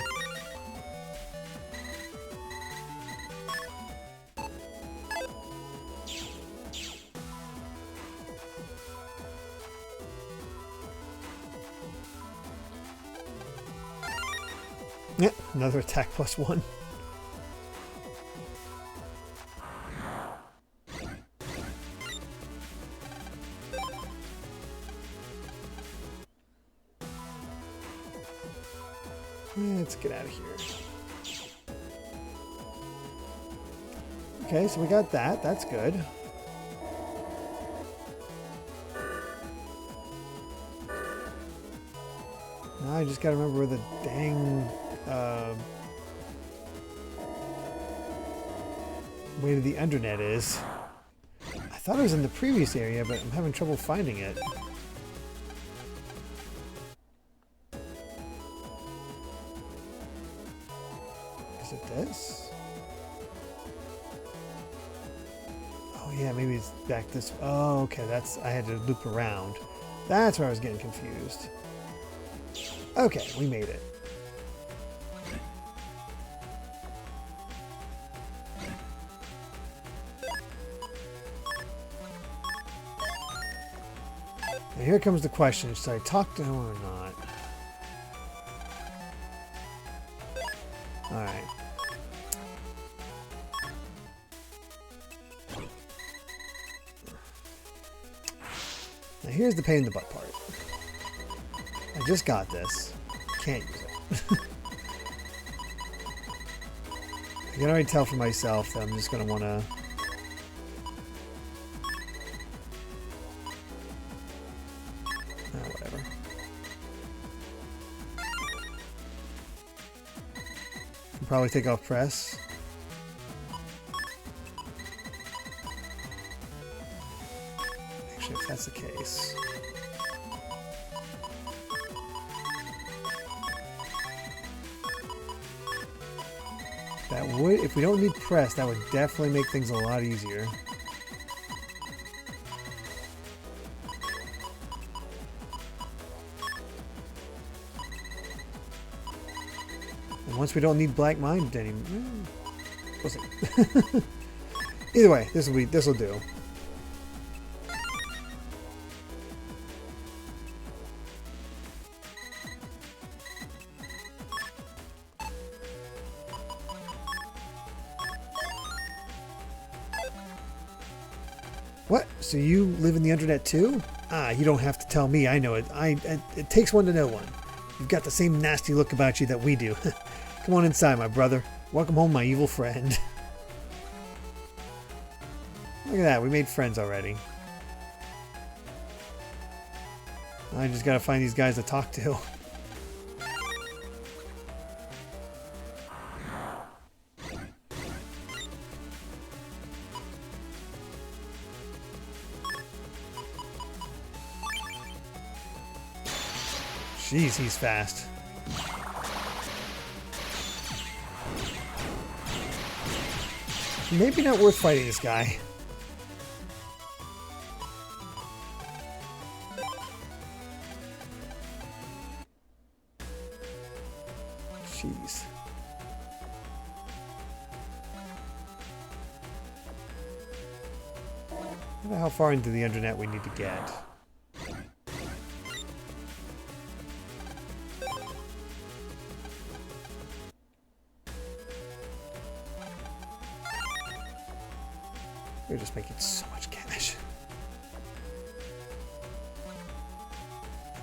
Yep, another attack +1. Let's get out of here. Okay, so we got that. That's good. Now I just gotta remember where the dang way to the undernet is. I thought it was in the previous area, but I'm having trouble finding it. Is it this? Oh yeah, maybe it's back this. Oh, okay. That's I had to loop around. That's where I was getting confused. Okay, we made it. Now here comes the question, should I talk to him or not? Alright. Now here's the pain in the butt part. I just got this. Can't use it. I can already tell for myself that I'm just going to want to... whatever. Can probably take off press. Actually, if that's the case... That would, if we don't need press, that would definitely make things a lot easier. And once we don't need Black Mind anymore. We'll see. Either way, this will do. What? So you live in the Undernet too? Ah, you don't have to tell me. I know it. It takes one to know one. You've got the same nasty look about you that we do. Come on inside, my brother. Welcome home, my evil friend. Look at that. We made friends already. I just gotta find these guys to talk to. Jeez, he's fast. Maybe not worth fighting this guy. Jeez. I don't know how far into the Undernet we need to get. We're just making so much cash.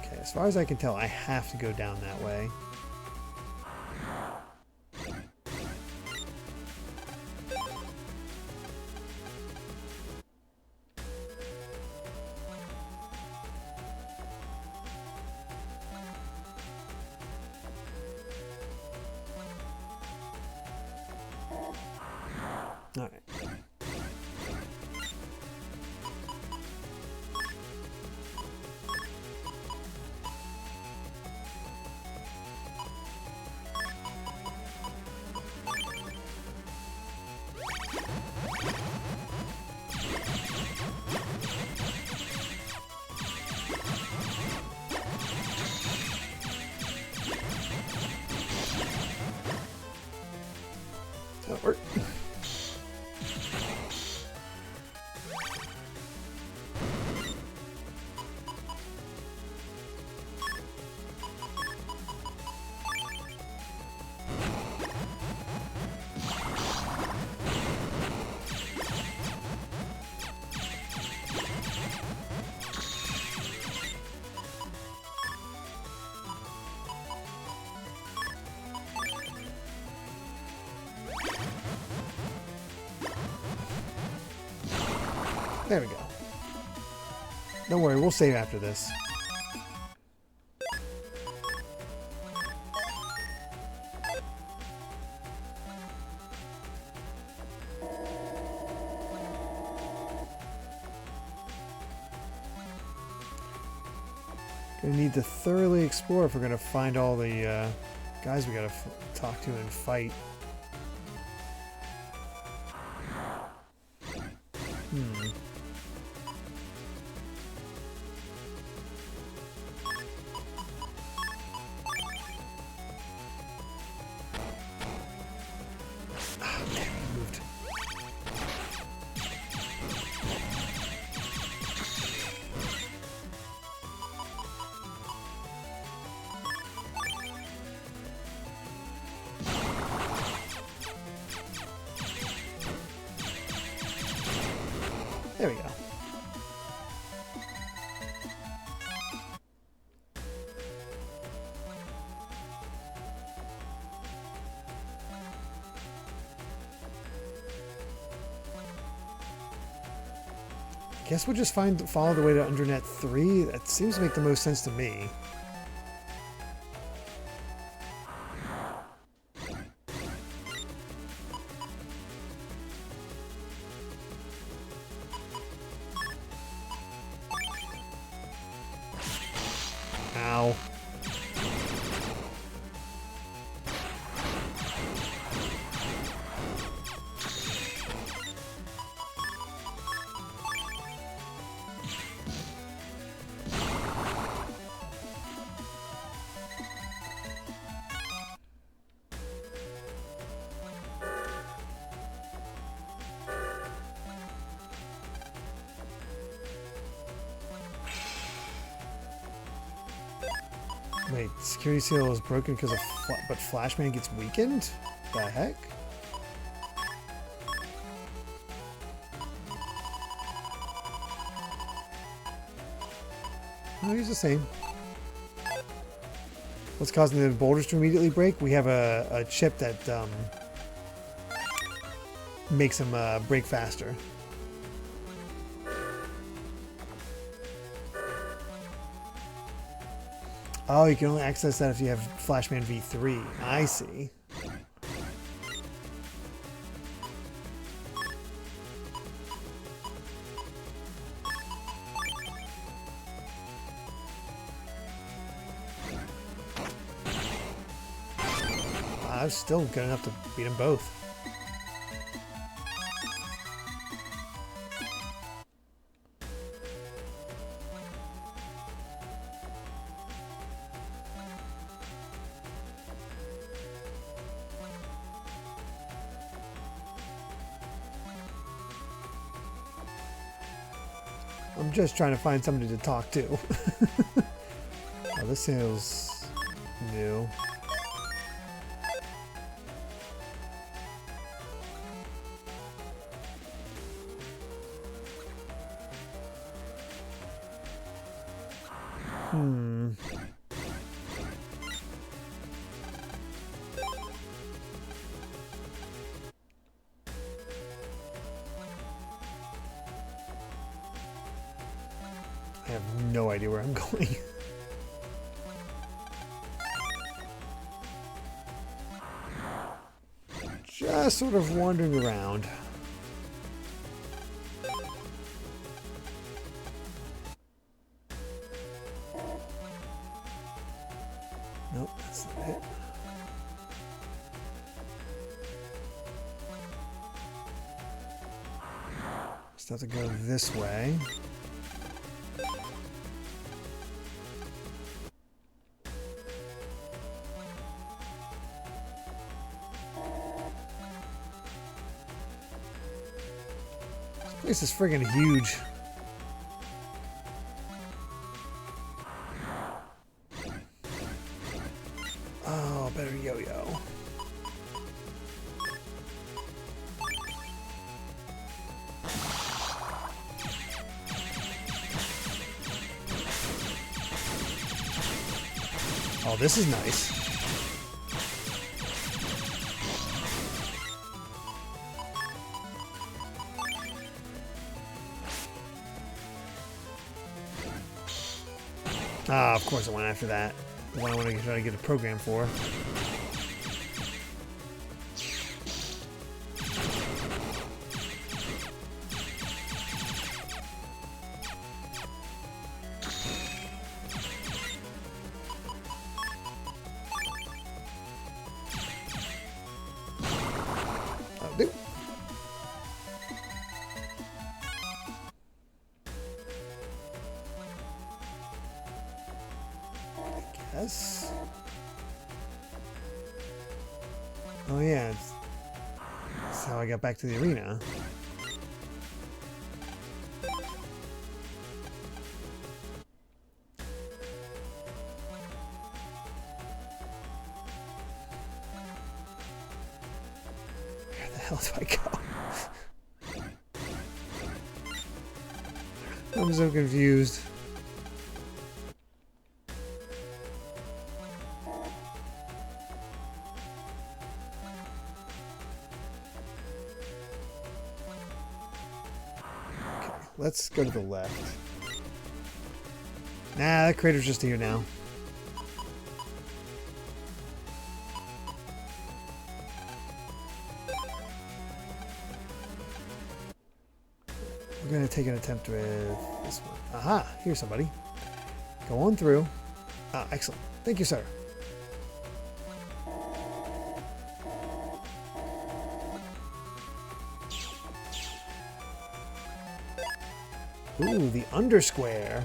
Okay, as far as I can tell, I have to go down that way. All right. That'll work. There we go. Don't worry, we'll save after this. Gonna need to thoroughly explore if we're gonna find all the guys we gotta talk to and fight. There we go. Guess we'll just follow the way to Undernet 3. That seems to make the most sense to me. Ow. Wait, security seal is broken because of but FlameMan gets weakened? The heck? No, he's the same. What's causing the boulders to immediately break? We have a chip that makes them break faster. Oh, you can only access that if you have FlameMan v3. I see. I'm still good enough to beat them both. I'm just trying to find somebody to talk to. Oh, this feels new. I have no idea where I'm going. Just sort of wandering around. Nope, that's not it. Just have to go this way. This is friggin' huge. Oh, better yo-yo. Oh, this is nice. Ah, of course I went after that. The one I want to try to get a program for. Oh, dude. Yes. Oh yeah, that's how I got back to the arena. Where the hell do I go? I'm so confused. Let's go to the left. Nah, that crater's just here now. We're gonna take an attempt with this one. Aha! Here's somebody. Go on through. Ah, excellent. Thank you, sir. Ooh, the undersquare.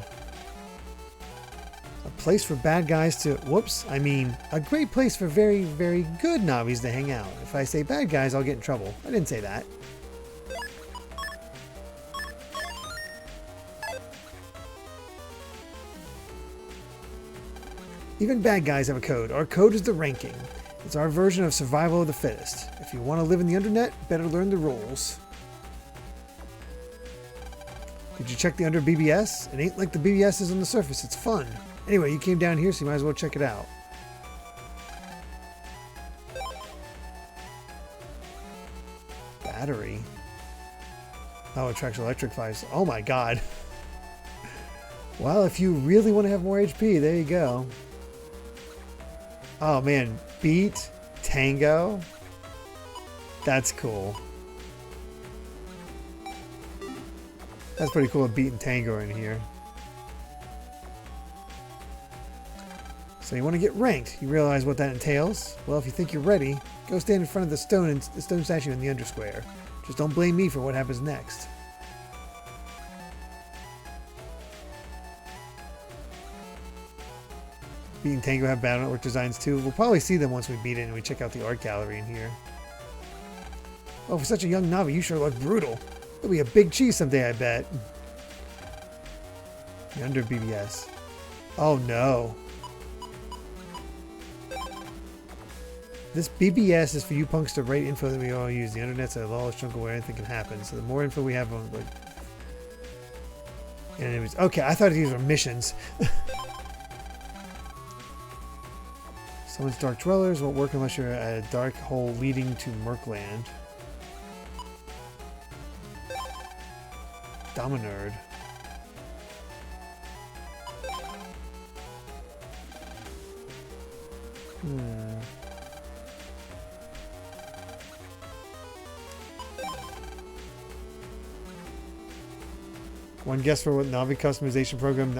A place for bad guys to... Whoops. I mean, a great place for very, very good nobbies to hang out. If I say bad guys, I'll get in trouble. I didn't say that. Even bad guys have a code. Our code is the ranking. It's our version of survival of the fittest. If you want to live in the undernet, better learn the rules. Did you check the under BBS? It ain't like the BBS is on the surface. It's fun. Anyway, you came down here, so you might as well check it out. Battery. Oh, it tracks electric fires. Oh my god. Well, if you really want to have more HP, there you go. Oh man, beat Tango. That's cool. That's pretty cool, beating Tango in here. So you want to get ranked. You realize what that entails? Well, if you think you're ready, go stand in front of the stone statue in the undersquare. Just don't blame me for what happens next. Beat and Tango have battle network designs too. We'll probably see them once we beat it and we check out the art gallery in here. Oh, for such a young Navi, you sure look brutal. You'll be a big cheese someday, I bet. The under BBS. Oh no. This BBS is for you punks to write info that we all use. The internet's a lawless chunk where anything can happen. So the more info we have on, like, enemies. Okay, I thought these were missions. Someone's dark dwellers won't work unless you're at a dark hole leading to Merkland. Dominerd. One guess for what Navi customization program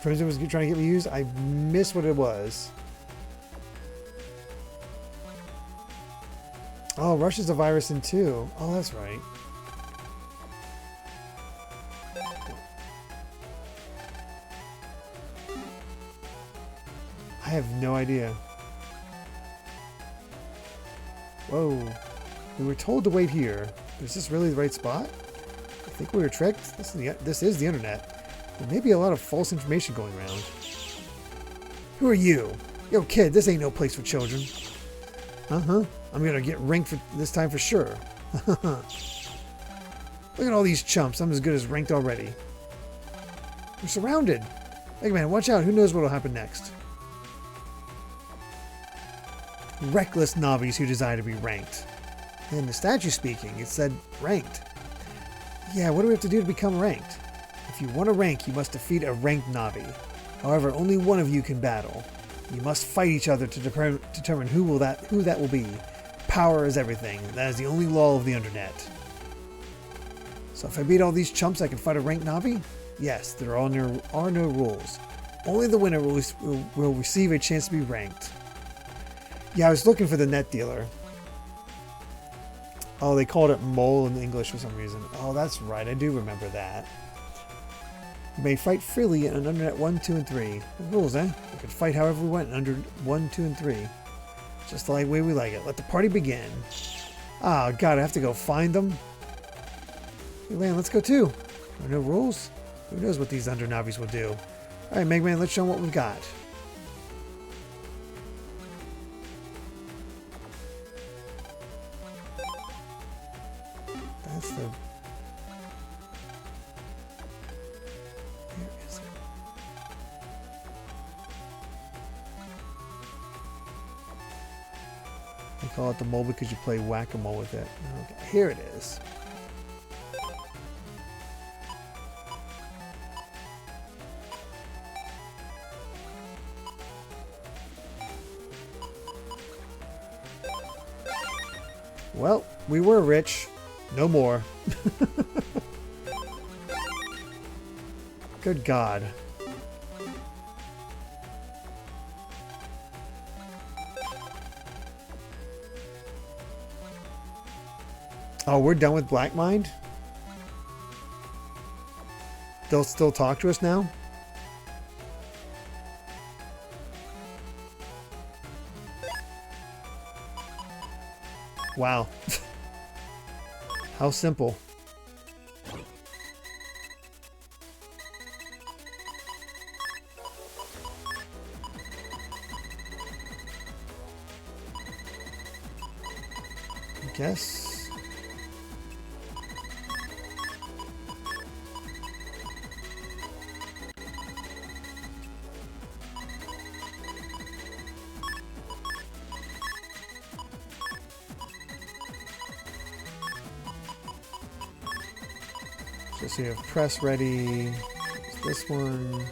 Crimson was trying to get me to use? I missed what it was. Oh, Rush is a virus in 2. Oh, that's right. I have no idea. Whoa. We were told to wait here. Is this really the right spot? I think we were tricked. This is the internet. There may be a lot of false information going around. Who are you? Yo, kid, this ain't no place for children. Uh-huh. I'm gonna get ranked for this time for sure. Look at all these chumps. I'm as good as ranked already. We're surrounded. MegaMan, watch out. Who knows what'll happen next? Reckless Navis who desire to be ranked. And the statue speaking, it said ranked. Yeah, what do we have to do to become ranked? If you want to rank, you must defeat a ranked Navi. However, only one of you can battle. You must fight each other to determine who that will be. Power is everything. That is the only law of the internet. So if I beat all these chumps, I can fight a ranked Navi? Yes, there are no rules. Only the winner will receive a chance to be ranked. Yeah, I was looking for the net dealer. Oh, they called it mole in English for some reason. Oh, that's right. I do remember that. You may fight freely in Undernet 1, 2, and 3. The rules, eh? We could fight however we want in Under 1, 2, and 3. Just the way we like it. Let the party begin. Oh, God, I have to go find them. Hey, Lan, let's go too. There are no rules? Who knows what these Under Navis will do? All right, MegaMan, let's show them what we've got. That's the... Where is it? They call it the mole because you play whack-a-mole with it. Okay, here it is. Well, we were rich. No more. Good God. Oh, we're done with Black Mind? They'll still talk to us now? Wow. How simple. guess. So you have press ready. It's this one.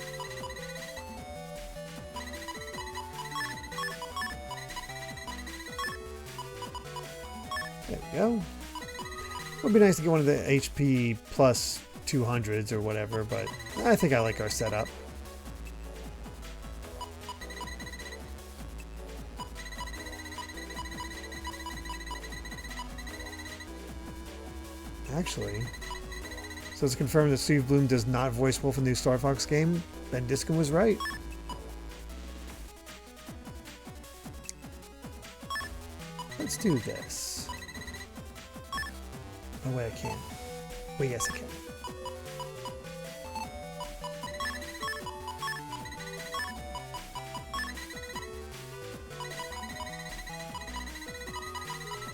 There we go. It would be nice to get one of the HP plus 200s or whatever, but I think I like our setup. Actually, so it's confirmed that Steve Bloom does not voice Wolf in the new Star Fox game. Ben Diskin was right. Let's do this. Oh wait, I can't. Wait, yes I can.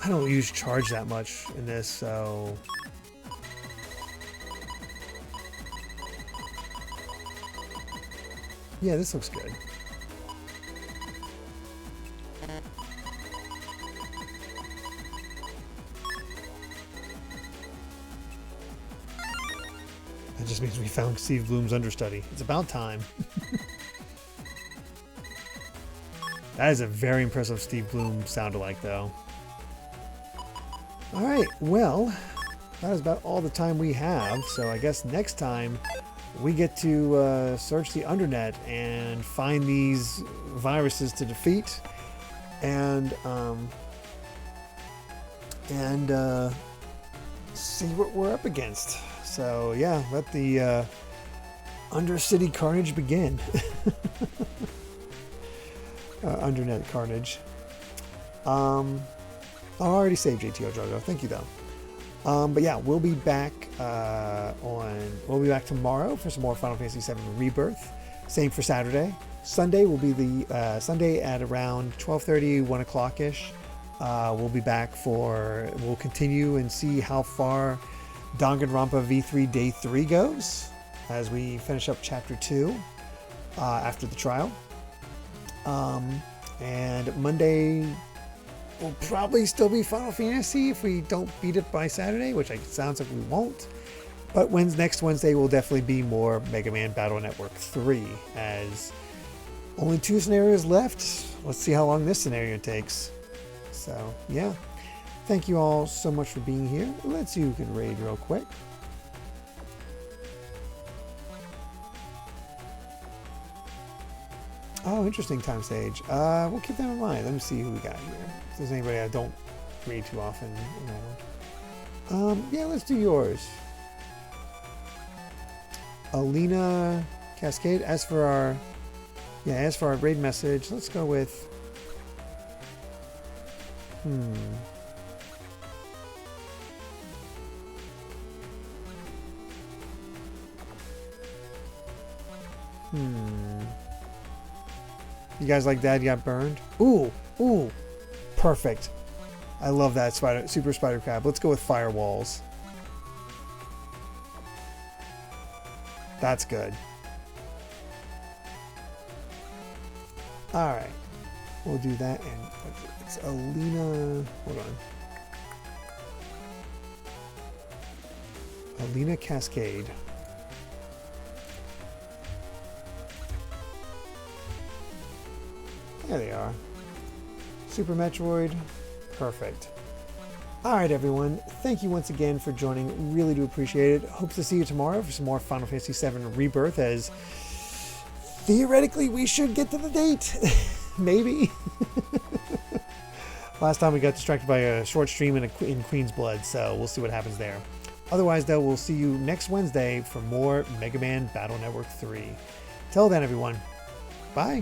I don't use charge that much in this, so... Yeah, this looks good. That just means we found Steve Bloom's understudy. It's about time. That is a very impressive Steve Bloom sound-alike, though. Alright, well, that is about all the time we have, so I guess next time we get to search the Undernet and find these viruses to defeat and see what we're up against. So yeah, let the Undercity carnage begin. Undernet carnage. I already saved JTO Jojo. Thank you though. But yeah, we'll be back tomorrow for some more Final Fantasy VII Rebirth. Same for Saturday. Sunday will be the Sunday at around 12:30, 1 o'clock ish. We'll be back we'll continue and see how far Danganronpa V3 Day 3 goes as we finish up Chapter 2 after the trial. And Monday will probably still be Final Fantasy if we don't beat it by Saturday, which it sounds like we won't. But next Wednesday will definitely be more Mega Man Battle Network 3, as only 2 scenarios left. Let's see how long this scenario takes. So, yeah. Thank you all so much for being here. Let's see who can raid real quick. Oh, interesting time stage. We'll keep that in mind. Let me see who we got here. If there's anybody I don't read too often around. Yeah, let's do yours. Alina Cascade. As for our raid message, let's go with You guys like Dad Got Burned? Ooh, perfect. I love that Super Spider Crab. Let's go with Firewalls. That's good. All right, we'll do that, and it's Alina. Hold on. Alina Cascade. There they are. Super Metroid. Perfect. Alright everyone, thank you once again for joining. Really do appreciate it. Hope to see you tomorrow for some more Final Fantasy VII Rebirth, as theoretically we should get to the date. Maybe. Last time we got distracted by a short stream in Queen's Blood, so we'll see what happens there. Otherwise though, we'll see you next Wednesday for more Mega Man Battle Network 3. Till then everyone, bye.